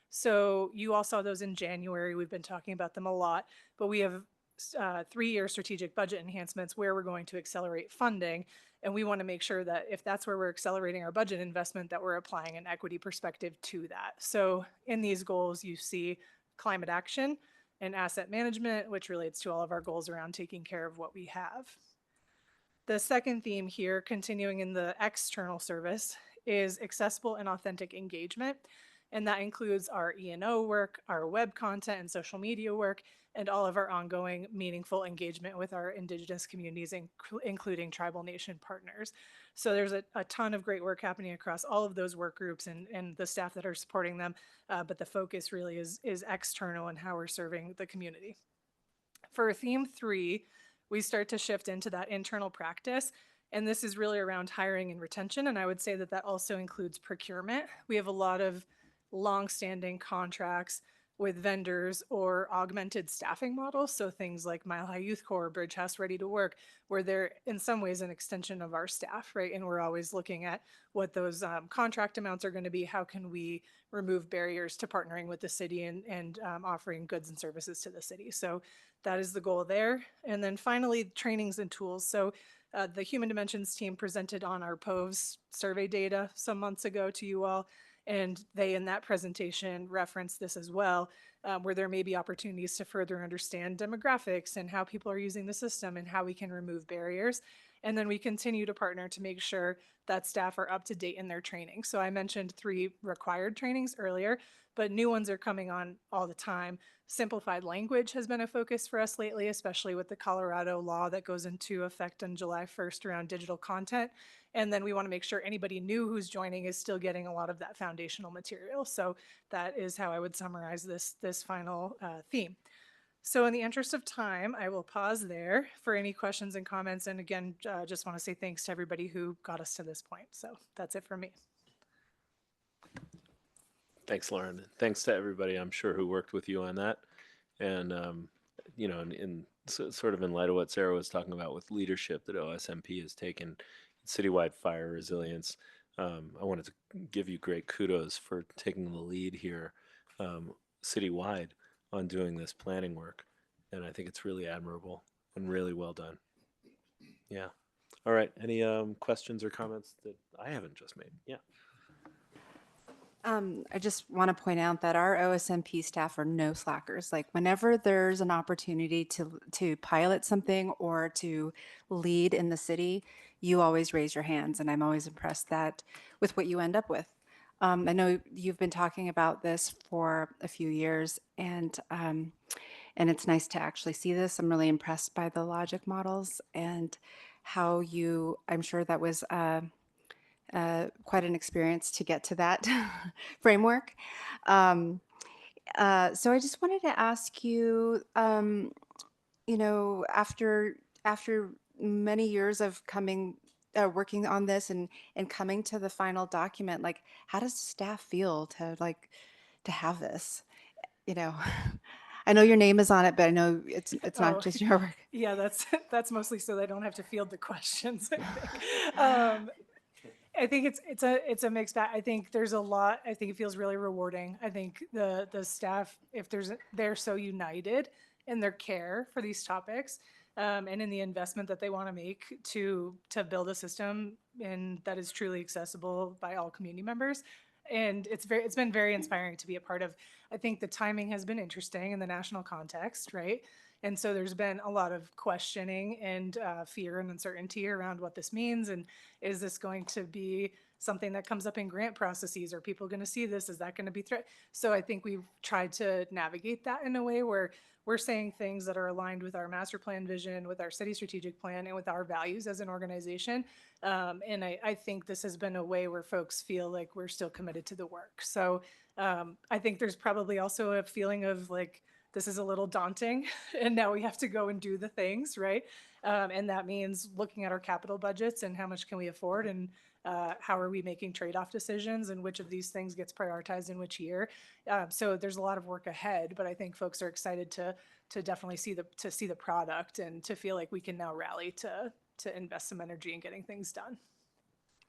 Speaker 4: So you all saw those in January. We've been talking about them a lot, but we have 3-year strategic budget enhancements where we're going to accelerate funding. And we want to make sure that if that's where we're accelerating our budget investment, that we're applying an equity perspective to that. So in these goals, you see climate action and asset management, which relates to all of our goals around taking care of what we have. The second theme here, continuing in the external service, is accessible and authentic engagement. And that includes our E&O work, our web content and social media work, and all of our ongoing meaningful engagement with our Indigenous communities, including tribal nation partners. So there's a ton of great work happening across all of those work groups and the staff that are supporting them, but the focus really is external and how we're serving the community. For theme 3, we start to shift into that internal practice And this is really around hiring and retention. And I would say that that also includes procurement. We have a lot of longstanding contracts with vendors or augmented staffing models. So things like Mile High Youth Corps, Bridge House Ready to Work, where they're in some ways an extension of our staff, right? And we're always looking at what those contract amounts are going to be. How can we remove barriers to partnering with the city and offering goods and services to the city? So that is the goal there. And then finally, trainings and tools. So the Human Dimensions team presented on our POVs survey data some months ago to you all. And they, in that presentation, referenced this as well, where there may be opportunities to further understand demographics and how people are using the system and how we can remove barriers. And then we continue to partner to make sure that staff are up to date in their training. So I mentioned 3 required trainings earlier, but new ones are coming on all the time. Simplified language has been a focus for us lately, especially with the Colorado law that goes into effect on July 1st around digital content. And then we want to make sure anybody new who's joining is still getting a lot of that foundational material. So that is how I would summarize this final theme. So in the interest of time, I will pause there for any questions and comments. And again, just want to say thanks to everybody who got us to this point. So that's it for me.
Speaker 1: Thanks, Lauren. Thanks to everybody, I'm sure, who worked with you on that. And, you know, sort of in light of what Sarah was talking about with leadership that OSMP has taken citywide fire resilience, I wanted to give you great kudos for taking the lead here citywide on doing this planning work. And I think it's really admirable and really well done. Yeah. All right. Any questions or comments that I haven't just made? Yeah.
Speaker 2: I just want to point out that our OSMP staff are no slackers. Like whenever there's an opportunity to pilot something or to lead in the city, you always raise your hands, and I'm always impressed with what you end up with. I know you've been talking about this for a few years, and it's nice to actually see this. I'm really impressed by the logic models and how you. I'm sure that was. Quite an experience to get to that framework. So I just wanted to ask you, you know, after many years of working on this and coming to the final document, like, how does staff feel to have this? You know, I know your name is on it, but I know it's not just your work.
Speaker 4: Yeah, that's mostly so they don't have to field the questions, I think. I think it's a mixed bag. I think there's a lot. I think it feels really rewarding. I think the staff, if they're so united in their care for these topics, and in the investment that they want to make to build a system and that is truly accessible by all community members. And it's been very inspiring to be a part of. I think the timing has been interesting in the national context, right? And so there's been a lot of questioning and fear and uncertainty around what this means. And is this going to be something that comes up in grant processes? Are people going to see this? Is that going to be threat? So I think we've tried to navigate that in a way where we're saying things that are aligned with our master plan vision, with our city strategic plan, and with our values as an organization. And I think this has been a way where folks feel like we're still committed to the work. So I think there's probably also a feeling of like, this is a little daunting and now we have to go and do the things, right? And that means looking at our capital budgets and how much can we afford and how are we making trade-off decisions and which of these things gets prioritized in which year. So there's a lot of work ahead, but I think folks are excited to definitely see the product and to feel like we can now rally to invest some energy in getting things done.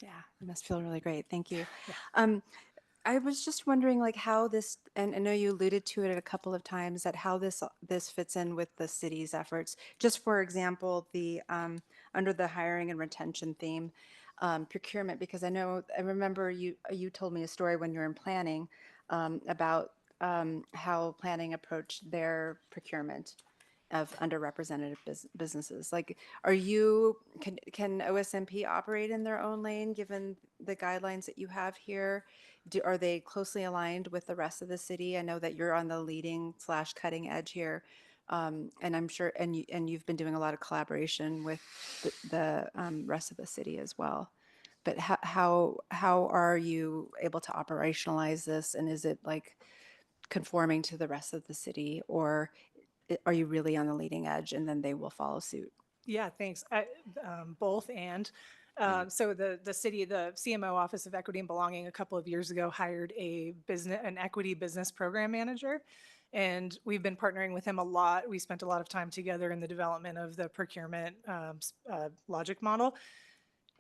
Speaker 2: Yeah, it must feel really great. Thank you. Yeah. I was just wondering, like, how this, and I know you alluded to it a couple of times, that how this fits in with the city's efforts. Just for example, the under the hiring and retention theme, procurement, because I remember you told me a story when you were in planning about how planning approached their procurement of underrepresented businesses. Like, can OSMP operate in their own lane given the guidelines that you have here? Are they closely aligned with the rest of the city? I know that you're on the leading/cutting edge here, and I'm sure, and you've been doing a lot of collaboration with the rest of the city as well. But how are you able to operationalize this, and is it like conforming to the rest of the city, or are you really on the leading edge and then they will follow suit?
Speaker 4: Yeah, thanks. Both and. So the CMO Office of Equity and Belonging a couple of years ago hired an equity business program manager. And we've been partnering with him a lot. We spent a lot of time together in the development of the procurement logic model.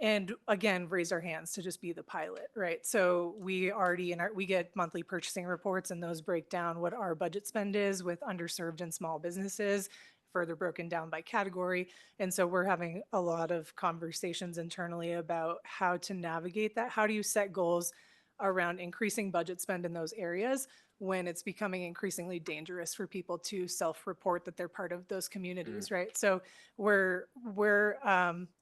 Speaker 4: And again, raise our hands to just be the pilot, right? So we already, we get monthly purchasing reports, and those break down what our budget spend is with underserved and small businesses, further broken down by category. And so we're having a lot of conversations internally about how to navigate that. How do you set goals around increasing budget spend in those areas when it's becoming increasingly dangerous for people to self-report that they're part of those communities, right? So we're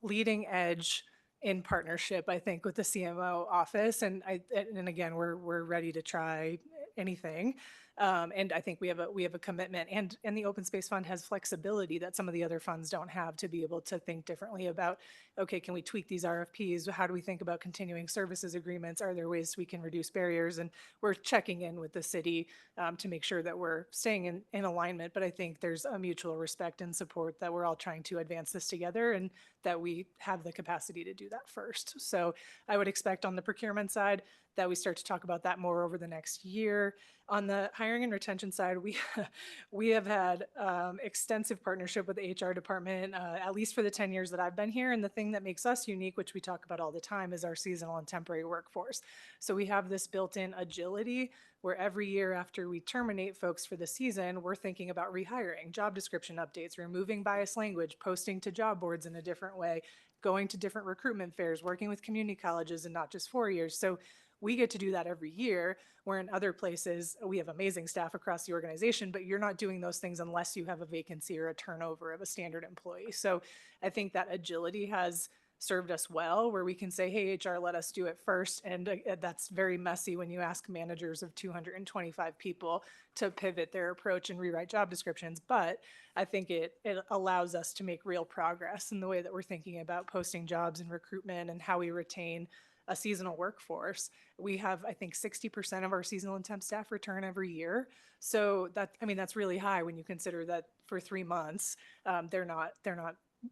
Speaker 4: leading edge in partnership, I think, with the CMO office. And again, we're ready to try anything. And I think we have a commitment, and the Open Space Fund has flexibility that some of the other funds don't have, to be able to think differently about, okay, can we tweak these RFPs? How do we think about continuing services agreements? Are there ways we can reduce barriers? And we're checking in with the city to make sure that we're staying in alignment. But I think there's a mutual respect and support that we're all trying to advance this together, and that we have the capacity to do that first. So I would expect on the procurement side that we start to talk about that more over the next year. On the hiring and retention side, we have had extensive partnership with the HR department, at least for the 10 years that I've been here. And the thing that makes us unique, which we talk about all the time, is our seasonal and temporary workforce. So we have this built-in agility where every year after we terminate folks for the season, we're thinking about rehiring, job description updates, removing biased language, posting to job boards in a different way, going to different recruitment fairs, working with community colleges and not just 4 years. So we get to do that every year, where in other places we have amazing staff across the organization, but you're not doing those things unless you have a vacancy or a turnover of a standard employee. So I think that agility has served us well, where we can say, hey, HR, let us do it first. And that's very messy when you ask managers of 225 people to pivot their approach and rewrite job descriptions. But I think it allows us to make real progress in the way that we're thinking about posting jobs and recruitment and how we retain a seasonal workforce. We have, I think, 60% of our seasonal and temp staff return every year. So that's really high when you consider that for 3 months, they're not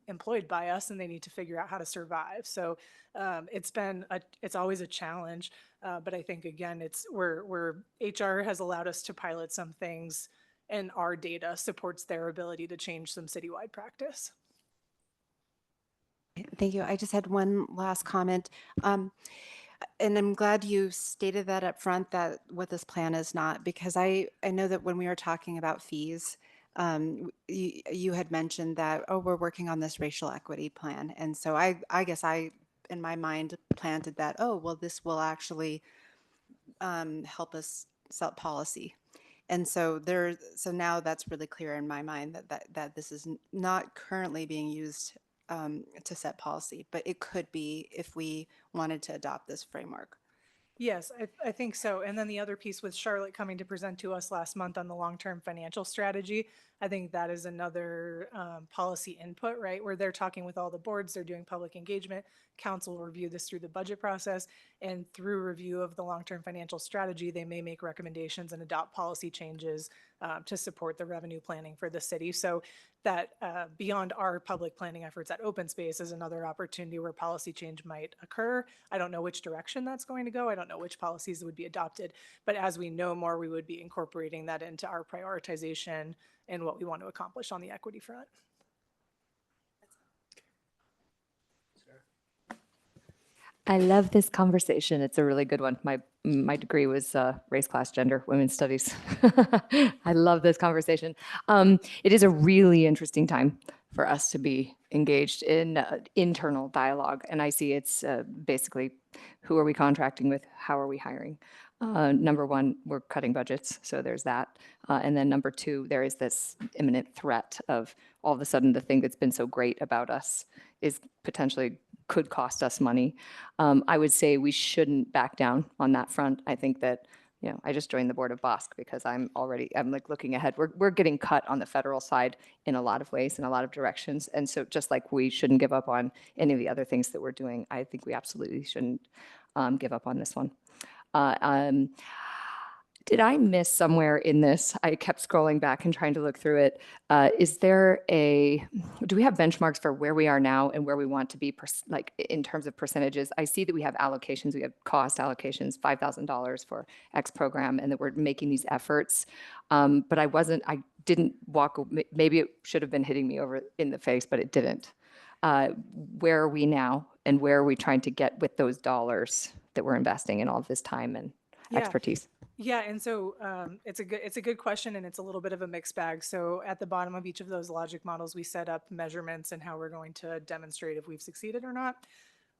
Speaker 4: employed by us, and they need to figure out how to survive. So it's always a challenge, but I think again, we're HR has allowed us to pilot some things, and our data supports their ability to change some citywide practice.
Speaker 2: Thank you. I just had one last comment. And I'm glad you stated that up front, that what this plan is not, because I know that when we were talking about fees, you had mentioned that, oh, we're working on this racial equity plan. And so I guess I, in my mind, planted that, oh, well, this will actually help us set policy. And so now that's really clear in my mind that this is not currently being used to set policy, but it could be if we wanted to adopt this framework.
Speaker 4: Yes, I think so. And then the other piece with Charlotte coming to present to us last month on the long-term financial strategy, I think that is another policy input, right? Where they're talking with all the boards, they're doing public engagement. Council will review this through the budget process, and through review of the long-term financial strategy, they may make recommendations and adopt policy changes to support the revenue planning for the city. So that beyond our public planning efforts at Open Space is another opportunity where policy change might occur. I don't know which direction that's going to go. I don't know which policies would be adopted, but as we know more, we would be incorporating that into our prioritization and what we want to accomplish on the equity front.
Speaker 11: I love this conversation. It's a really good one. My degree was race, class, gender, women's studies. I love this conversation. It is a really interesting time for us to be engaged in internal dialogue. And I see it's basically, who are we contracting with? How are we hiring? Number one, we're cutting budgets, so there's that. And then number two, there is this imminent threat of all of a sudden the thing that's been so great about us is potentially could cost us money. I would say we shouldn't back down on that front. I think that, I just joined the board of BOSC because I'm like looking ahead. We're getting cut on the federal side in a lot of ways, in a lot of directions. And so just like we shouldn't give up on any of the other things that we're doing, I think we absolutely shouldn't give up on this one. Did I miss somewhere in this? I kept scrolling back and trying to look through it. Do we have benchmarks for where we are now and where we want to be, like in terms of percentages? I see that we have allocations, we have cost allocations, $5,000 for X program, and that we're making these efforts. But I didn't maybe it should have been hitting me over in the face, but it didn't. Where are we now, and where are we trying to get with those dollars that we're investing in all of this time and expertise?
Speaker 4: Yeah, and so it's a good question, and it's a little bit of a mixed bag. So at the bottom of each of those logic models, we set up measurements and how we're going to demonstrate if we've succeeded or not.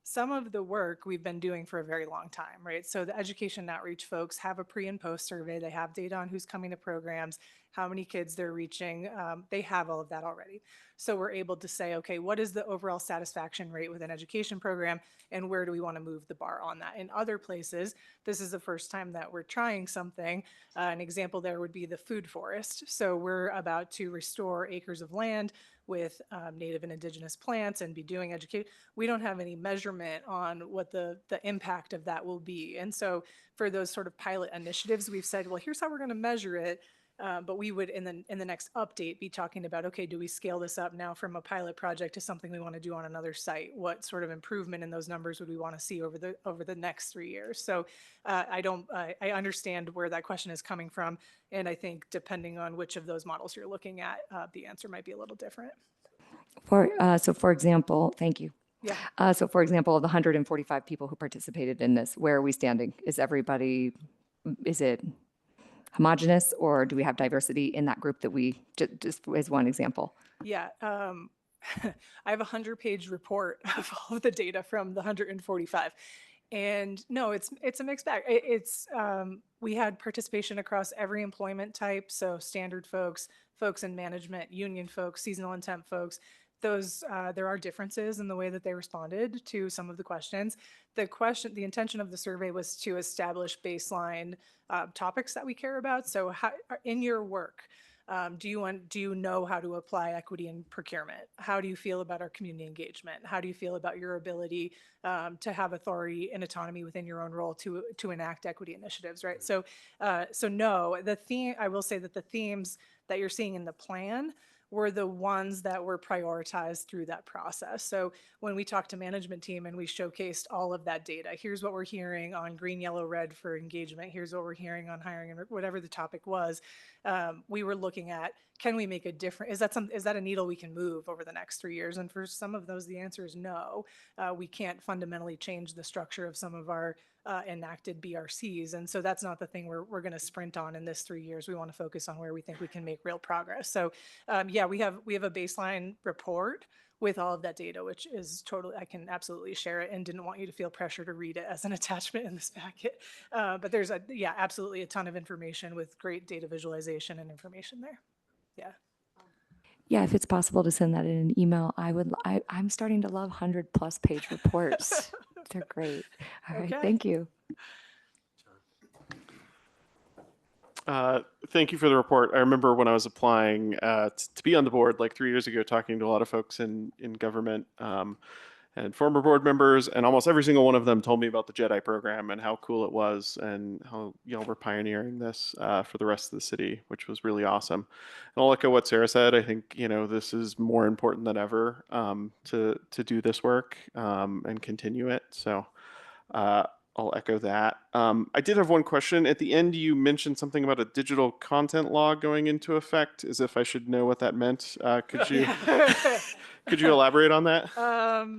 Speaker 4: Some of the work we've been doing for a very long time, right? So the education outreach folks have a pre and post survey. They have data on who's coming to programs, how many kids they're reaching. They have all of that already. So we're able to say, okay, what is the overall satisfaction rate with an education program, and where do we want to move the bar on that? In other places, this is the first time that we're trying something. An example there would be the food forest. So we're about to restore acres of land with native and indigenous plants and be doing education. We don't have any measurement on what the impact of that will be. And so for those sort of pilot initiatives, we've said, well, here's how we're going to measure it. But we would, in the next update, be talking about, okay, do we scale this up now from a pilot project to something we want to do on another site? What sort of improvement in those numbers would we want to see over the next 3 years? So I understand where that question is coming from, and I think depending on which of those models you're looking at, the answer might be a little different.
Speaker 11: For example, thank you.
Speaker 4: Yeah.
Speaker 11: So for example, of the 145 people who participated in this, where are we standing? Is it homogenous, or do we have diversity in that group that we, just as one example?
Speaker 4: Yeah. I have a 100-page report of all of the data from the 145. And no, it's a mixed bag. We had participation across every employment type. So standard folks in management, union folks, seasonal and temp folks. There are differences in the way that they responded to some of the questions. The intention of the survey was to establish baseline topics that we care about. So in your work, do you know how to apply equity in procurement? How do you feel about our community engagement? How do you feel about your ability to have authority and autonomy within your own role to enact equity initiatives, right? So no, I will say that the themes that you're seeing in the plan were the ones that were prioritized through that process. So when we talked to management team and we showcased all of that data, here's what we're hearing on green, yellow, red for engagement. Here's what we're hearing on hiring, and whatever the topic was. We were looking at, can we make a difference? Is that a needle we can move over the next 3 years? And for some of those, the answer is no. We can't fundamentally change the structure of some of our enacted BRCs. And so that's not the thing we're going to sprint on in this 3 years. We want to focus on where we think we can make real progress. So yeah, we have a baseline report with all of that data, which is totally, I can absolutely share it, and didn't want you to feel pressure to read it as an attachment in this packet. But there's absolutely a ton of information with great data visualization and information there. Yeah.
Speaker 11: Yeah, if it's possible to send that in an email, I'm starting to love 100+ page reports. They're great. All right,
Speaker 4: Okay.
Speaker 11: thank you.
Speaker 10: Thank you for the report. I remember when I was applying to be on the board like 3 years ago, talking to a lot of folks in government and former board members, and almost every single one of them told me about the JEDI program and how cool it was, and how y'all were pioneering this for the rest of the city, which was really awesome. And I'll echo what Sarah said. I think this is more important than ever to do this work and continue it. So I'll echo that. I did have one question. At the end, you mentioned something about a digital content law going into effect, as if I should know what that meant. Could you elaborate on that?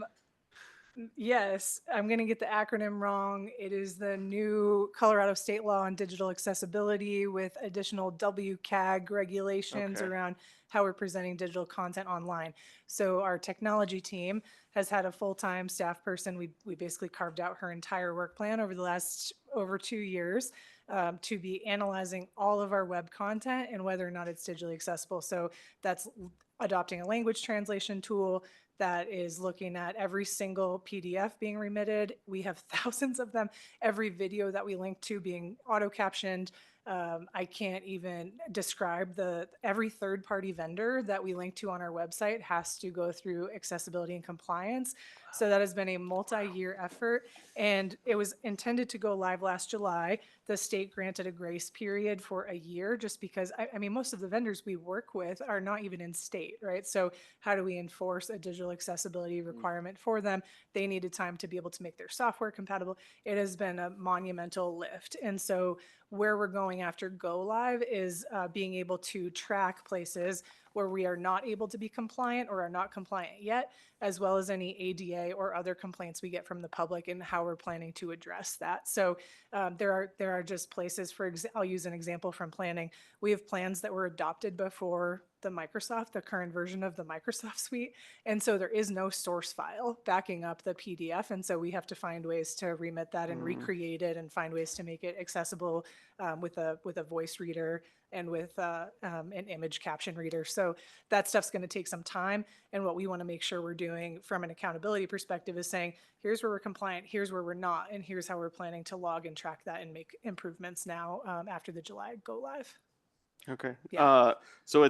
Speaker 4: Yes, I'm going to get the acronym wrong. It is the new Colorado state law on digital accessibility with additional WCAG regulations around how we're presenting digital content online. So our technology team has had a full-time staff person. We basically carved out her entire work plan over the last over 2 years to be analyzing all of our web content and whether or not it's digitally accessible. So that's adopting a language translation tool that is looking at every single PDF being remitted. We have thousands of them. Every video that we link to being auto-captioned. I can't even describe every third-party vendor that we link to on our website has to go through accessibility and compliance. So that has been a multi-year effort, and it was intended to go live last July. The state granted a grace period for a year just because, I mean, most of the vendors we work with are not even in state, right? So how do we enforce a digital accessibility requirement for them? They needed time to be able to make their software compatible. It has been a monumental lift. And so where we're going after go live is being able to track places where we are not able to be compliant or are not compliant yet, as well as any ADA or other complaints we get from the public and how we're planning to address that. So there are just places, I'll use an example from planning. We have plans that were adopted before the current version of the Microsoft suite. And so there is no source file backing up the PDF. And so we have to find ways to remit that and recreate it and find ways to make it accessible with a voice reader and with an image caption reader. So that stuff's going to take some time. And what we want to make sure we're doing from an accountability perspective is saying, here's where we're compliant, here's where we're not, and here's how we're planning to log and track that and make improvements now after the July go live.
Speaker 10: Okay.
Speaker 4: Yeah.
Speaker 10: So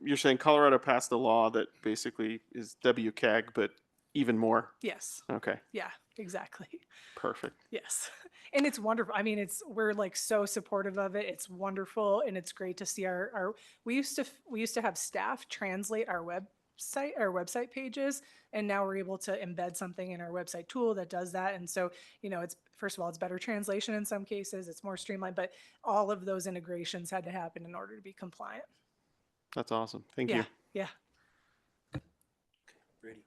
Speaker 10: you're saying Colorado passed a law that basically is WCAG, but even more?
Speaker 4: Yes.
Speaker 10: Okay.
Speaker 4: Yeah, exactly.
Speaker 10: Perfect.
Speaker 4: Yes. And it's wonderful. I mean, we're like so supportive of it. It's wonderful. And it's great to see we used to have staff translate our website pages. And now we're able to embed something in our website tool that does that. And so, it's, first of all, it's better translation in some cases, it's more streamlined, but all of those integrations had to happen in order to be compliant.
Speaker 10: That's awesome. Thank
Speaker 4: Yeah.
Speaker 10: you.
Speaker 4: Yeah.
Speaker 9: Brady.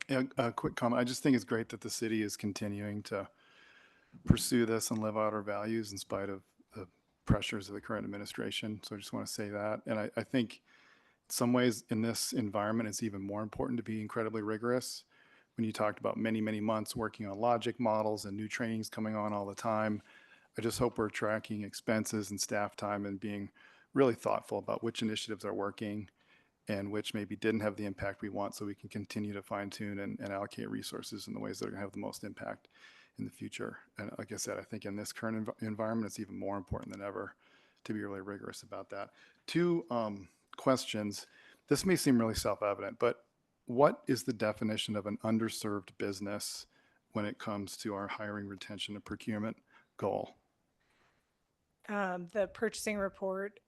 Speaker 8: Yeah, a quick comment. I just think it's great that the city is continuing to pursue this and live out our values in spite of the pressures of the current administration. So I just want to say that. And I think in some ways in this environment, it's even more important to be incredibly rigorous. When you talked about many, many months working on logic models and new trainings coming on all the time, I just hope we're tracking expenses and staff time and being really thoughtful about which initiatives are working and which maybe didn't have the impact we want, so we can continue to fine tune and allocate resources in the ways that are going to have the most impact in the future. And like I said, I think in this current environment, it's even more important than ever to be really rigorous about that. Two questions. This may seem really self-evident, but what is the definition of an underserved business when it comes to our hiring, retention, and procurement goal?
Speaker 4: The purchasing report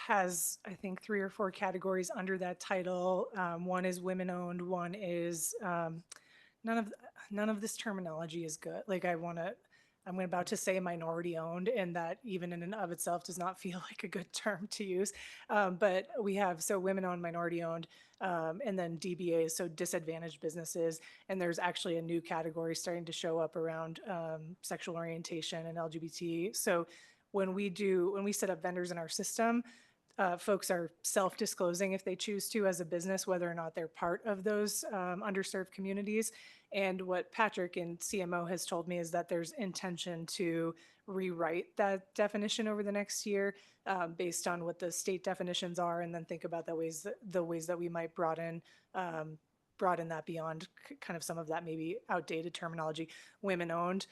Speaker 4: has, I think, 3 or 4 categories under that title. One is women-owned. One is none of this terminology is good. Like I'm about to say minority-owned, and that even in and of itself does not feel like a good term to use. But we have women-owned, minority-owned, and then DBAs, so disadvantaged businesses. And there's actually a new category starting to show up around sexual orientation and LGBT. So when we set up vendors in our system, folks are self-disclosing if they choose to as a business, whether or not they're part of those underserved communities. And what Patrick in CMO has told me is that there's intention to rewrite that definition over the next year based on what the state definitions are, and then think about the ways that we might broaden that beyond kind of some of that maybe outdated terminology. Women-owned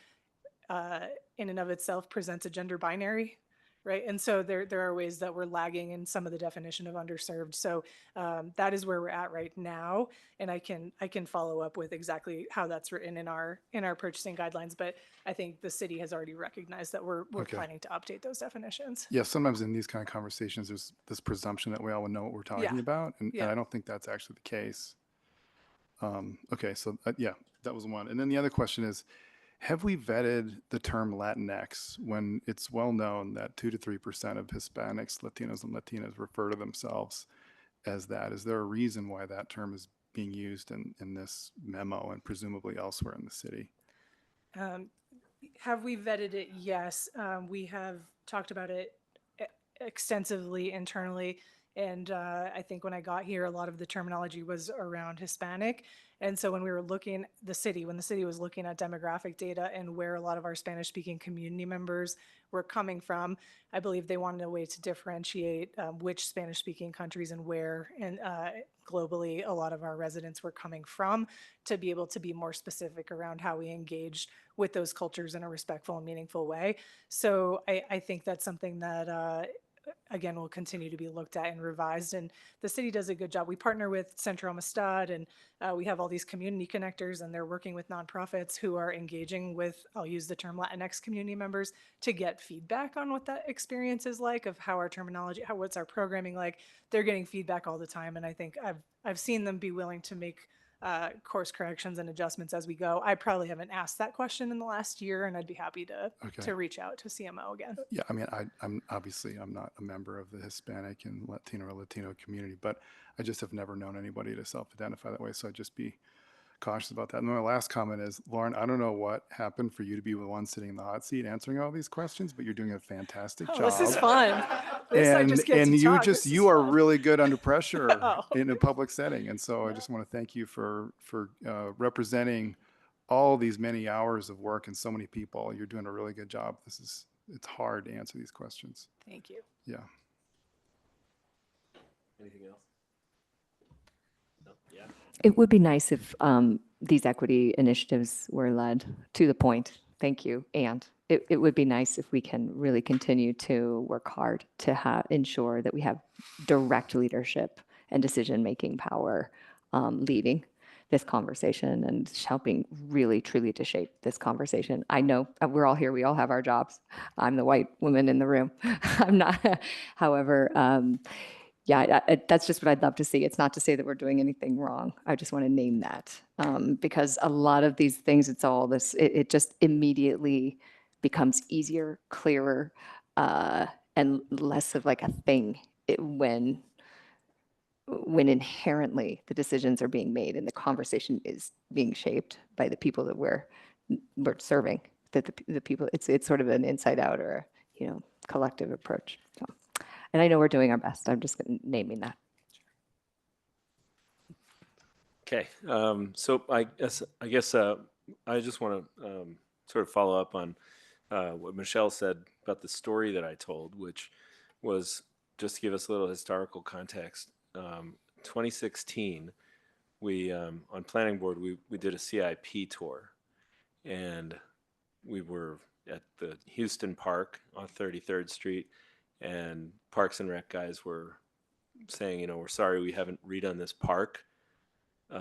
Speaker 4: in and of itself presents a gender binary, right? And so there are ways that we're lagging in some of the definition of underserved. So that is where we're at right now, and I can follow up with exactly how that's written in our purchasing guidelines. But I think the city has already recognized that we're
Speaker 8: Okay.
Speaker 4: planning to update those definitions.
Speaker 8: Yeah, sometimes in these kind of conversations, there's this presumption that we all would know what we're talking about, and I don't think that's actually the case. Okay, so yeah, that was one. And then the other question is, have we vetted the term Latinx when it's well known that 2 to 3% of Hispanics, Latinos, and Latinas refer to themselves as that? Is there a reason why that term is being used in this memo and presumably elsewhere in the city?
Speaker 4: Have we vetted it? Yes. We have talked about it extensively internally. And I think when I got here, a lot of the terminology was around Hispanic. And so when we were looking, when the city was looking at demographic data and where a lot of our Spanish speaking community members were coming from, I believe they wanted a way to differentiate which Spanish speaking countries and where and globally a lot of our residents were coming from, to be able to be more specific around how we engaged with those cultures in a respectful and meaningful way. So I think that's something that again, will continue to be looked at and revised. And the city does a good job. We partner with Centro Amistad, and we have all these community connectors, and they're working with nonprofits who are engaging with, I'll use the term Latinx community members, to get feedback on what that experience is like, of how our terminology, what's our programming like. They're getting feedback all the time, and I think I've seen them be willing to make course corrections and adjustments as we go. I probably haven't asked that question in the last year, and I'd be happy to reach out to CMO again.
Speaker 8: Yeah, I mean, I'm obviously I'm not a member of the Hispanic and Latino community, but I just have never known anybody to self-identify that way. So I'd just be cautious about that. And my last comment is, Lauren, I don't know what happened for you to be the one sitting in the hot seat answering all these questions, but you're doing a fantastic job.
Speaker 4: This is fun.
Speaker 8: You are really good under pressure
Speaker 4: Oh.
Speaker 8: in a public setting. And so I just want to thank you for representing all these many hours of work and so many people. You're doing a really good job. It's hard to answer these questions.
Speaker 4: Thank you.
Speaker 8: Yeah.
Speaker 1: Anything else? No? Yeah.
Speaker 11: It would be nice if these equity initiatives were led to the point. Thank you. And it would be nice if we can really continue to work hard to ensure that we have direct leadership and decision-making power leading this conversation and helping really, truly to shape this conversation. I know we're all here. We all have our jobs. I'm the white woman in the room. I'm not. However, yeah, that's just what I'd love to see. It's not to say that we're doing anything wrong. I just want to name that because a lot of these things, it's all this, it just immediately becomes easier, clearer, and less of like a thing when inherently the decisions are being made and the conversation is being shaped by the people that we're serving, that the people, it's sort of an inside out or, collective approach. So. And I know we're doing our best. I'm just naming that.
Speaker 1: Okay. So I guess I just want to sort of follow up on what Michelle said about the story that I told, which was, just to give us a little historical context. 2016, we on planning board we did a CIP tour, and we were at the Houston Park on 33rd Street, and Parks and Rec guys were saying, we're sorry we haven't redone this park.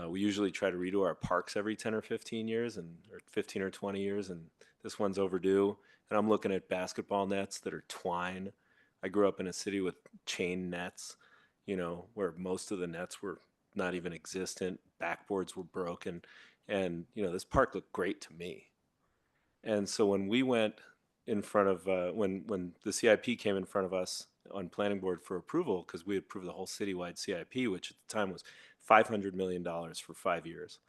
Speaker 1: We usually try to redo our parks every 10 or 15 years, or 15 or 20 years, and this one's overdue. And I'm looking at basketball nets that are twine. I grew up in a city with chain nets, where most of the nets were not even existent. Backboards were broken. And, this park looked great to me. And so when we went in front of, when the CIP came in front of us on planning board for approval, because we approved the whole citywide CIP, which at the time was $500 million for 5 years.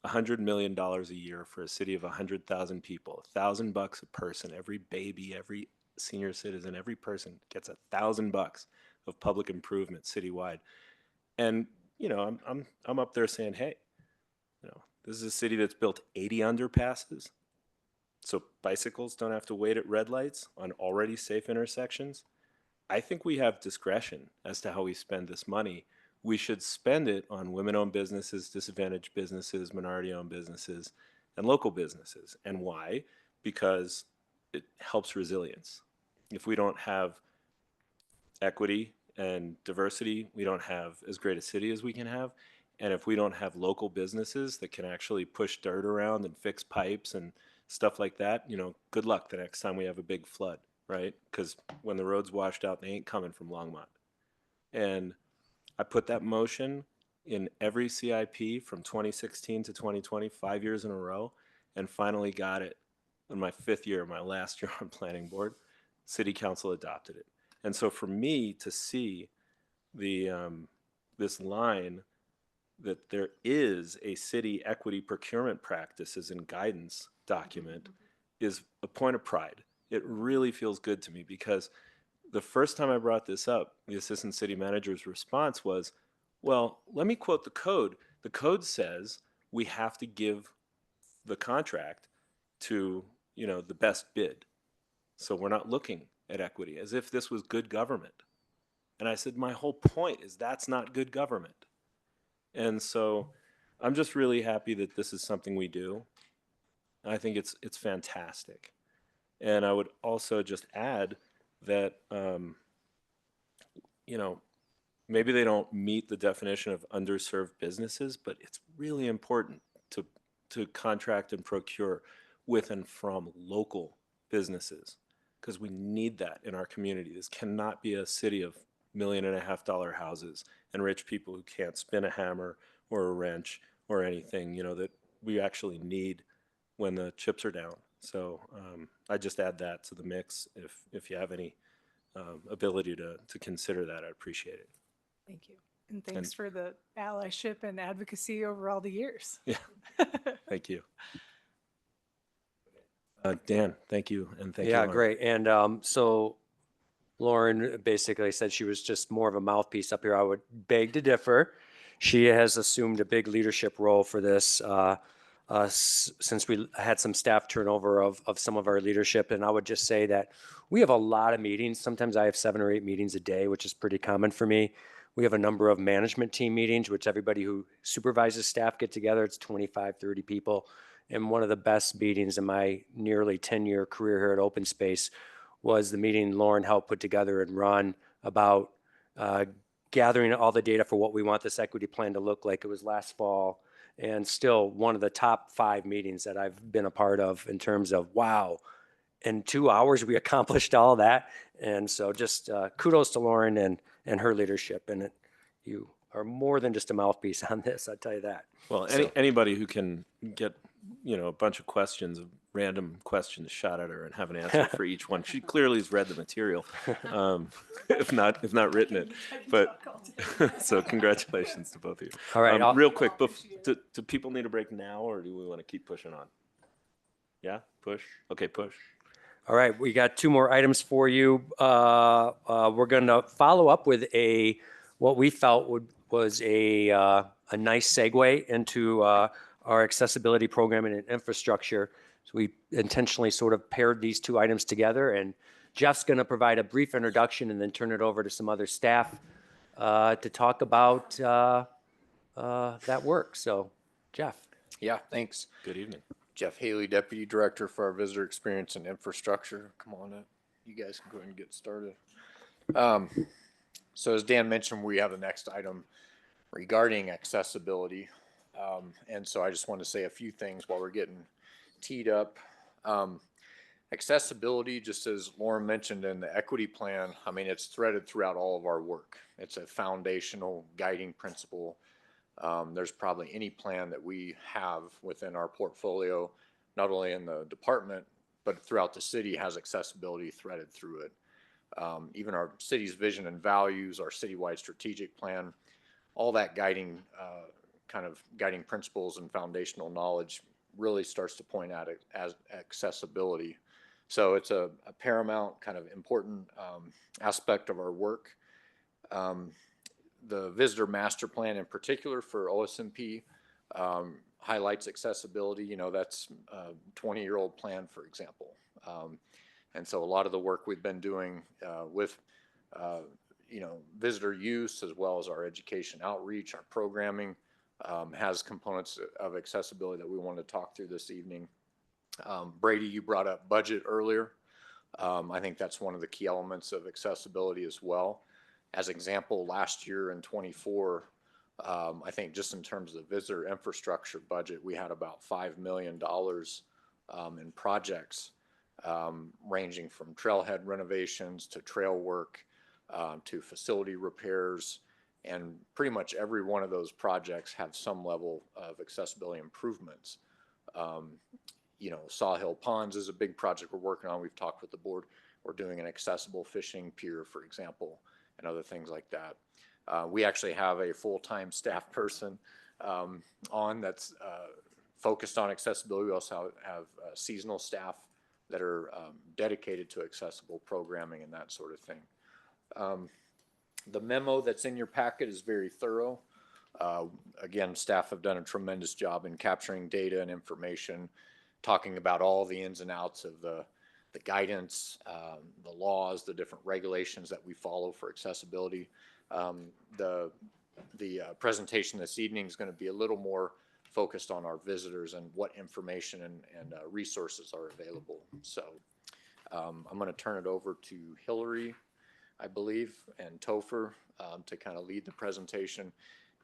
Speaker 1: $100 million a year for a city of 100,000 people, $1,000 a person. Every baby, every senior citizen, every person gets $1,000 of public improvement citywide. And I'm up there saying, hey, this is a city that's built 80 underpasses, so bicycles don't have to wait at red lights on already safe intersections. I think we have discretion as to how we spend this money. We should spend it on women-owned businesses, disadvantaged businesses, minority-owned businesses, and local businesses. And why? Because it helps resilience. If we don't have equity and diversity, we don't have as great a city as we can have. And if we don't have local businesses that can actually push dirt around and fix pipes and stuff like that, good luck the next time we have a big flood, right? Because when the road's washed out, they ain't coming from Longmont. And I put that motion in every CIP from 2016 to 2020, 5 years in a row, and finally got it in my 5th year, my last year on planning board. City council adopted it. And so for me to see this line that there is a city equity procurement practices and guidance document is a point of pride. It really feels good to me because the first time I brought this up, the assistant city manager's response was, well, let me quote the code. The code says we have to give the contract to, the best bid. So we're not looking at equity, as if this was good government. And I said, my whole point is that's not good government. And so I'm just really happy that this is something we do. I think it's fantastic. And I would also just add that, maybe they don't meet the definition of underserved businesses, but it's really important to contract and procure with and from local businesses, because we need that in our community. This cannot be a city of $1.5 million houses and rich people who can't spin a hammer or a wrench or anything, that we actually need when the chips are down. So I just add that to the mix. If you have any ability to consider that, I'd appreciate it.
Speaker 4: Thank you. And thanks for the allyship and advocacy over all the years.
Speaker 1: Yeah, thank you. Dan, thank you, and thank you,
Speaker 9: Yeah,
Speaker 1: Lauren.
Speaker 9: great. And so Lauren basically said she was just more of a mouthpiece up here. I would beg to differ. She has assumed a big leadership role for this since we had some staff turnover of some of our leadership. And I would just say that we have a lot of meetings. Sometimes I have 7 or 8 meetings a day, which is pretty common for me. We have a number of management team meetings, which everybody who supervises staff get together. It's 25, 30 people. And one of the best meetings in my nearly 10-year career here at Open Space was the meeting Lauren helped put together and run about gathering all the data for what we want this equity plan to look like. It was last fall, and still one of the top 5 meetings that I've been a part of in terms of, wow, in 2 hours we accomplished all that. And so just kudos to Lauren and her leadership. And you are more than just a mouthpiece on this, I'll tell you that.
Speaker 1: Well,
Speaker 9: So-
Speaker 1: anybody who can get, a bunch of questions, random questions shot at her and have an answer for each one. She clearly has read the material, if not written it. But so congratulations to both of you.
Speaker 9: All right,
Speaker 1: real quick, do people need a break now, or do we want to keep pushing on? Yeah, push. Okay, push.
Speaker 9: All right, we got 2 more items for you. We're going to follow up with what we felt was a nice segue into our accessibility programming and infrastructure. So we intentionally sort of paired these 2 items together, and Jeff's going to provide a brief introduction and then turn it over to some other staff to talk about that work. So, Jeff.
Speaker 16: Yeah, thanks.
Speaker 1: Good evening.
Speaker 16: Jeff Haley, Deputy Director for our Visitor Experience and Infrastructure. Come on up. You guys can go ahead and get started. So as Dan mentioned, we have the next item regarding accessibility. And so I just want to say a few things while we're getting teed up. Accessibility, just as Lauren mentioned in the equity plan, I mean, it's threaded throughout all of our work. It's a foundational guiding principle. There's probably any plan that we have within our portfolio, not only in the department, but throughout the city, has accessibility threaded through it. Even our city's vision and values, our citywide strategic plan, all that guiding guiding principles and foundational knowledge really starts to point at it as accessibility. So it's a paramount kind of important aspect of our work. The visitor master plan in particular for OSMP highlights accessibility. That's a 20-year-old plan, for example. And so a lot of the work we've been doing with visitor use, as well as our education outreach, our programming, has components of accessibility that we want to talk through this evening. Brady, you brought up budget earlier. I think that's one of the key elements of accessibility as well. As example, last year in 24, I think just in terms of the visitor infrastructure budget, we had about $5 million in projects ranging from trailhead renovations to trail work to facility repairs. And pretty much every one of those projects have some level of accessibility improvements. Sawhill Ponds is a big project we're working on. We've talked with the board. We're doing an accessible fishing pier, for example, and other things like that. We actually have a full-time staff person on that's focused on accessibility. We also have seasonal staff that are dedicated to accessible programming and that sort of thing. The memo that's in your packet is very thorough. Again, staff have done a tremendous job in capturing data and information, talking about all the ins and outs of the guidance, the laws, the different regulations that we follow for accessibility. The presentation this evening is going to be a little more focused on our visitors and what information and resources are available. So I'm going to turn it over to Hillary, I believe, and Topher to kind of lead the presentation.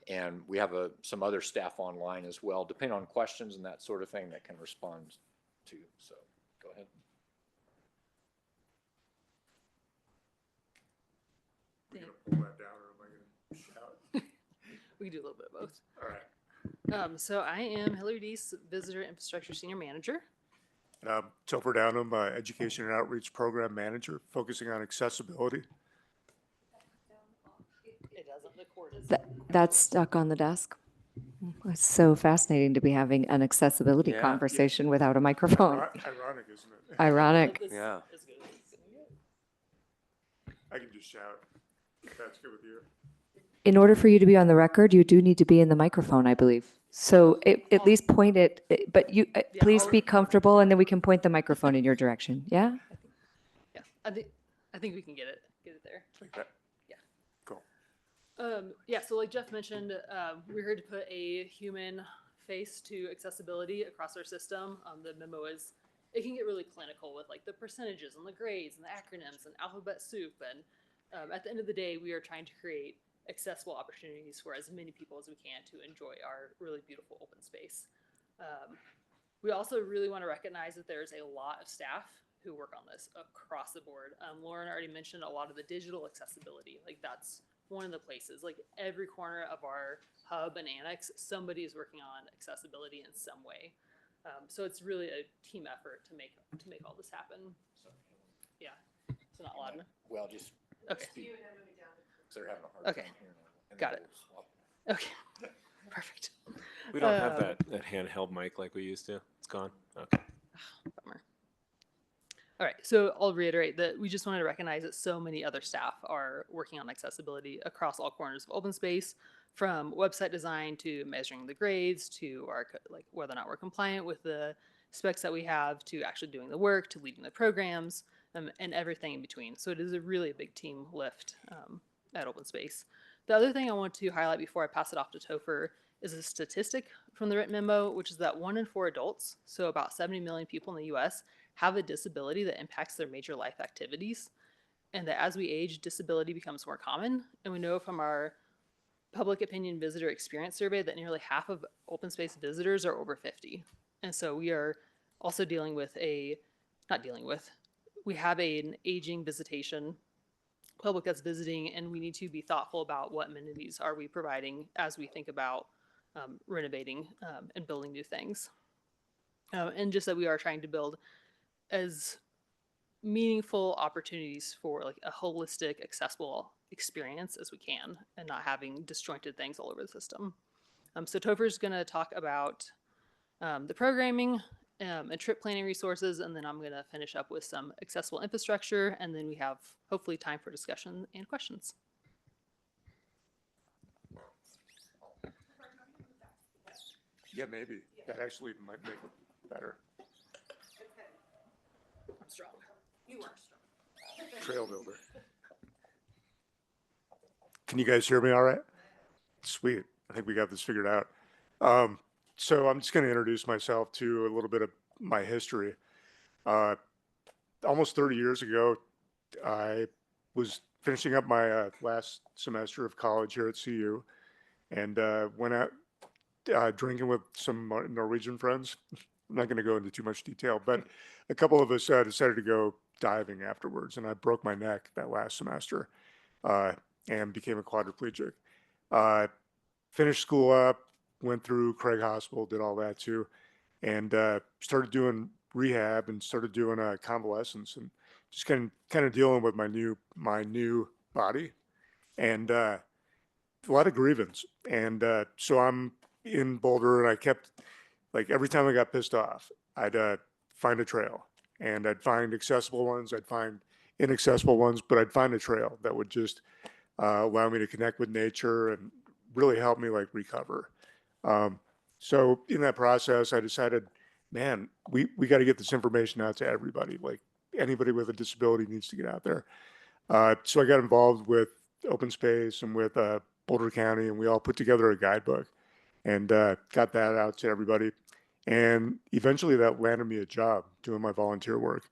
Speaker 16: And we have some other staff online as well, depending on questions and that sort of thing, that can respond to. So go ahead.
Speaker 17: We're gonna pull that down, or am I gonna shout?
Speaker 18: We can do a little bit of both.
Speaker 17: All right.
Speaker 18: So I am Hillary Deese, Visitor Infrastructure Senior Manager.
Speaker 17: And I'm Topher Downham, Education and Outreach Program Manager, focusing on accessibility.
Speaker 18: It doesn't, the cord is.
Speaker 11: That's stuck on the desk. It's so fascinating to be having an accessibility
Speaker 16: Yeah.
Speaker 11: conversation without a microphone.
Speaker 17: Ironic, isn't it?
Speaker 11: Ironic.
Speaker 16: Yeah.
Speaker 17: I can just shout, if that's good with you.
Speaker 11: In order for you to be on the record, you do need to be in the microphone, I believe. So at least point it, but you, please be comfortable, and then we can point the microphone in your direction. Yeah?
Speaker 18: Yeah, I think we can get it there.
Speaker 17: Like that?
Speaker 18: Yeah.
Speaker 17: Cool.
Speaker 18: Yeah, so like Jeff mentioned, we're here to put a human face to accessibility across our system. The memo is, it can get really clinical with like the percentages and the grades and the acronyms and alphabet soup. And at the end of the day, we are trying to create accessible opportunities for as many people as we can to enjoy our really beautiful open space. We also really want to recognize that there's a lot of staff who work on this across the board. Lauren already mentioned a lot of the digital accessibility. Like that's one of the places, like every corner of our hub and annex, somebody is working on accessibility in some way. So it's really a team effort to make all this happen. Yeah, it's not loud enough.
Speaker 16: Well, just
Speaker 18: okay.
Speaker 16: Speak. They're having a hard
Speaker 18: Okay.
Speaker 16: time hearing it.
Speaker 18: Got it. Okay. Perfect.
Speaker 1: We don't have that handheld mic like we used to. It's gone. Okay.
Speaker 18: Bummer. All right, so I'll reiterate that we just wanted to recognize that so many other staff are working on accessibility across all corners of open space, from website design to measuring the grades to our like whether or not we're compliant with the specs that we have, to actually doing the work, to leading the programs, and everything in between. So it is a really big team lift at Open Space. The other thing I want to highlight before I pass it off to Topher is a statistic from the written memo, which is that 1 in 4 adults, so about 70 million people in the US, have a disability that impacts their major life activities. And that as we age, disability becomes more common. And we know from our public opinion visitor experience survey that nearly half of open space visitors are over 50. And so we are also we have an aging visitation public that's visiting, and we need to be thoughtful about what amenities are we providing as we think about renovating and building new things. And just that we are trying to build as meaningful opportunities for like a holistic, accessible experience as we can, and not having disjointed things all over the system. So Topher's going to talk about the programming and trip planning resources, and then I'm going to finish up with some accessible infrastructure, and then we have hopefully time for discussion and questions.
Speaker 17: Yeah, maybe. That actually might make it better.
Speaker 18: I'm strong. You are strong.
Speaker 17: Trail builder. Can you guys hear me all right? Sweet. I think we got this figured out. So I'm just going to introduce myself to a little bit of my history. Almost 30 years ago, I was finishing up my last semester of college here at CU, and went out drinking with some Norwegian friends. I'm not going to go into too much detail, but a couple of us decided to go diving afterwards, and I broke my neck that last semester and became a quadriplegic. Finished school up, went through Craig Hospital, did all that too, and started doing rehab and started doing convalescence and just kind of dealing with my new body, and a lot of grievance. And so I'm in Boulder, and I kept, like, every time I got pissed off, I'd find a trail, and I'd find accessible ones, I'd find inaccessible ones, but I'd find a trail that would just allow me to connect with nature and really help me like recover. So in that process, I decided, man, we got to get this information out to everybody. Like anybody with a disability needs to get out there. So I got involved with open space and with Boulder County, and we all put together a guidebook and got that out to everybody. And eventually that landed me a job doing my volunteer work.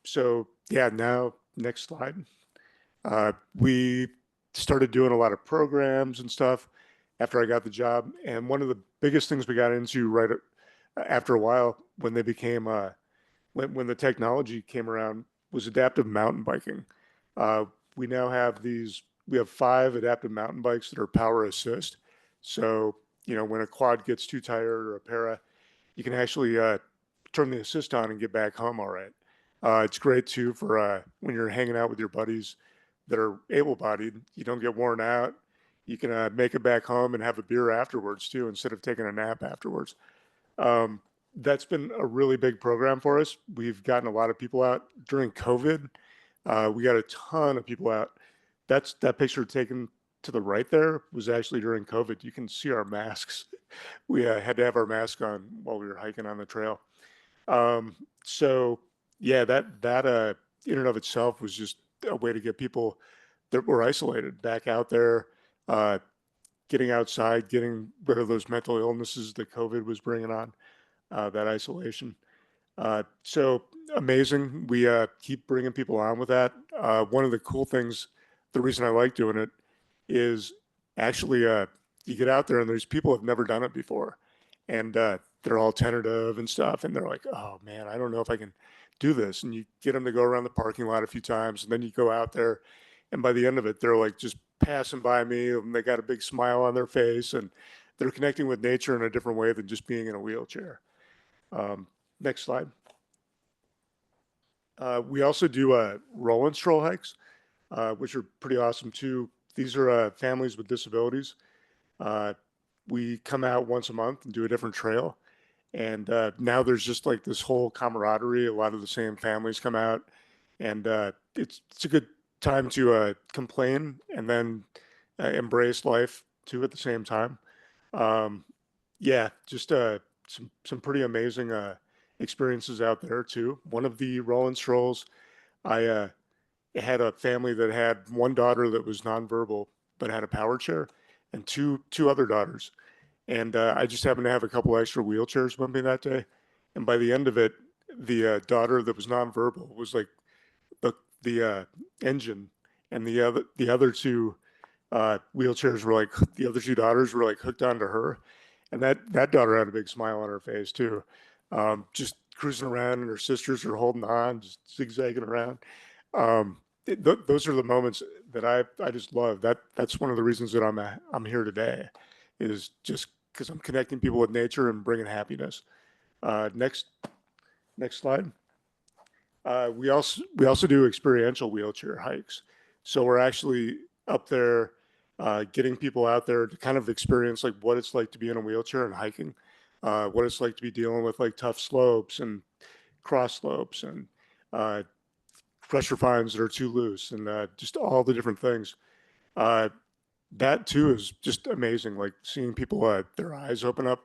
Speaker 17: So yeah, now next slide. We started doing a lot of programs and stuff after I got the job. And one of the biggest things we got into after a while when they became, when the technology came around was adaptive mountain biking. We now have we have 5 adaptive mountain bikes that are power assist. So, you know, when a quad gets too tired or a para, you can actually turn the assist on and get back home all right. It's great too for when you're hanging out with your buddies that are able-bodied. You don't get worn out. You can make it back home and have a beer afterwards too, instead of taking a nap afterwards. That's been a really big program for us. We've gotten a lot of people out during COVID. We got a ton of people out. That picture taken to the right there was actually during COVID. You can see our masks. We had to have our mask on while we were hiking on the trail. So yeah, that in and of itself was just a way to get people that were isolated back out there, getting outside, getting rid of those mental illnesses that COVID was bringing on, that isolation. So amazing. We keep bringing people on with that. One of the cool things, the reason I like doing it is actually you get out there and there's people who have never done it before. And they're all tentative and stuff. And they're like, oh man, I don't know if I can do this. And you get them to go around the parking lot a few times. And then you go out there. And by the end of it, they're like just passing by me and they got a big smile on their face. And they're connecting with nature in a different way than just being in a wheelchair. Next slide. We also do roll and stroll hikes, which are pretty awesome too. These are families with disabilities. We come out once a month and do a different trail. And now there's just like this whole camaraderie. A lot of the same families come out, and it's a good time to complain and then embrace life too at the same time. Yeah, just some pretty amazing experiences out there too. One of the roll and strolls, I had a family that had one daughter that was nonverbal but had a power chair, and two other daughters. And I just happened to have a couple extra wheelchairs with me that day. And by the end of it, the daughter that was nonverbal was like the engine, and the other two wheelchairs were like the other two daughters were like hooked onto her, and that daughter had a big smile on her face too, just cruising around, and her sisters are holding on, just zigzagging around. Those are the moments that I just love. That's one of the reasons that I'm here today, is just because I'm connecting people with nature and bringing happiness. Next slide. We also do experiential wheelchair hikes. So we're actually up there, getting people out there to kind of experience like what it's like to be in a wheelchair and hiking, what it's like to be dealing with like tough slopes and cross slopes and pressure fines that are too loose, and just all the different things. That too is just amazing. Like seeing people, their eyes open up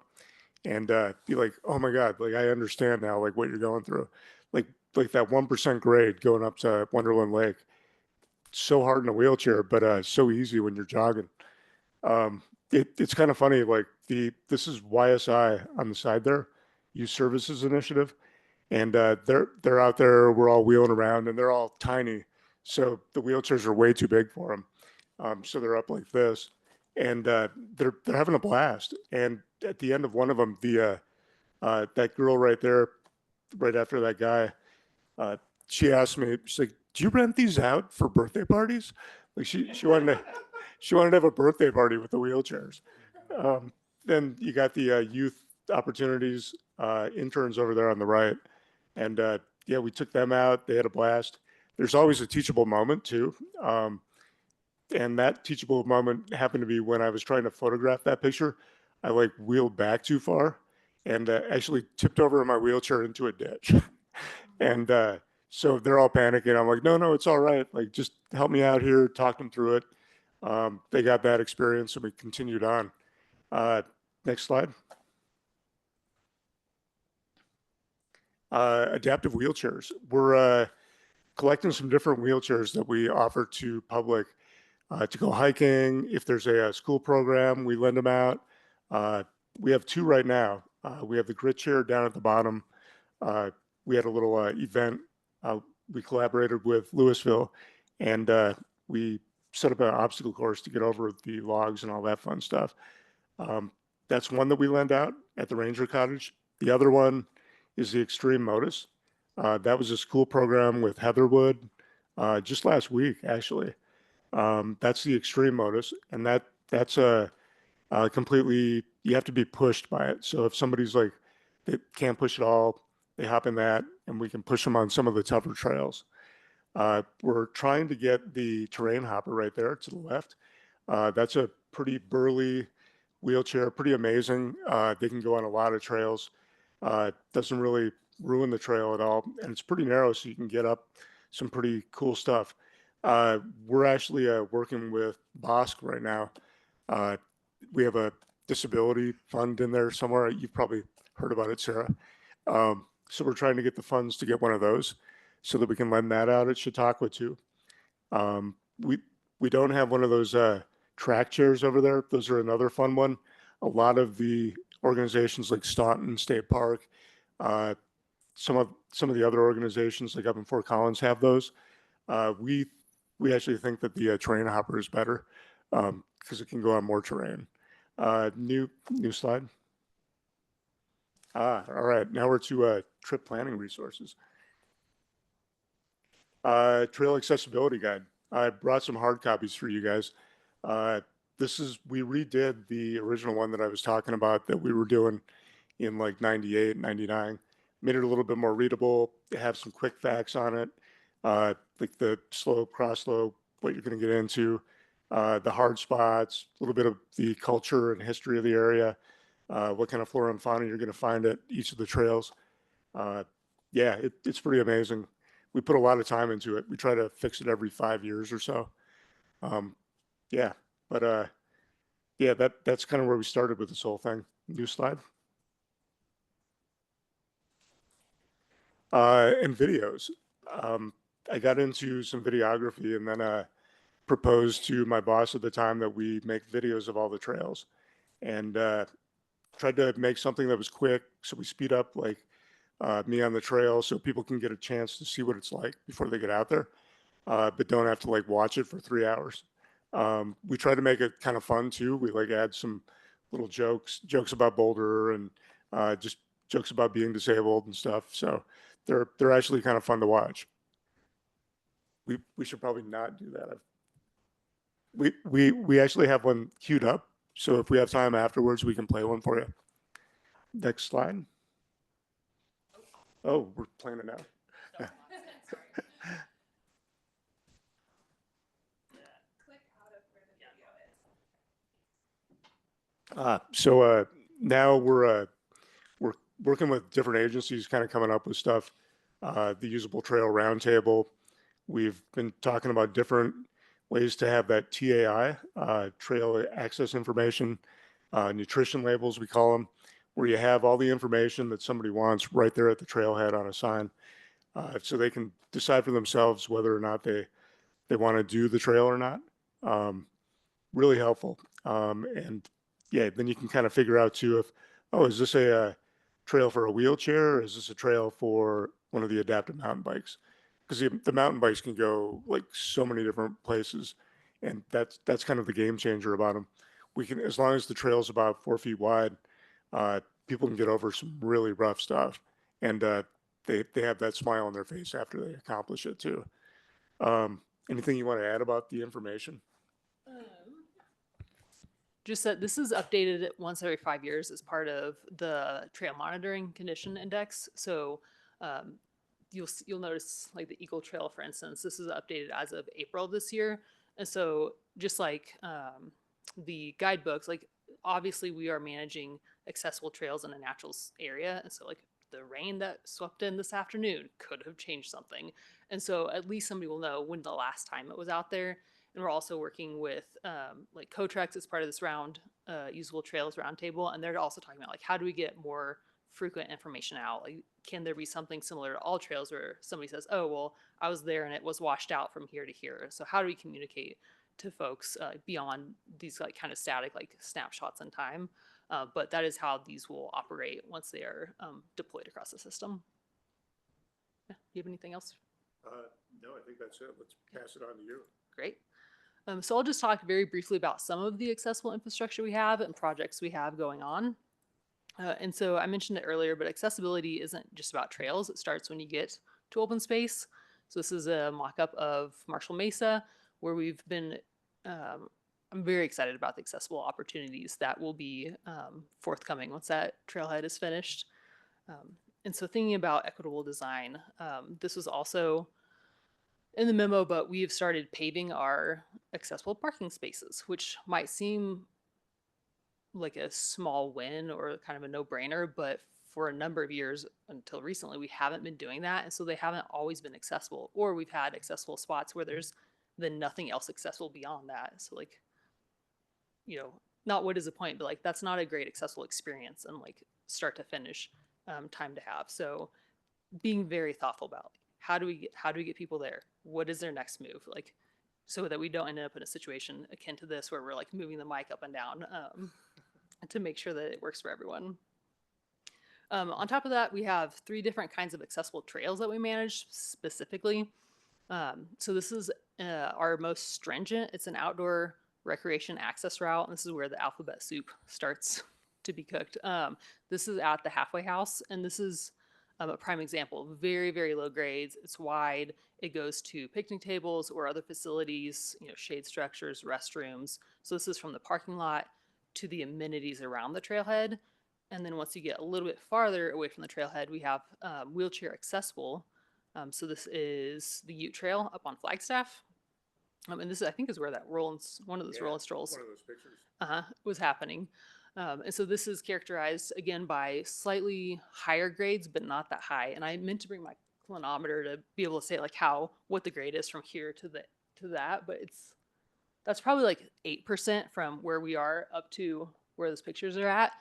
Speaker 17: and be like, oh my God, like I understand now, like what you're going through. Like that 1% grade going up to Wonderland Lake. So hard in a wheelchair, but so easy when you're jogging. It's kind of funny, like this is YSI on the side there, Youth Services Initiative. And they're out there, we're all wheeling around, and they're all tiny. So the wheelchairs are way too big for them. So they're up like this, and they're having a blast. And at the end of one of them, that girl right there, right after that guy, she asked me, she's like, "Do you rent these out for birthday parties?" Like she wanted to have a birthday party with the wheelchairs. Then you got the youth opportunities interns over there on the right, and yeah, we took them out. They had a blast. There's always a teachable moment too. And that teachable moment happened to be when I was trying to photograph that picture. I like wheeled back too far and actually tipped over in my wheelchair into a ditch. And So they're all panicking. I'm like, no, it's all right. Like, just help me out here, talk them through it. They got that experience, and we continued on. Next slide. Adaptive wheelchairs. We're collecting some different wheelchairs that we offer to public to go hiking. If there's a school program, we lend them out. We have two right now. We have the grit chair down at the bottom. We had a little event. We collaborated with Louisville, and we set up an obstacle course to get over the logs and all that fun stuff. That's one that we lend out at the Ranger Cottage. The other one is the Extreme Modus. That was a school program with Heatherwood just last week, actually. That's the Extreme Modus, and that's a completely, you have to be pushed by it. So if somebody's like, they can't push it all, they hop in that, and we can push them on some of the tougher trails. We're trying to get the terrain hopper right there to the left. That's a pretty burly wheelchair, pretty amazing. They can go on a lot of trails. Doesn't really ruin the trail at all, and it's pretty narrow, so you can get up some pretty cool stuff. We're actually working with Bosk right now. We have a disability fund in there somewhere. You've probably heard about it, Sarah. So we're trying to get the funds to get one of those so that we can lend that out at Chautauqua too. We don't have one of those track chairs over there. Those are another fun one. A lot of the organizations like Staunton State Park, some of the other organizations like up in Fort Collins have those. We actually think that the terrain hopper is better because it can go on more terrain. New slide. All right, now we're to trip planning resources. Trail accessibility guide. I brought some hard copies for you guys. We redid the original one that I was talking about that we were doing in like 98, 99. Made it a little bit more readable. Have some quick facts on it, like the slope, cross slope, what you're going to get into, the hard spots, a little bit of the culture and history of the area, what kind of flora and fauna you're going to find at each of the trails. Yeah, it's pretty amazing. We put a lot of time into it. We try to fix it every 5 years or so. Yeah, but yeah, that's kind of where we started with this whole thing. New slide. And videos. I got into some videography and then proposed to my boss at the time that we make videos of all the trails, and tried to make something that was quick, so we speed up like me on the trail so people can get a chance to see what it's like before they get out there, but don't have to like watch it for 3 hours. We try to make it kind of fun too. We like add some little jokes about Boulder and just jokes about being disabled and stuff. So they're actually kind of fun to watch. We should probably not do that. We actually have one queued up, so if we have time afterwards, we can play one for you. Next slide. Oh, we're playing it now. So now we're working with different agencies, kind of coming up with stuff. The Usable Trail Roundtable. We've been talking about different ways to have that TAI, trail access information, nutrition labels, we call them, where you have all the information that somebody wants right there at the trailhead on a sign, so they can decide for themselves whether or not they want to do the trail or not. Really helpful. And yeah, then you can kind of figure out too if, oh, is this a trail for a wheelchair, or is this a trail for one of the adaptive mountain bikes? Because the mountain bikes can go like so many different places, and that's kind of the game changer about them. We can, as long as the trail's about 4 feet wide, people can get over some really rough stuff, and they have that smile on their face after they accomplish it too. Anything you want to add about the information?
Speaker 18: Just that this is updated once every 5 years as part of the Trail Monitoring Condition Index. So you'll notice like the Eagle Trail, for instance, this is updated as of April this year. And so just like the guidebooks, like obviously we are managing accessible trails in a natural area. And so like the rain that swept in this afternoon could have changed something. And so at least somebody will know when the last time it was out there. And we're also working with like Cotrex as part of this usable trails roundtable. And they're also talking about like, how do we get more frequent information out? Like, can there be something similar to all trails where somebody says, oh, well, I was there and it was washed out from here to here. So how do we communicate to folks beyond these like kind of static like snapshots in time? But that is how these will operate once they are deployed across the system. Yeah. Do you have anything else?
Speaker 17: No, I think that's it. Let's pass it on to you.
Speaker 18: Great. So I'll just talk very briefly about some of the accessible infrastructure we have and projects we have going on. And so I mentioned it earlier, but accessibility isn't just about trails. It starts when you get to open space. So this is a mock-up of Marshall Mesa, where we've been, I'm very excited about the accessible opportunities that will be forthcoming once that trailhead is finished. And so thinking about equitable design, this was also in the memo, but we have started paving our accessible parking spaces, which might seem like a small win or kind of a no-brainer, but for a number of years until recently, we haven't been doing that. And so they haven't always been accessible, or we've had accessible spots where there's then nothing else accessible beyond that. So like, you know, not what is the point, but like, that's not a great accessible experience and like start to finish time to have. So being very thoughtful about how do we get people there? What is their next move? Like, so that we don't end up in a situation akin to this where we're like moving the mic up and down to make sure that it works for everyone. On top of that, we have 3 different kinds of accessible trails that we manage specifically. So this is our most stringent. It's an outdoor recreation access route. And this is where the alphabet soup starts to be cooked. This is at the halfway house, and this is a prime example. Very, very low grades. It's wide. It goes to picnic tables or other facilities, you know, shade structures, restrooms. So this is from the parking lot to the amenities around the trailhead. And then once you get a little bit farther away from the trailhead, we have wheelchair accessible. So this is the Ute Trail up on Flagstaff. And this, I think, is where that one of those roll and strolls
Speaker 17: One of those pictures.
Speaker 18: Was happening. And so this is characterized again by slightly higher grades, but not that high. And I meant to bring my clinometer to be able to say like what the grade is from here to that, but that's probably like 8% from where we are up to where those pictures are at.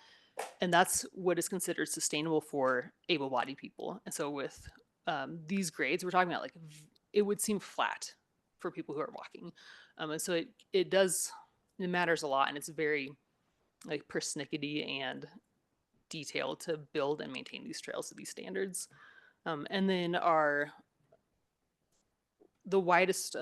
Speaker 18: And that's what is considered sustainable for able-bodied people. And so with these grades, we're talking about like, it would seem flat for people who are walking. And so it matters a lot, and it's very like persnickety and detailed to build and maintain these trails to these standards. And then the widest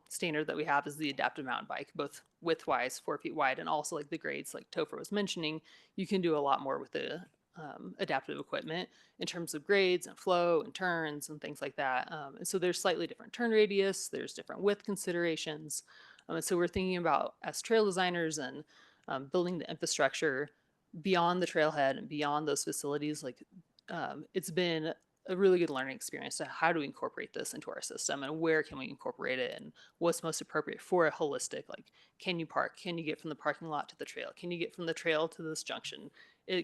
Speaker 18: standard that we have is the adaptive mountain bike, both width-wise, 4 feet wide, and also like the grades like Topher was mentioning, you can do a lot more with the adaptive equipment in terms of grades and flow and turns and things like that. And so there's slightly different turn radius, there's different width considerations. And so we're thinking about, as trail designers and building the infrastructure beyond the trailhead and beyond those facilities, like it's been a really good learning experience to how to incorporate this into our system and where can we incorporate it and what's most appropriate for a holistic, like, can you park? Can you get from the parking lot to the trail? Can you get from the trail to this junction?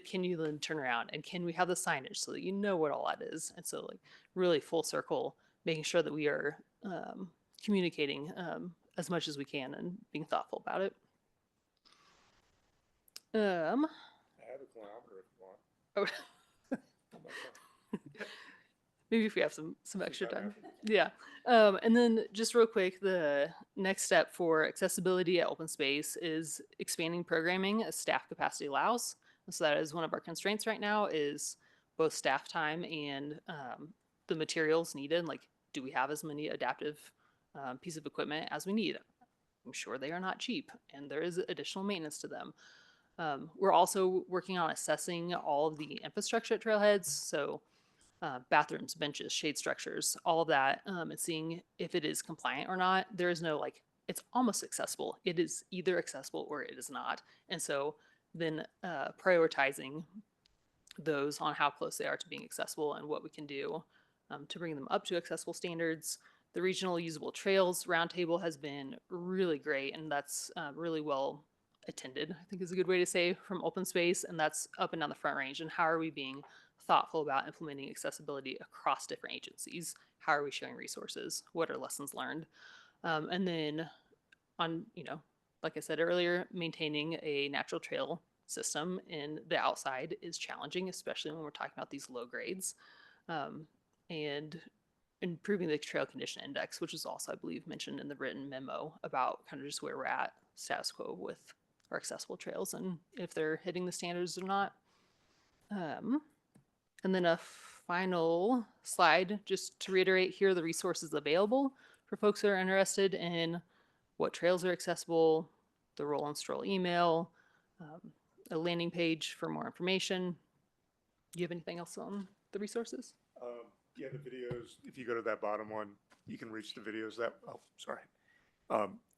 Speaker 18: Can you then turn around, and can we have the signage so that you know what all that is? And so like really full circle, making sure that we are communicating as much as we can and being thoughtful about it.
Speaker 17: I have a kilometer if you want.
Speaker 18: Maybe if we have some extra time. Yeah. And then just real quick, the next step for accessibility at open space is expanding programming as staff capacity allows. And so that is one of our constraints right now, is both staff time and the materials needed. Like, do we have as many adaptive pieces of equipment as we need? I'm sure they are not cheap, and there is additional maintenance to them. We're also working on assessing all of the infrastructure at trailheads. So bathrooms, benches, shade structures, all of that, and seeing if it is compliant or not. There is no like, it's almost accessible. It is either accessible or it is not. And so then prioritizing those on how close they are to being accessible and what we can do to bring them up to accessible standards. The regional usable trails roundtable has been really great, and that's really well attended, I think is a good way to say, from open space, and that's up and down the Front Range. And how are we being thoughtful about implementing accessibility across different agencies. How are we sharing resources? What are lessons learned? And then on, like I said earlier, maintaining a natural trail system in the outside is challenging, especially when we're talking about these low grades. And improving the trail condition index, which is also, I believe, mentioned in the written memo about kind of just where we're at, status quo with our accessible trails and if they're hitting the standards or not. And then a final slide, just to reiterate, here are the resources available for folks that are interested in what trails are accessible, the roll and stroll email, a landing page for more information. Do you have anything else on the resources?
Speaker 17: Yeah, the videos, if you go to that bottom one, you can reach the videos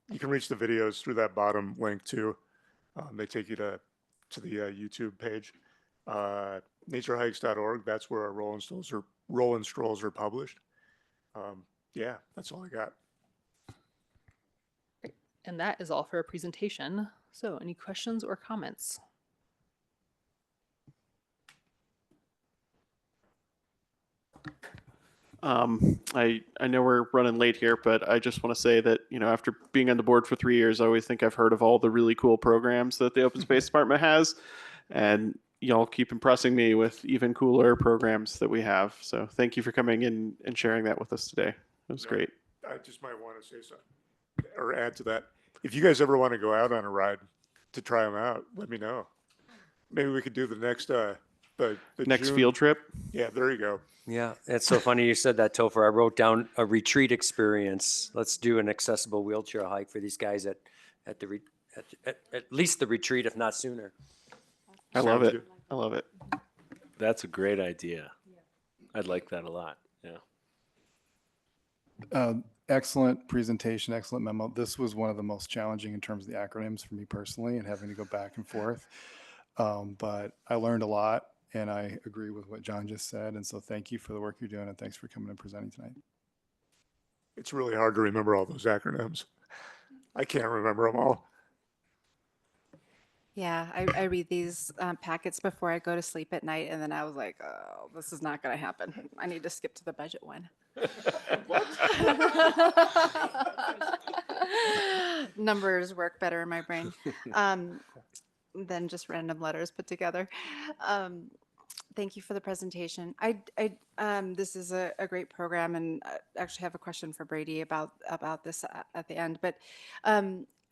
Speaker 17: you can reach the videos through that bottom link too. They take you to the YouTube page. Naturehikes.org, that's where our roll and strolls are published. Yeah, that's all I got.
Speaker 18: Great. And that is all for our presentation. So any questions or comments?
Speaker 10: I know we're running late here, but I just want to say that, after being on the board for 3 years, I always think I've heard of all the really cool programs that the Open Space Department has. And y'all keep impressing me with even cooler programs that we have. So thank you for coming in and sharing that with us today. It was great.
Speaker 17: I just might want to say something or add to that. If you guys ever want to go out on a ride to try them out, let me know. Maybe we could do the next, the
Speaker 10: next
Speaker 17: June
Speaker 10: field trip.
Speaker 17: Yeah, there you go.
Speaker 9: Yeah, it's so funny you said that, Topher. I wrote down a retreat experience. Let's do an accessible wheelchair hike for these guys at least the retreat, if not sooner.
Speaker 10: I love it. I love it.
Speaker 1: That's a great idea. I'd like that a lot. Yeah.
Speaker 8: Excellent presentation, excellent memo. This was one of the most challenging in terms of the acronyms for me personally and having to go back and forth. But I learned a lot. And I agree with what John just said. And so thank you for the work you're doing. And thanks for coming and presenting tonight.
Speaker 17: It's really hard to remember all those acronyms. I can't remember them all.
Speaker 2: Yeah, I read these packets before I go to sleep at night. And then I was like, oh, this is not going to happen. I need to skip to the budget one. Numbers work better in my brain than just random letters put together. Thank you for the presentation. This is a great program, and I actually have a question for Brady about this at the end. But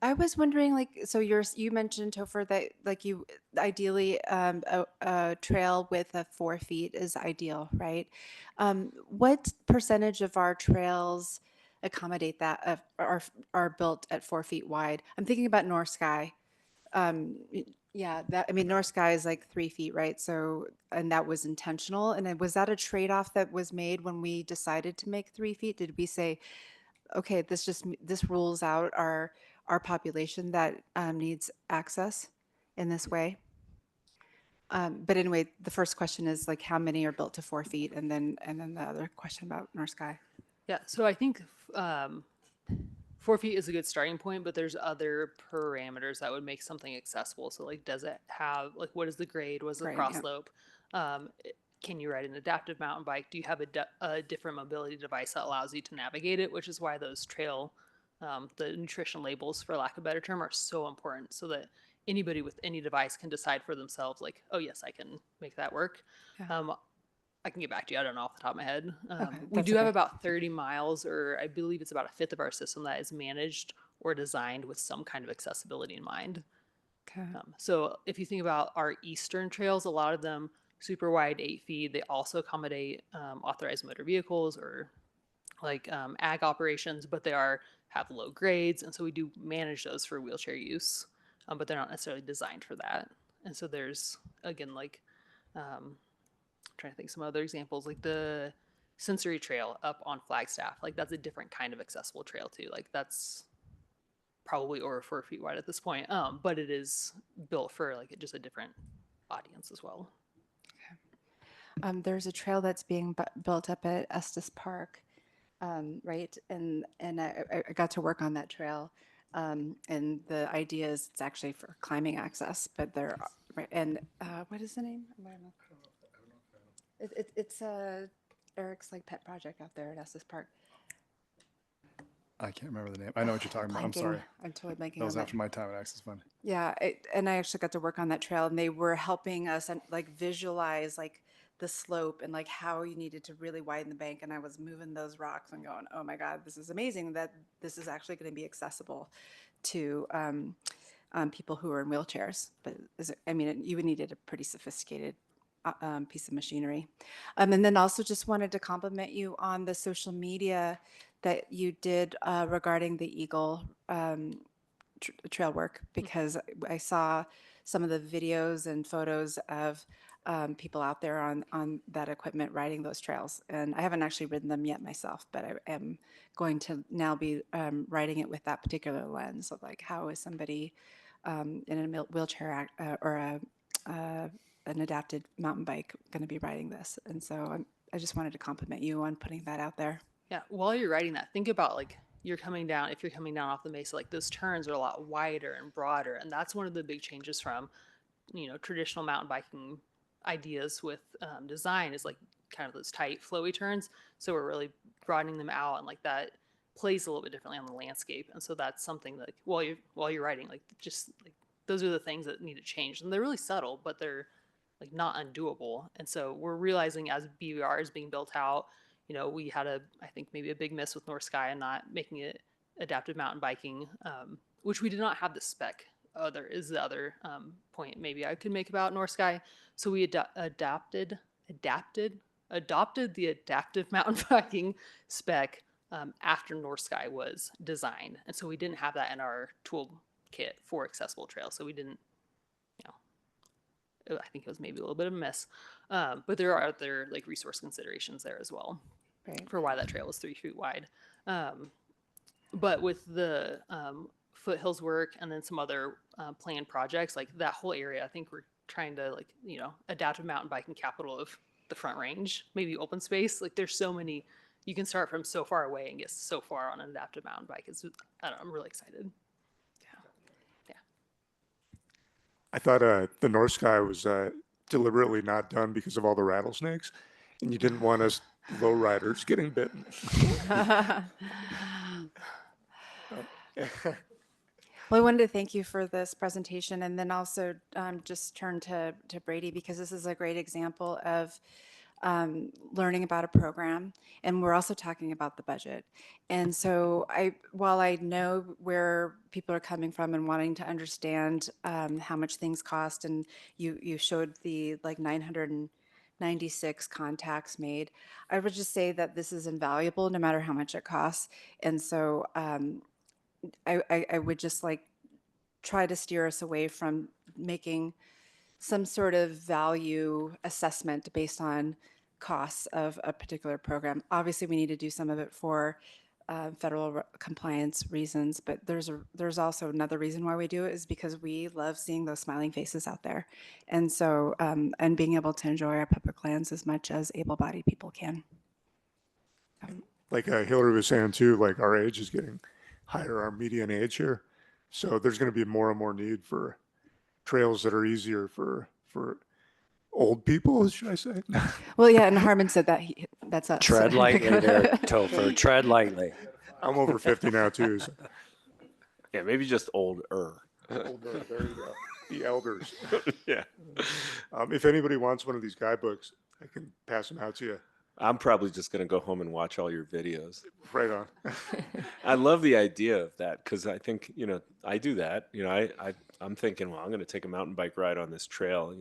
Speaker 2: I was wondering, so you mentioned, Topher, that you ideally a trail with 4 feet is ideal, right? What percentage of our trails accommodate that are built at 4 feet wide? I'm thinking about North Sky. Yeah, North Sky is 3 feet, right? So, and that was intentional. And was that a trade-off that was made when we decided to make 3 feet? Did we say, okay, this rules out our population that needs access in this way? But anyway, the first question is how many are built to 4 feet, and then the other question about North Sky.
Speaker 18: Yeah, so I think 4 feet is a good starting point, but there's other parameters that would make something accessible. So does it have, what is the grade? What is the cross slope? Can you ride an adaptive mountain bike? Do you have a different mobility device that allows you to navigate it? Which is why those trail, the nutrition labels, for lack of a better term, are so important, so that anybody with any device can decide for themselves, oh yes, I can make that work.
Speaker 2: Yeah.
Speaker 18: I can get back to you. I don't know off the top of my head.
Speaker 2: Okay,
Speaker 18: We do have about 30 miles, or I believe it's about a fifth of our system that is managed or designed with some kind of accessibility in mind.
Speaker 2: Okay.
Speaker 18: So if you think about our eastern trails, a lot of them super wide, 8 feet. They also accommodate authorized motor vehicles or ag operations, but they have low grades, and so we do manage those for wheelchair use, but they're not necessarily designed for that. And so there's again trying to think some other examples, the sensory trail up on Flagstaff. That's a different kind of accessible trail too. That's probably over 4 feet wide at this point, but it is built for just a different audience as well.
Speaker 2: Okay. There's a trail that's being built up at Estes Park, right? And I got to work on that trail, and the idea is it's actually for climbing access, but right. And what is the name? It's Eric's like pet project out there at Estes Park.
Speaker 8: I can't remember the name. I know what you're talking about. I'm
Speaker 2: Blanking.
Speaker 8: sorry.
Speaker 2: I'm totally blanking
Speaker 8: That was
Speaker 2: on
Speaker 8: after my time at Access Fund.
Speaker 2: Yeah, and I actually got to work on that trail, and they were helping us and like visualize like the slope and like how you needed to really widen the bank. And I was moving those rocks and going, "Oh my God, this is amazing that this is actually going to be accessible to people who are in wheelchairs." But I mean, you would needed a pretty sophisticated piece of machinery. And then also just wanted to compliment you on the social media that you did regarding the Eagle trail work, because I saw some of the videos and photos of people out there on that equipment riding those trails. And I haven't actually ridden them yet myself, but I am going to now be riding it with that particular lens of like, how is somebody in a wheelchair or an adapted mountain bike going to be riding this? And so I just wanted to compliment you on putting that out there.
Speaker 18: Yeah, while you're writing that, think about like if you're coming down off the mesa, like those turns are a lot wider and broader. And that's one of the big changes from, traditional mountain biking ideas with design, is like kind of those tight flowy turns. So we're really broadening them out, and like that plays a little bit differently on the landscape. And so that's something that, like, while you're writing, like just like those are the things that need to change. And they're really subtle, but they're like not undoable. And so we're realizing as BVR is being built out, we had I think maybe a big miss with North Sky and not making it adaptive mountain biking, which we did not have the spec. There is the other point maybe I could make about North Sky. So we adopted the adaptive mountain biking spec after North Sky was designed. And so we didn't have that in our toolkit for accessible trails. So we didn't, I think it was maybe a little bit of a miss. But there are other like resource considerations there as well.
Speaker 2: Right.
Speaker 18: For why that trail was 3 feet wide. But with the foothills work and then some other planned projects, like that whole area, I think we're trying to adaptive mountain biking capital of the Front Range, maybe open space. Like there's so many, you can start from so far away and get so far on an adaptive mountain bike. I'm really excited. Yeah.
Speaker 17: I thought the North Sky was deliberately not done because of all the rattlesnakes, and you didn't want us low riders getting bitten.
Speaker 2: Well, I wanted to thank you for this presentation, and then also just turn to Brady, because this is a great example of learning about a program, and we're also talking about the budget. And so while I know where people are coming from and wanting to understand how much things cost, and you showed the like 996 contacts made, I would just say that this is invaluable no matter how much it costs. And so I would just like try to steer us away from making some sort of value assessment based on costs of a particular program. Obviously, we need to do some of it for federal compliance reasons, but there's also another reason why we do it, is because we love seeing those smiling faces out there. And so, and being able to enjoy our public lands as much as able-bodied people can.
Speaker 17: Like Hillary was saying too, like our age is getting higher, our median age here. So there's going to be more and more need for trails that are easier for old people, should I say?
Speaker 2: Well, yeah, and Harmon said that that's us.
Speaker 9: Tread lightly there, Topher. Tread lightly.
Speaker 17: I'm over 50 now too. So.
Speaker 1: Yeah, maybe just older.
Speaker 17: Older, there you go. The elders.
Speaker 1: Yeah.
Speaker 17: If anybody wants one of these guidebooks, I can pass them out to you.
Speaker 1: I'm probably just going to go home and watch all your videos.
Speaker 17: Right on.
Speaker 1: I love the idea of that, because I think, I do that. I'm thinking, well, I'm going to take a mountain bike ride on this trail,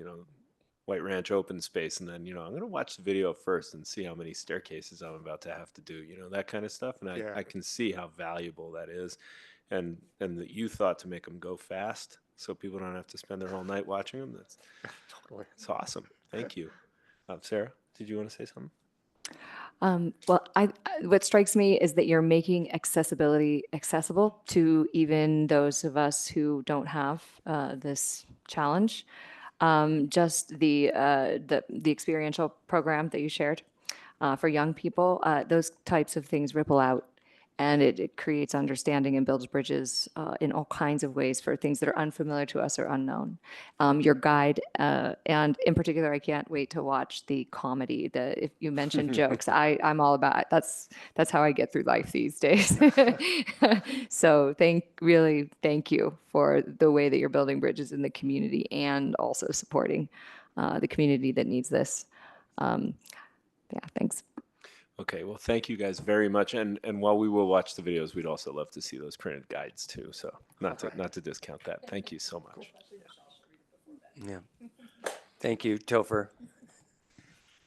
Speaker 1: White Ranch open space. And then, I'm going to watch the video first and see how many staircases I'm about to have to do, that kind of stuff. And I can see how valuable that is. And that you thought to make them go fast so people don't have to spend their whole night watching them.
Speaker 17: Totally.
Speaker 1: It's awesome. Thank you. Sarah, did you want to say something?
Speaker 11: Well, what strikes me is that you're making accessibility accessible to even those of us who don't have this challenge. Just the experiential program that you shared for young people, those types of things ripple out and it creates understanding and builds bridges in all kinds of ways for things that are unfamiliar to us or unknown. Your guide, and in particular, I can't wait to watch the comedy. If you mentioned jokes, I'm all about it. That's how I get through life these days. So really thank you for the way that you're building bridges in the community and also supporting the community that needs this. Yeah, thanks.
Speaker 1: Okay, well, thank you guys very much. And while we will watch the videos, we'd also love to see those printed guides too. So not to discount that. Thank you so much.
Speaker 9: Yeah. Thank you, Topher.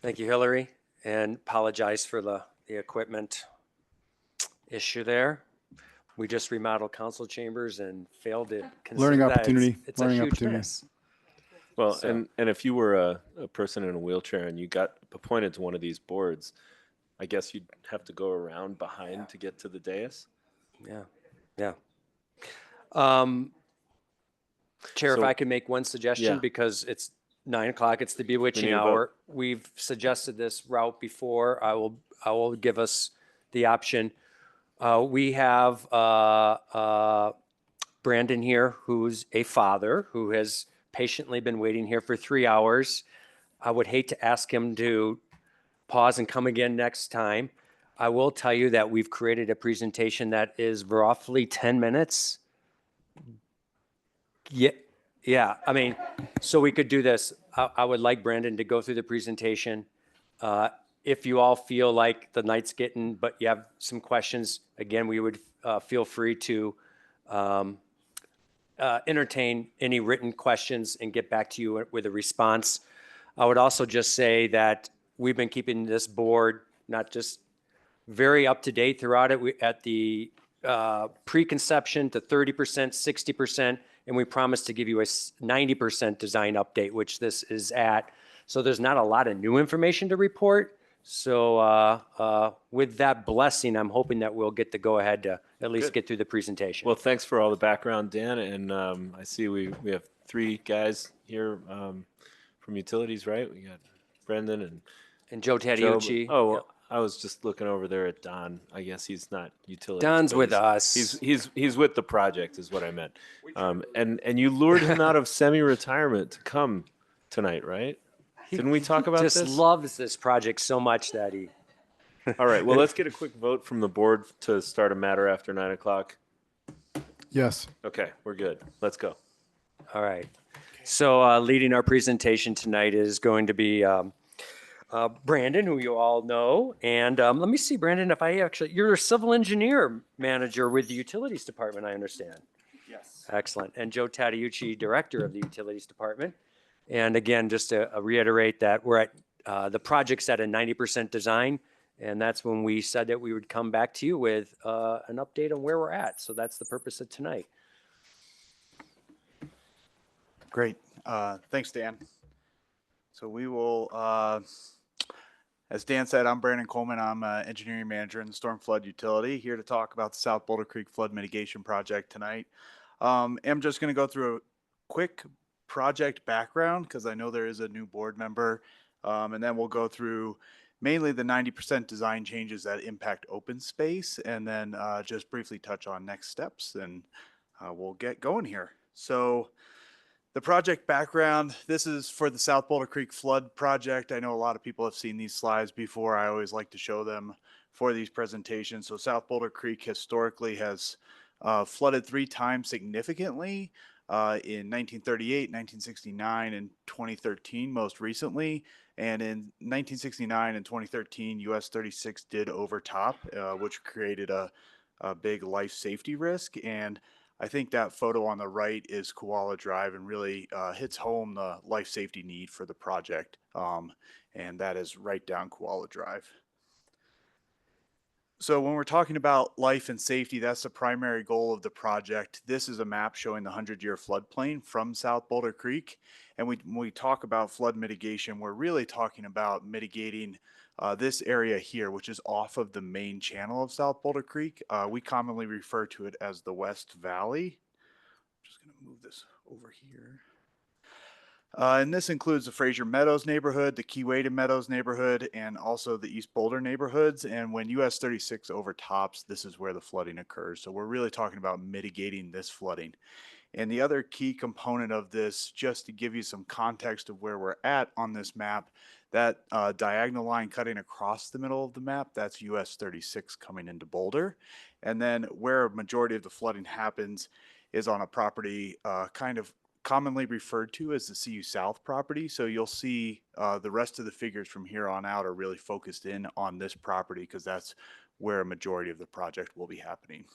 Speaker 9: Thank you, Hillary, and apologize for the equipment issue there. We just remodeled council chambers and failed to consider
Speaker 8: Learning
Speaker 9: that.
Speaker 8: opportunity.
Speaker 9: It's
Speaker 8: Learning
Speaker 9: a huge
Speaker 8: opportunity.
Speaker 9: miss.
Speaker 1: Well,
Speaker 9: So-
Speaker 1: and if you were a person in a wheelchair and you got appointed to one of these boards, I guess you'd have to go around behind to get to the dais.
Speaker 9: Yeah, yeah. Chair, if
Speaker 1: So-
Speaker 9: I could make one suggestion,
Speaker 1: Yeah.
Speaker 9: because it's 9 o'clock, it's the bewitching
Speaker 1: need a vote.
Speaker 9: hour. We've suggested this route before. I will give us the option. We have Brandon here, who's a father who has patiently been waiting here for 3 hours. I would hate to ask him to pause and come again next time. I will tell you that we've created a presentation that is roughly 10 minutes. Yeah. I mean, so we could do this. I would like Brandon to go through the presentation. If you all feel like the night's getting, but you have some questions, again, we would feel free to entertain any written questions and get back to you with a response. I would also just say that we've been keeping this board not just very up to date throughout it. We at the preconception to 30%, 60%, and we promised to give you a 90% design update, which this is at. So there's not a lot of new information to report. So with that blessing, I'm hoping that we'll get to go ahead to at least
Speaker 1: Good.
Speaker 9: get through the presentation.
Speaker 1: Well, thanks for all the background, Dan. And I see we have 3 guys here from utilities, right? We got Brendan
Speaker 9: and Joe Tadiucci.
Speaker 1: Oh,
Speaker 9: Yep.
Speaker 1: I was just looking over there at Don. I guess he's not utilities.
Speaker 9: Don's
Speaker 1: but
Speaker 9: with us.
Speaker 1: He's with the project, is what I meant. And you lured him out of semi-retirement to come tonight, right? Didn't we talk about
Speaker 9: Just
Speaker 1: this?
Speaker 9: loves this project so much that he.
Speaker 1: All right. Well, let's get a quick vote from the board to start a matter after 9 o'clock.
Speaker 8: Yes.
Speaker 1: Okay, we're good. Let's go.
Speaker 9: All right. So leading our presentation tonight is going to be Brandon, who you all know. And let me see, Brandon, if you're a civil engineer manager with the Utilities Department, I understand.
Speaker 19: Yes.
Speaker 9: Excellent. And Joe Tadiucci, Director of the Utilities Department. And again, just to reiterate that we're at the project's at a 90% design. And that's when we said that we would come back to you with an update on where we're at. So that's the purpose of tonight.
Speaker 19: Great. Thanks, Dan. So we will, as Dan said, I'm Brandon Coleman. I'm engineering manager in the Storm Flood Utility, here to talk about the South Boulder Creek Flood Mitigation Project tonight. I'm just going to go through a quick project background because I know there is a new board member, and then we'll go through mainly the 90% design changes that impact open space, and then just briefly touch on next steps, and we'll get going here. So the project background, this is for the South Boulder Creek Flood Project. I know a lot of people have seen these slides before. I always like to show them for these presentations. So South Boulder Creek historically has flooded 3 times significantly in 1938, 1969, and 2013 most recently. And in 1969 and 2013, US 36 did overtop, which created a big life safety risk. And I think that photo on the right is Koala Drive and really hits home the life safety need for the project. And that is right down Koala Drive. So when we're talking about life and safety, that's the primary goal of the project. This is a map showing the 100-year floodplain from South Boulder Creek. And when we talk about flood mitigation, we're really talking about mitigating this area here, which is off of the main channel of South Boulder Creek. We commonly refer to it as the West Valley. I'm just going to move this over here. And this includes the Fraser Meadows neighborhood, the Keewaydin Meadows neighborhood, and also the East Boulder neighborhoods. And when US 36 overtops, this is where the flooding occurs. So we're really talking about mitigating this flooding. And the other key component of this, just to give you some context of where we're at on this map, that diagonal line cutting across the middle of the map, that's US 36 coming into Boulder. And then where a majority of the flooding happens is on a property kind of commonly referred to as the CU South property. So you'll see the rest of the figures from here on out are really focused in on this property because that's where a majority of the project will be happening.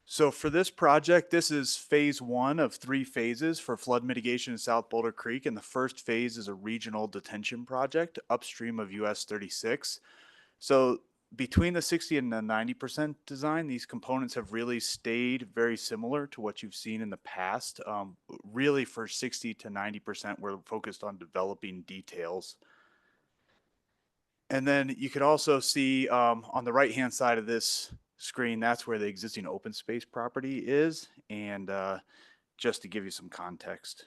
Speaker 19: So for this project, this is phase 1 of 3 phases for flood mitigation in South Boulder Creek. And the first phase is a regional detention project upstream of US 36. So between the 60 and the 90% design, these components have really stayed very similar to what you've seen in the past. Really for 60 to 90%, we're focused on developing details. And then you can also see on the right-hand side of this screen, that's where the existing open space property is. And just to give you some context.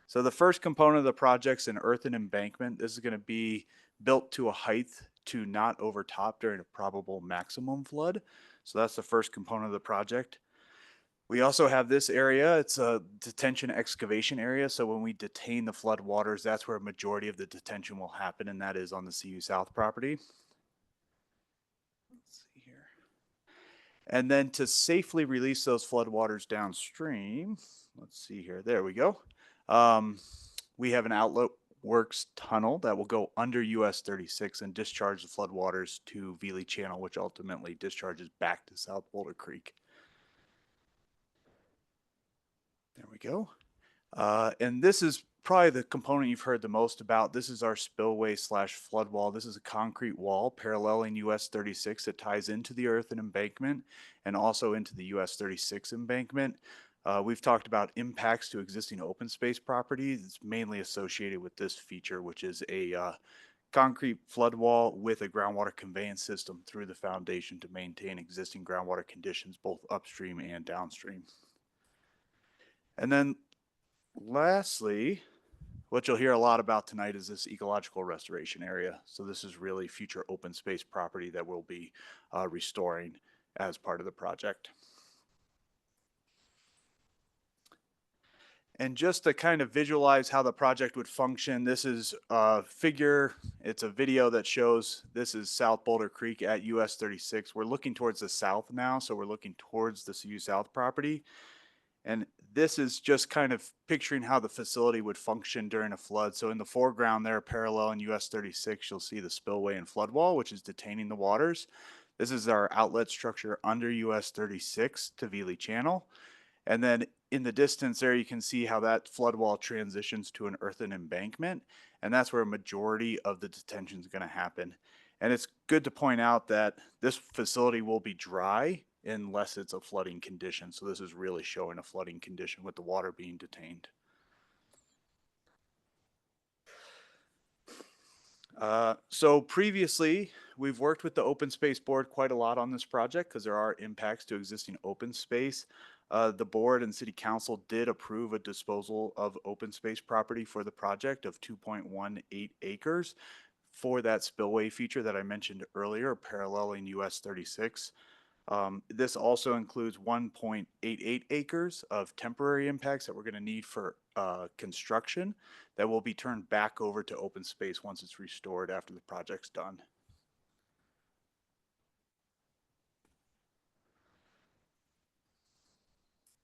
Speaker 19: So the first component of the project's an earthen embankment. This is going to be built to a height to not overtop during a probable maximum flood. So that's the first component of the project. We also have this area. It's a detention excavation area. So when we detain the flood waters, that's where a majority of the detention will happen, and that is on the CU South property. Let's see here. And then to safely release those flood waters downstream, let's see here. There we go. We have an outlet works tunnel that will go under US 36 and discharge the floodwaters to Veely Channel, which ultimately discharges back to South Boulder Creek. There we go. And this is probably the component you've heard the most about. This is our spillway / flood wall. This is a concrete wall paralleling US 36 that ties into the earthen embankment and also into the US 36 embankment. We've talked about impacts to existing open space properties. It's mainly associated with this feature, which is a concrete flood wall with a groundwater conveyance system through the foundation to maintain existing groundwater conditions both upstream and downstream. And then lastly, what you'll hear a lot about tonight is this ecological restoration area. So this is really future open space property that we'll be restoring as part of the project. And just to kind of visualize how the project would function, this is a figure, it's a video that shows this is South Boulder Creek at US 36. We're looking towards the south now, so we're looking towards the CU South property. And this is just kind of picturing how the facility would function during a flood. So in the foreground there, parallel in US 36, you'll see the spillway and flood wall, which is detaining the waters. This is our outlet structure under US 36 to Veely Channel. And then in the distance there, you can see how that flood wall transitions to an earthen embankment. And that's where a majority of the detention is going to happen. And it's good to point out that this facility will be dry unless it's a flooding condition. So this is really showing a flooding condition with the water being detained. So previously, we've worked with the Open Space Board quite a lot on this project because there are impacts to existing open space. The board and city council did approve a disposal of open space property for the project of 2.18 acres for that spillway feature that I mentioned earlier, paralleling US 36. This also includes 1.88 acres of temporary impacts that we're going to need for construction that will be turned back over to open space once it's restored after the project's done.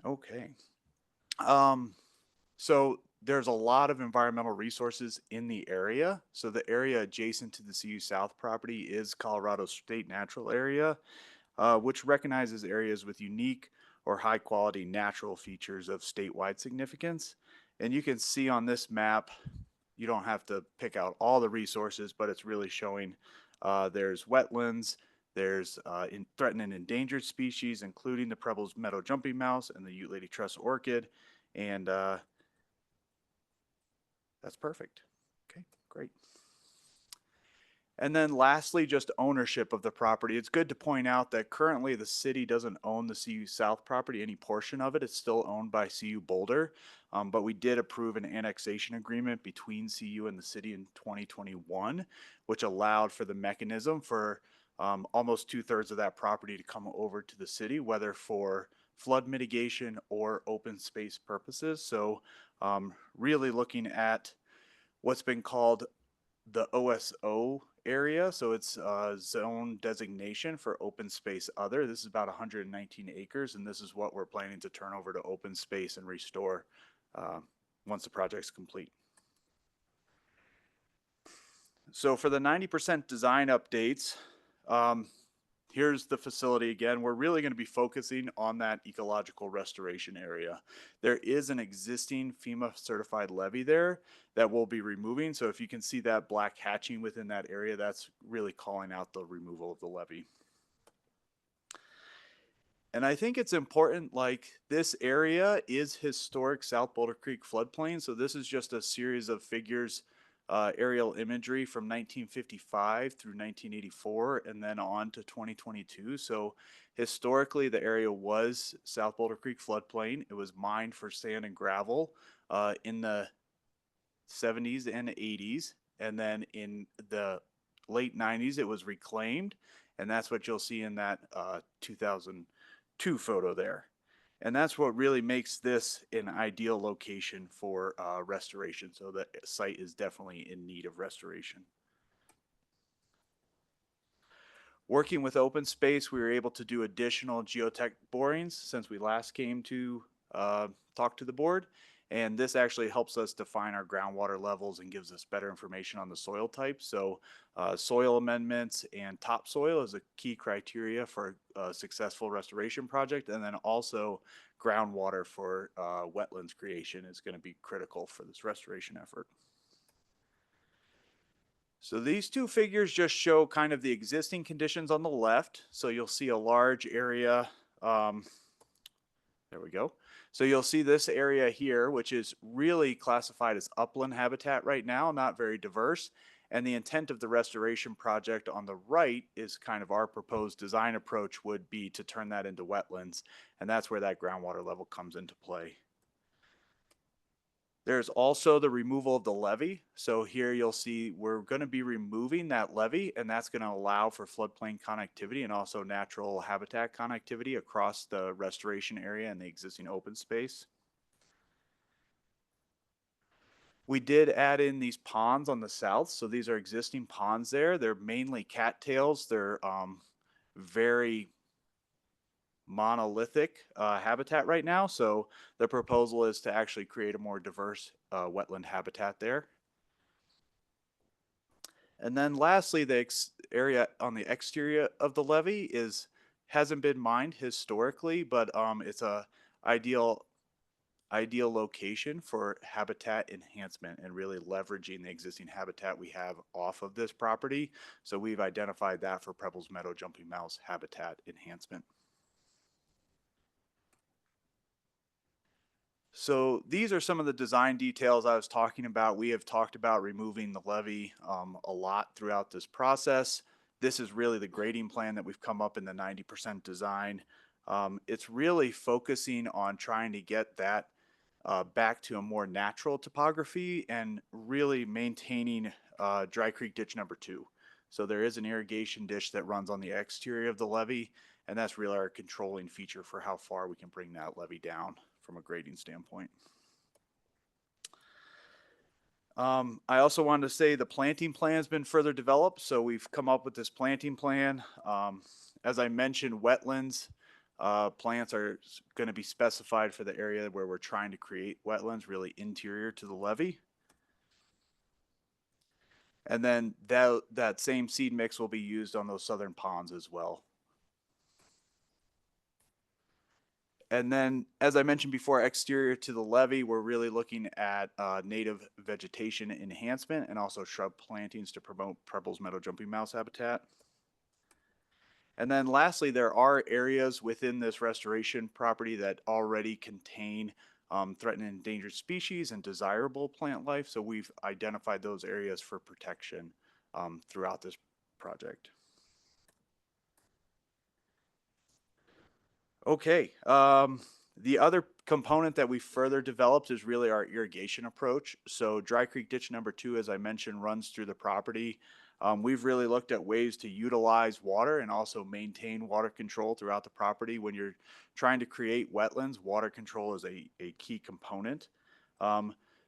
Speaker 19: Okay. So there's a lot of environmental resources in the area. So the area adjacent to the CU South property is Colorado State Natural Area, which recognizes areas with unique or high quality natural features of statewide significance. And you can see on this map, you don't have to pick out all the resources, but it's really showing there's wetlands, there's threatened and endangered species, including the Preble's meadow jumping mouse and the Ute Lady Truss orchid. And that's perfect. Okay, great. And then lastly, just ownership of the property. It's good to point out that currently the city doesn't own the CU South property, any portion of it. It's still owned by CU Boulder. But we did approve an annexation agreement between CU and the city in 2021, which allowed for the mechanism for almost 2/3 of that property to come over to the city, whether for flood mitigation or open space purposes. So really looking at what's been called the OSO area. So it's a zone designation for open space other. This is about 119 acres, and this is what we're planning to turn over to open space and restore once the project's complete. So for the 90% design updates, here's the facility again. We're really going to be focusing on that ecological restoration area. There is an existing FEMA certified levee there that we'll be removing. So if you can see that black hatching within that area, that's really calling out the removal of the levee. And I think it's important, like this area is historic South Boulder Creek floodplain. So this is just a series of figures, aerial imagery from 1955 through 1984 and then on to 2022. So historically the area was South Boulder Creek floodplain. It was mined for sand and gravel in the 70s and 80s. And then in the late 90s it was reclaimed. And that's what you'll see in that 2002 photo there. And that's what really makes this an ideal location for restoration. So the site is definitely in need of restoration. Working with open space, we were able to do additional geotech borings since we last came to talk to the board. And this actually helps us define our groundwater levels and gives us better information on the soil type. So soil amendments and topsoil is a key criteria for a successful restoration project. And then also groundwater for wetlands creation is going to be critical for this restoration effort. So these two figures just show kind of the existing conditions on the left. So you'll see a large area. There we go. So you'll see this area here, which is really classified as upland habitat right now, not very diverse. And the intent of the restoration project on the right is kind of our proposed design approach would be to turn that into wetlands. And that's where that groundwater level comes into play. There's also the removal of the levee. So here you'll see we're going to be removing that levee, and that's going to allow for floodplain connectivity and also natural habitat connectivity across the restoration area and the existing open space. We did add in these ponds on the south. So these are existing ponds there. They're mainly cattails. They're very monolithic habitat right now. So the proposal is to actually create a more diverse wetland habitat there. And then lastly, the area on the exterior of the levee hasn't been mined historically, but it's a ideal location for habitat enhancement and really leveraging the existing habitat we have off of this property. So we've identified that for Preble's Meadow Jumping Mouse habitat enhancement. So these are some of the design details I was talking about. We have talked about removing the levee a lot throughout this process. This is really the grading plan that we've come up in the 90% design. It's really focusing on trying to get that back to a more natural topography and really maintaining Dry Creek Ditch number 2. So there is an irrigation ditch that runs on the exterior of the levee, and that's really our controlling feature for how far we can bring that levee down from a grading standpoint. I also wanted to say the planting plan has been further developed. So we've come up with this planting plan. As I mentioned, wetlands plants are going to be specified for the area where we're trying to create wetlands, really interior to the levee. And then that same seed mix will be used on those southern ponds as well. And then, as I mentioned before, exterior to the levee, we're really looking at native vegetation enhancement and also shrub plantings to promote Preble's Meadow Jumping Mouse habitat. And then lastly, there are areas within this restoration property that already contain threatened and endangered species and desirable plant life. So we've identified those areas for protection throughout this project. Okay. The other component that we further developed is really our irrigation approach. So Dry Creek Ditch number 2, as I mentioned, runs through the property. We've really looked at ways to utilize water and also maintain water control throughout the property. When you're trying to create wetlands, water control is a key component.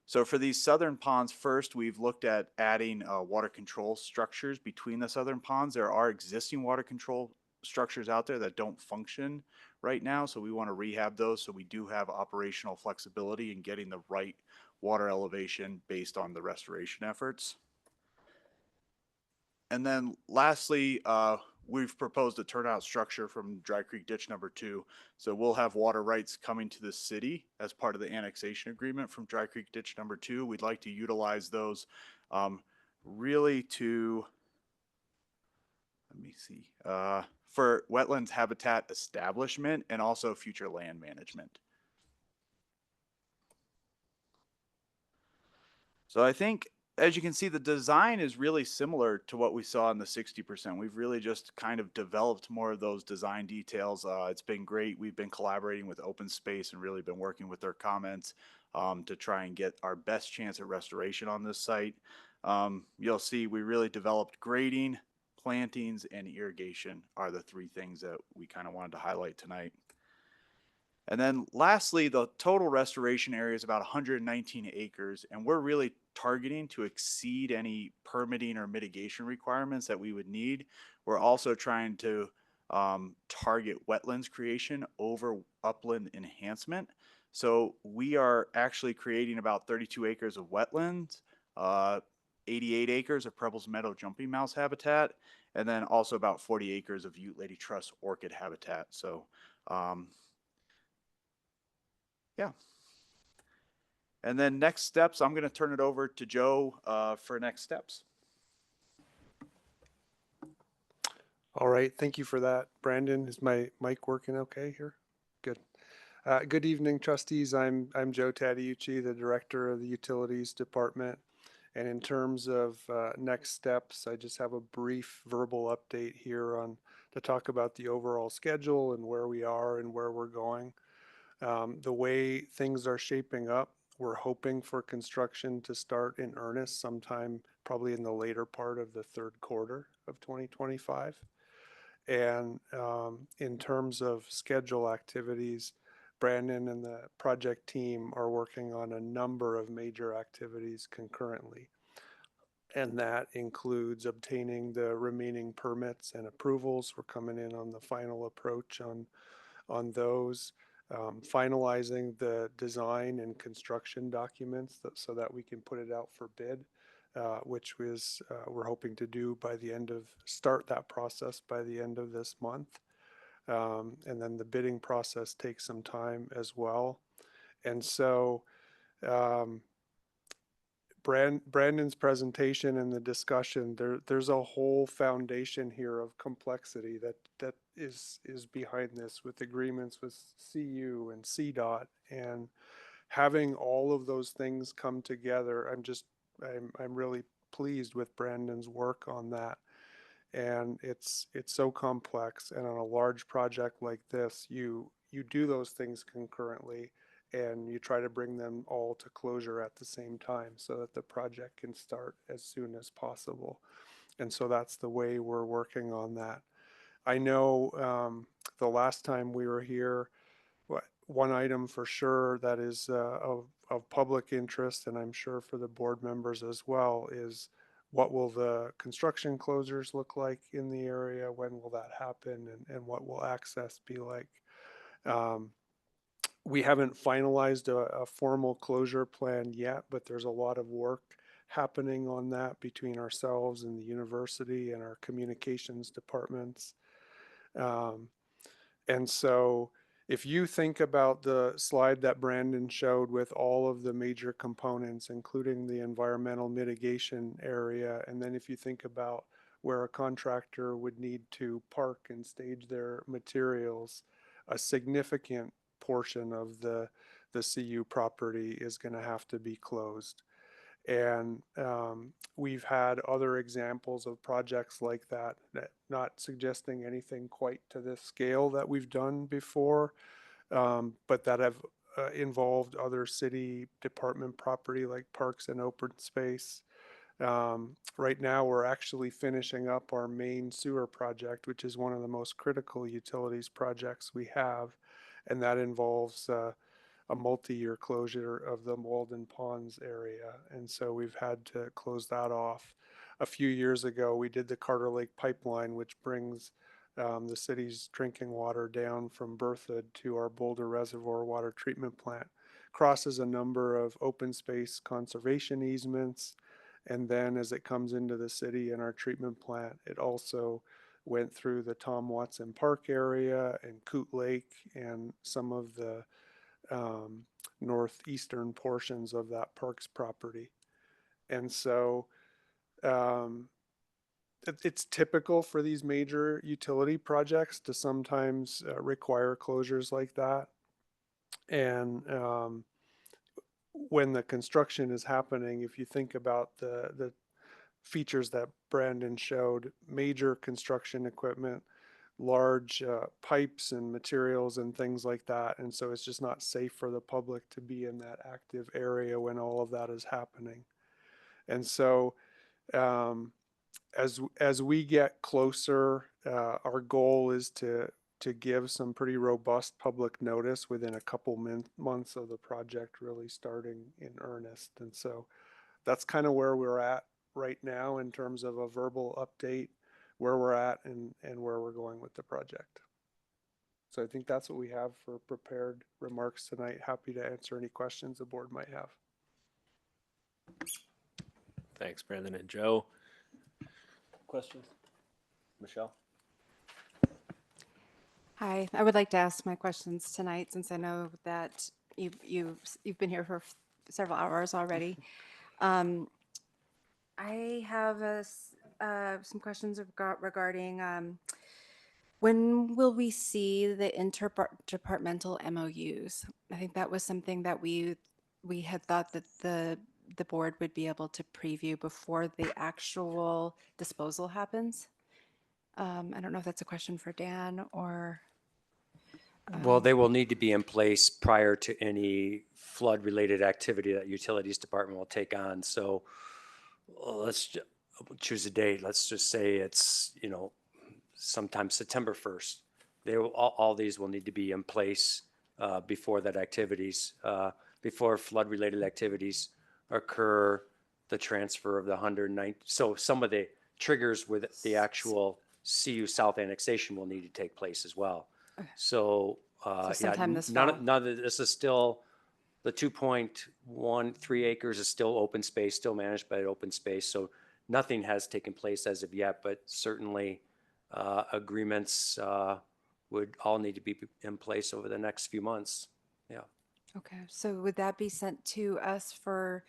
Speaker 19: So for these southern ponds, first, we've looked at adding water control structures between the southern ponds. There are existing water control structures out there that don't function right now, so we want to rehab those so we do have operational flexibility in getting the right water elevation based on the restoration efforts. And then lastly, we've proposed a turnout structure from Dry Creek Ditch number 2. So we'll have water rights coming to the city as part of the annexation agreement from Dry Creek Ditch number 2. We'd like to utilize those really to, let me see, for wetlands habitat establishment and also future land management. So I think, as you can see, the design is really similar to what we saw in the 60%. We've really just kind of developed more of those design details. It's been great. We've been collaborating with Open Space and really been working with their comments to try and get our best chance at restoration on this site. You'll see we really developed grading, plantings, and irrigation are the 3 things that we kind of wanted to highlight tonight. And then lastly, the total restoration area is about 119 acres, and we're really targeting to exceed any permitting or mitigation requirements that we would need. We're also trying to target wetlands creation over upland enhancement. So we are actually creating about 32 acres of wetlands, 88 acres of Preble's Meadow jumping mouse habitat, and then also about 40 acres of Ute Lady Truss orchid habitat. So yeah. And then next steps, I'm going to turn it over to Joe for next steps.
Speaker 20: All right. Thank you for that, Brandon. Is my mic working okay here? Good. Good evening, trustees. I'm Joe Tadiucci, the director of the Utilities Department. And in terms of next steps, I just have a brief verbal update here to talk about the overall schedule and where we are and where we're going. The way things are shaping up, we're hoping for construction to start in earnest sometime probably in the later part of the 3rd quarter of 2025. And in terms of schedule activities, Brandon and the project team are working on a number of major activities concurrently. And that includes obtaining the remaining permits and approvals. We're coming in on the final approach on those. Finalizing the design and construction documents so that we can put it out for bid, which we're hoping to do start that process by the end of this month. And then the bidding process takes some time as well. And so Brandon's presentation and the discussion, there's a whole foundation here of complexity that is behind this, with agreements with CU and CDOT, and having all of those things come together. I'm really pleased with Brandon's work on that. And it's so complex, and on a large project like this, you do those things concurrently, and you try to bring them all to closure at the same time so that the project can start as soon as possible. And so that's the way we're working on that. I know the last time we were here, one item for sure that is of public interest, and I'm sure for the board members as well, is what will the construction closures look like in the area? When will that happen? And what will access be like? We haven't finalized a formal closure plan yet, but there's a lot of work happening on that between ourselves and the university and our communications departments. And so if you think about the slide that Brandon showed with all of the major components, including the environmental mitigation area, and then if you think about where a contractor would need to park and stage their materials, a significant portion of the CU property is going to have to be closed. And we've had other examples of projects like that, not suggesting anything quite to this scale that we've done before, but that have involved other city department property like parks and open space. Right now, we're actually finishing up our main sewer project, which is one of the most critical utilities projects we have. And that involves a multi-year closure of the Walden Ponds area. And so we've had to close that off. A few years ago, we did the Carter Lake Pipeline, which brings the city's drinking water down from Berthoud to our Boulder Reservoir water treatment plant. Crosses a number of open space conservation easements. And then as it comes into the city and our treatment plant, it also went through the Tom Watson Park area and Coot Lake and some of the northeastern portions of that park's property. And so it's typical for these major utility projects to sometimes require closures like that. And when the construction is happening, if you think about the features that Brandon showed, major construction equipment, large pipes and materials and things like that. And so it's just not safe for the public to be in that active area when all of that is happening. And so as we get closer, our goal is to give some pretty robust public notice within a couple months of the project really starting in earnest. And so that's kind of where we're at right now in terms of a verbal update, where we're at and where we're going with the project. So I think that's what we have for prepared remarks tonight. Happy to answer any questions the board might have.
Speaker 1: Thanks, Brandon and Joe. Questions? Michelle?
Speaker 2: Hi, I would like to ask my questions tonight since I know that you've been here for several hours already. I have some questions regarding when will we see the interdepartmental MOUs? I think that was something that we had thought that the board would be able to preview before the actual disposal happens. I don't know if that's a question for Dan or.
Speaker 9: Well, they will need to be in place prior to any flood-related activity that Utilities Department will take on. So let's choose a date. Let's just say it's, sometime September 1st. They will, all these will need to be in place before that activities, before flood-related activities occur, the transfer of the 109. So some of the triggers with the actual CU South annexation will need to take place as well.
Speaker 2: Okay.
Speaker 9: So,
Speaker 2: sometime this fall.
Speaker 9: none of this is still, the 2.13 acres is still open space, still managed by open space. So nothing has taken place as of yet, but certainly agreements would all need to be in place over the next few months. Yeah.
Speaker 2: Okay, so would that be sent to us for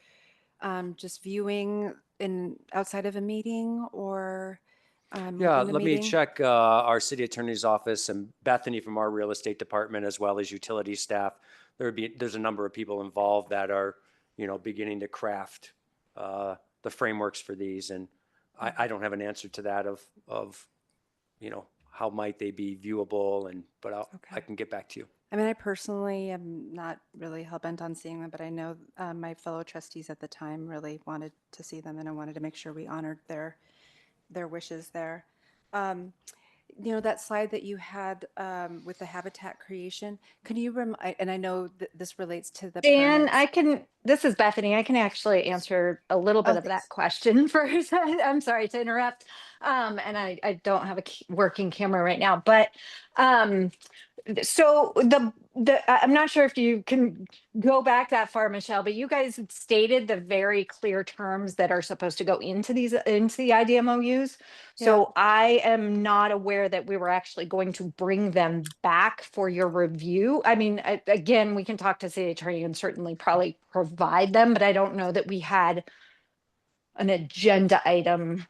Speaker 2: just viewing outside of a meeting or?
Speaker 9: Yeah,
Speaker 2: in a
Speaker 9: let me
Speaker 2: meeting?
Speaker 9: check our city attorney's office and Bethany from our real estate department, as well as utility staff. There's a number of people involved that are, beginning to craft the frameworks for these. And I don't have an answer to that of how might they be viewable, but I can get back to you.
Speaker 2: I mean, I personally am not really hell-bent on seeing them, but I know my fellow trustees at the time really wanted to see them, and I wanted to make sure we honored their wishes there. That slide that you had with the habitat creation, can you and I know this relates to the
Speaker 12: Dan,
Speaker 2: permits.
Speaker 12: this is Bethany. I can actually answer a little bit of that question first. I'm sorry to interrupt. And I don't have a working camera right now, but so I'm not sure if you can go back that far, Michelle, but you guys had stated the very clear terms that are supposed to go into the IDMOUs. So I am not aware that we were actually going to bring them back for your review. I mean, again, we can talk to city attorney and certainly probably provide them, but I don't know that we had an agenda item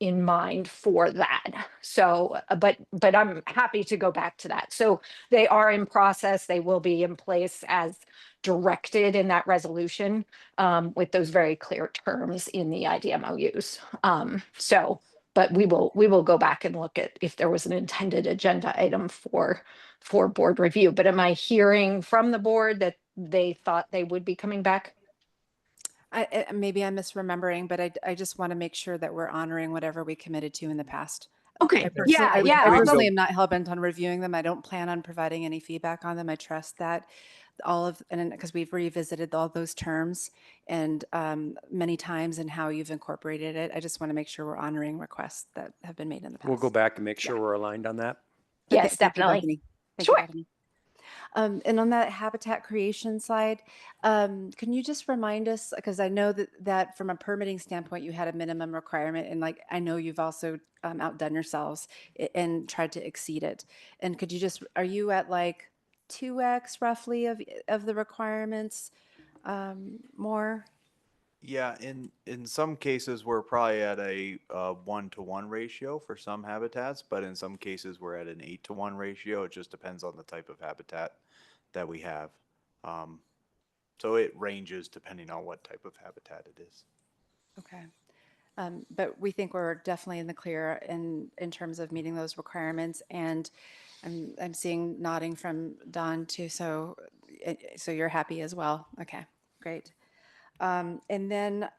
Speaker 21: in mind for that. So, but I'm happy to go back to that. So they are in process. They will be in place as directed in that resolution, with those very clear terms in the IDMOUs. So, but we will go back and look at if there was an intended agenda item for board review. But am I hearing from the board that they thought they would be coming back?
Speaker 2: Maybe I'm misremembering, but I just want to make sure that we're honoring whatever we committed to in the past.
Speaker 21: Okay.
Speaker 2: I personally,
Speaker 21: Yeah.
Speaker 2: I
Speaker 21: I'll
Speaker 2: personally
Speaker 21: go-
Speaker 2: am not hell-bent on reviewing them. I don't plan on providing any feedback on them. I trust that and because we've revisited all those terms and many times and how you've incorporated it. I just want to make sure we're honoring requests that have been made in the past.
Speaker 9: We'll go back and make sure we're aligned on that.
Speaker 21: Yes,
Speaker 2: Thank you,
Speaker 21: definitely.
Speaker 2: Bethany. Thank
Speaker 21: Sure.
Speaker 2: you, Bethany. And on that habitat creation side, can you just remind us, because I know that from a permitting standpoint, you had a minimum requirement, and like I know you've also outdone yourselves and tried to exceed it. And could you just, are you at like 2x roughly of the requirements more?
Speaker 22: Yeah, in some cases, we're probably at a 1-to-1 ratio for some habitats, but in some cases, we're at an 8-to-1 ratio. It just depends on the type of habitat that we have. So it ranges depending on what type of habitat it is.
Speaker 2: Okay. But we think we're definitely in the clear in terms of meeting those requirements. And I'm seeing nodding from Don too. So you're happy as well. Okay, great. And then,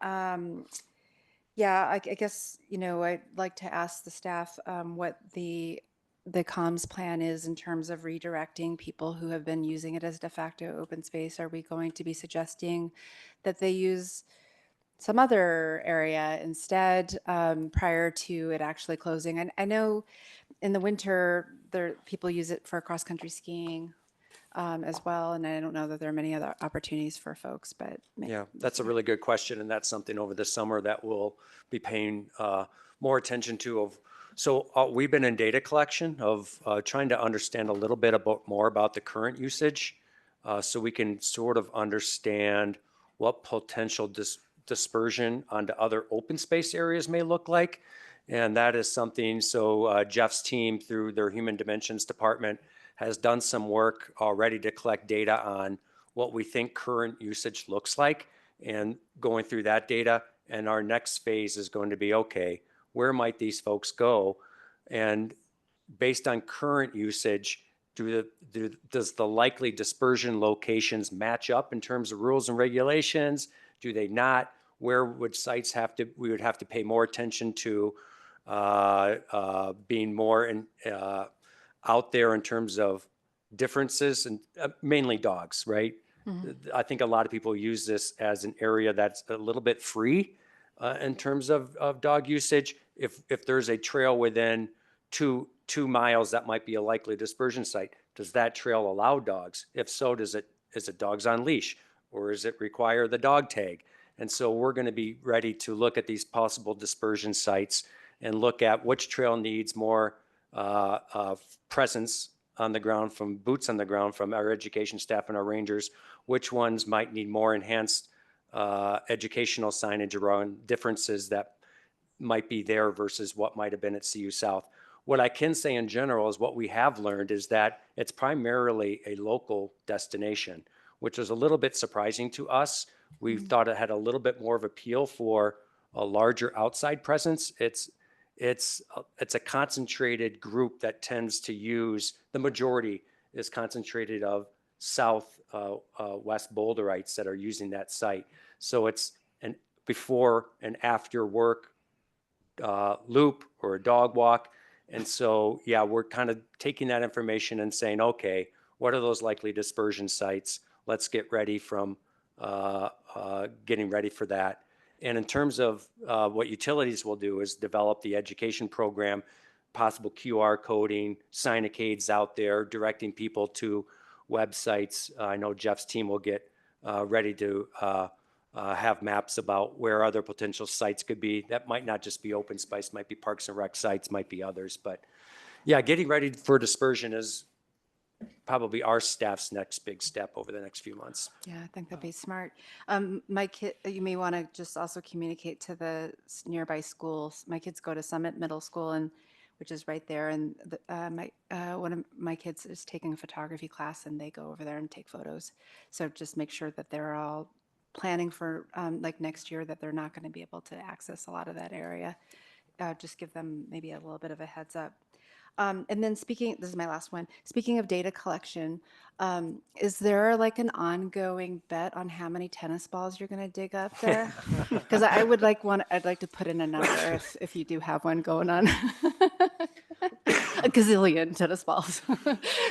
Speaker 2: yeah, I guess, I'd like to ask the staff what the comms plan is in terms of redirecting people who have been using it as de facto open space. Are we going to be suggesting that they use some other area instead prior to it actually closing? And I know in the winter, people use it for cross-country skiing as well. And I don't know that there are many other opportunities for folks, but
Speaker 9: Yeah, that's a really good question, and that's something over the summer that we'll be paying more attention to. So we've been in data collection of trying to understand a little bit more about the current usage, so we can sort of understand what potential dispersion onto other open space areas may look like. And that is something, so Jeff's team through their Human Dimensions department has done some work already to collect data on what we think current usage looks like and going through that data. And our next phase is going to be, okay, where might these folks go? And based on current usage, does the likely dispersion locations match up in terms of rules and regulations? Do they not? Where would sites we would have to pay more attention to being more out there in terms of differences, and mainly dogs, right? I think a lot of people use this as an area that's a little bit free in terms of dog usage. If there's a trail within two miles, that might be a likely dispersion site. Does that trail allow dogs? If so, is it dogs on leash, or does it require the dog tag? And so we're going to be ready to look at these possible dispersion sites and look at which trail needs more presence on the ground, from boots on the ground from our education staff and our rangers, which ones might need more enhanced educational signage around differences that might be there versus what might have been at CU South. What I can say in general is what we have learned is that it's primarily a local destination, which is a little bit surprising to us. We thought it had a little bit more of appeal for a larger outside presence. It's a concentrated group that tends to use, the majority is concentrated of South West Boulderites that are using that site. So it's an before and after work loop or a dog walk. And so, yeah, we're kind of taking that information and saying, okay, what are those likely dispersion sites? Let's get ready from getting ready for that. And in terms of what utilities will do is develop the education program, possible QR coding, signacades out there, directing people to websites. I know Jeff's team will get ready to have maps about where other potential sites could be. That might not just be open space, might be parks and rec sites, might be others. But yeah, getting ready for dispersion is probably our staff's next big step over the next few months.
Speaker 2: Yeah, I think that'd be smart. My kid, you may want to just also communicate to the nearby schools. My kids go to Summit Middle School, and which is right there. And one of my kids is taking a photography class, and they go over there and take photos. So just make sure that they're all planning for like next year that they're not going to be able to access a lot of that area. Just give them maybe a little bit of a heads up. And then this is my last one. Speaking of data collection, is there like an ongoing bet on how many tennis balls you're going to dig up there? Because I'd like to put in a number if you do have one going on. A gazillion tennis balls.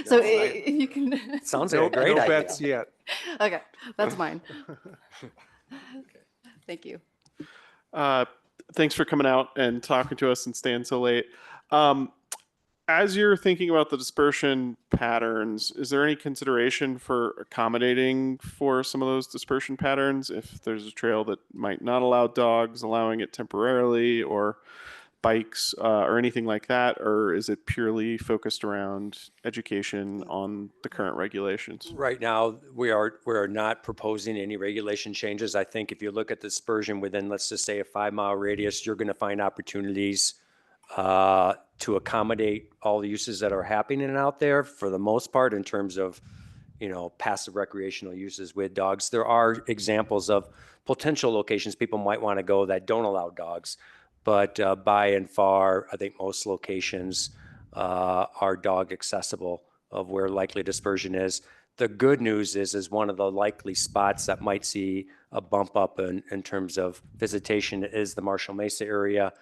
Speaker 2: So you can.
Speaker 9: Sounds like a great idea.
Speaker 20: No bets yet.
Speaker 2: Okay, that's mine. Thank you.
Speaker 10: Thanks for coming out and talking to us and staying so late. As you're thinking about the dispersion patterns, is there any consideration for accommodating for some of those dispersion patterns? If there's a trail that might not allow dogs, allowing it temporarily, or bikes, or anything like that? Or is it purely focused around education on the current regulations?
Speaker 9: Right now, we're not proposing any regulation changes. I think if you look at the dispersion within, let's just say, a 5-mile radius, you're going to find opportunities to accommodate all the uses that are happening out there for the most part in terms of, passive recreational uses with dogs. There are examples of potential locations people might want to go that don't allow dogs, but by and far, I think most locations are dog accessible of where likely dispersion is. The good news is one of the likely spots that might see a bump up in terms of visitation is the Marshall Mesa area.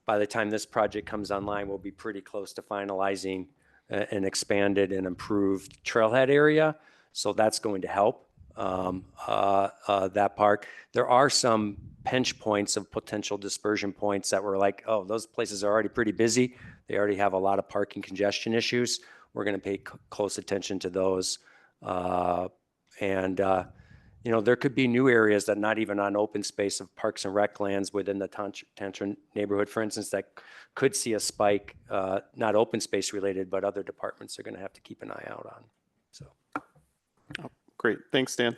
Speaker 9: By the time this project comes online, we'll be pretty close to finalizing an expanded and improved trailhead area. So that's going to help that part. There are some pinch points of potential dispersion points that were like, oh, those places are already pretty busy. They already have a lot of parking congestion issues. We're going to pay close attention to those. There could be new areas that not even on open space of parks and rec lands within the Tantrum neighborhood, for instance, that could see a spike, not open space related, but other departments are going to have to keep an eye out on. So,
Speaker 10: Great. Thanks, Dan.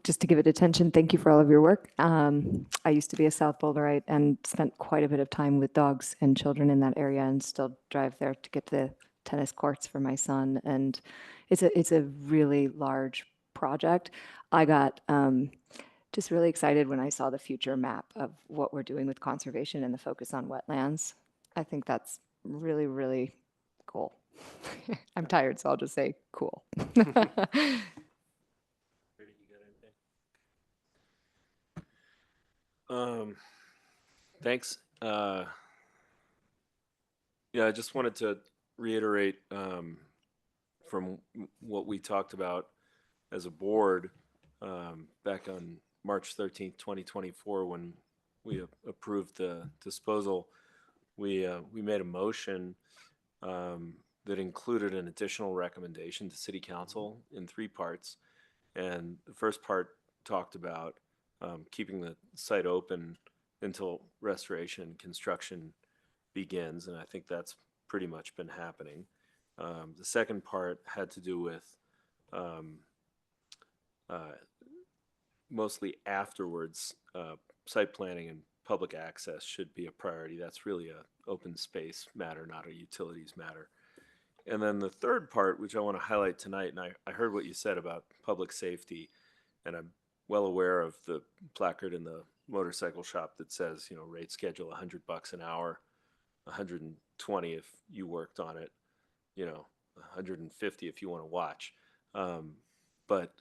Speaker 11: Just to give it attention, thank you for all of your work. I used to be a South Boulderite and spent quite a bit of time with dogs and children in that area, and still drive there to get to the tennis courts for my son. And it's a really large project. I got just really excited when I saw the future map of what we're doing with conservation and the focus on wetlands. I think that's really, really cool. I'm tired, so I'll just say cool.
Speaker 1: Thanks. Yeah, I just wanted to reiterate from what we talked about as a board back on March 13th, 2024, when we approved the disposal. We made a motion that included an additional recommendation to City Council in 3 parts. And the first part talked about keeping the site open until restoration and construction begins, and I think that's pretty much been happening. The second part had to do with mostly afterwards, site planning and public access should be a priority. That's really a open space matter, not a utilities matter. And then the third part, which I want to highlight tonight, and I heard what you said about public safety, and I'm well aware of the placard in the motorcycle shop that says, rate schedule $100 an hour, 120 if you worked on it, 150 if you want to watch. But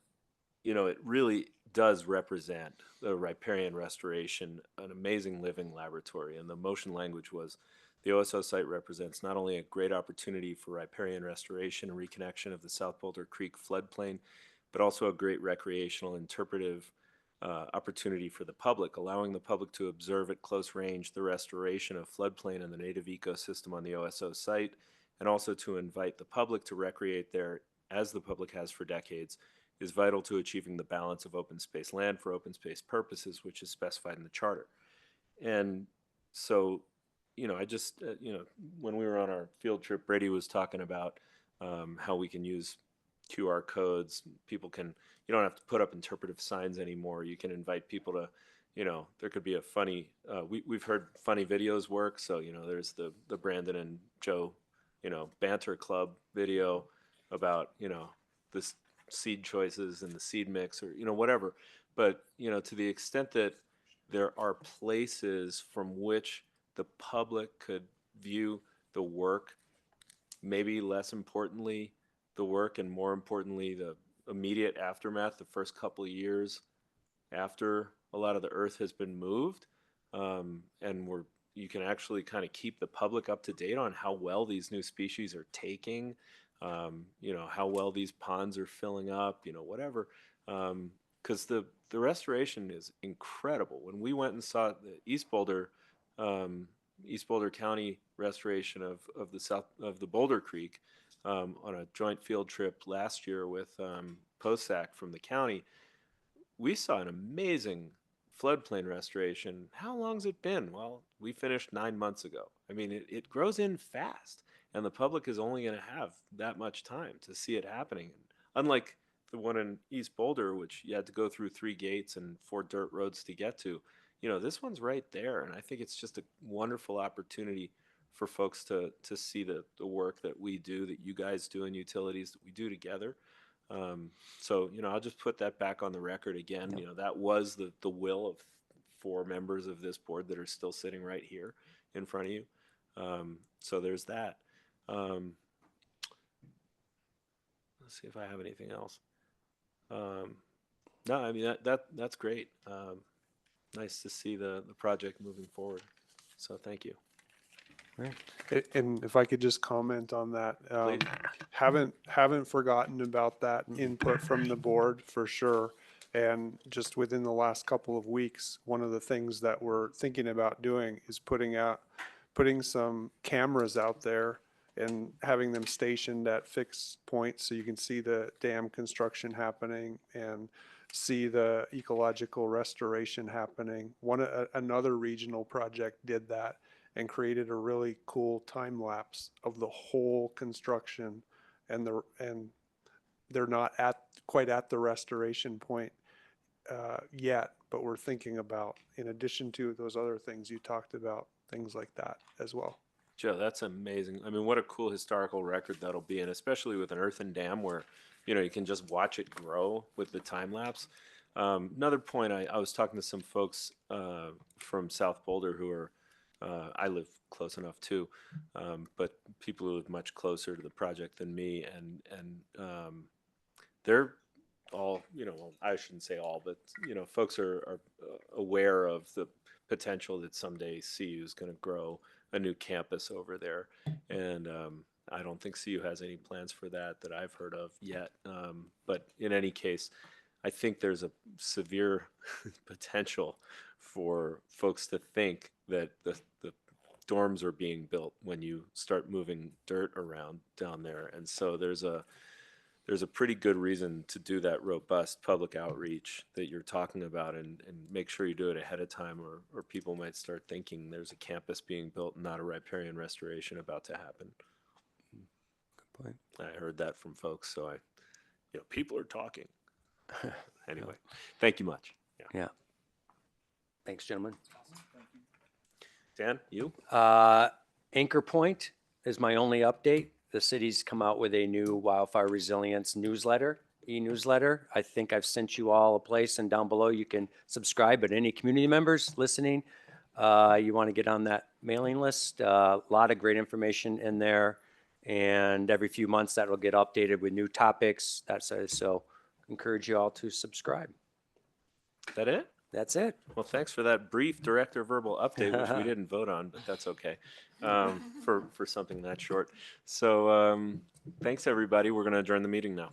Speaker 1: it really does represent the riparian restoration, an amazing living laboratory. And the motion language was, the OSO site represents not only a great opportunity for riparian restoration and reconnection of the South Boulder Creek floodplain, but also a great recreational interpretive opportunity for the public, allowing the public to observe at close range the restoration of floodplain and the native ecosystem on the OSO site, and also to invite the public to recreate there, as the public has for decades, is vital to achieving the balance of open space land for open space purposes, which is specified in the charter. And so, I just, when we were on our field trip, Brady was talking about how we can use QR codes. People can, you don't have to put up interpretive signs anymore. You can invite people to, there could be a funny, we've heard funny videos work. So, there's the Brandon and Joe, banter club video about, this seed choices and the seed mix or, whatever. But, to the extent that there are places from which the public could view the work, maybe less importantly, the work, and more importantly, the immediate aftermath, the first couple of years after a lot of the earth has been moved. And you can actually kind of keep the public up to date on how well these new species are taking, how well these ponds are filling up, whatever. Because the restoration is incredible. When we went and saw the East Boulder County restoration of the Boulder Creek on a joint field trip last year with POSAC from the county, we saw an amazing floodplain restoration. How long's it been? Well, we finished 9 months ago. I mean, it grows in fast, and the public is only going to have that much time to see it happening. Unlike the one in East Boulder, which you had to go through 3 gates and 4 dirt roads to get to, this one's right there. And I think it's just a wonderful opportunity for folks to see the work that we do, that you guys do in utilities, that we do together. So, I'll just put that back on the record again. That was the will of 4 members of this board that are still sitting right here in front of you. So there's that. Let's see if I have anything else. No, I mean, that's great. Nice to see the project moving forward. So thank you.
Speaker 20: And if I could just comment on that, haven't forgotten about that input from the board for sure. And just within the last couple of weeks, one of the things that we're thinking about doing is putting some cameras out there and having them stationed at fixed points so you can see the dam construction happening and see the ecological restoration happening. Another regional project did that and created a really cool time lapse of the whole construction, and they're not quite at the restoration point yet, but we're thinking about, in addition to those other things you talked about, things like that as well.
Speaker 1: Joe, that's amazing. I mean, what a cool historical record that'll be, and especially with an earthen dam where, you can just watch it grow with the time lapse. Another point, I was talking to some folks from South Boulder who are, I live close enough too, but people who live much closer to the project than me, and they're all, well, I shouldn't say all, but folks are aware of the potential that someday CU is going to grow a new campus over there, and I don't think CU has any plans for that I've heard of yet. But in any case, I think there's a severe potential for folks to think that the dorms are being built when you start moving dirt around down there. And so there's a pretty good reason to do that robust public outreach that you're talking about, and make sure you do it ahead of time, or people might start thinking there's a campus being built and not a riparian restoration about to happen.
Speaker 9: Good point.
Speaker 1: I heard that from folks, so people are talking. Anyway, thank you much.
Speaker 9: Yeah. Thanks, gentlemen.
Speaker 1: Dan, you?
Speaker 9: Anchor Point is my only update. The city's come out with a new wildfire resilience newsletter, e-newsletter. I think I've sent you all a place, and down below you can subscribe. But any community members listening, you want to get on that mailing list. A lot of great information in there, and every few months that will get updated with new topics. So encourage you all to subscribe.
Speaker 1: Is that it?
Speaker 9: That's it.
Speaker 1: Well, thanks for that brief director verbal update, which we didn't vote on, but that's okay, for something that short. So thanks, everybody. We're going to adjourn the meeting now.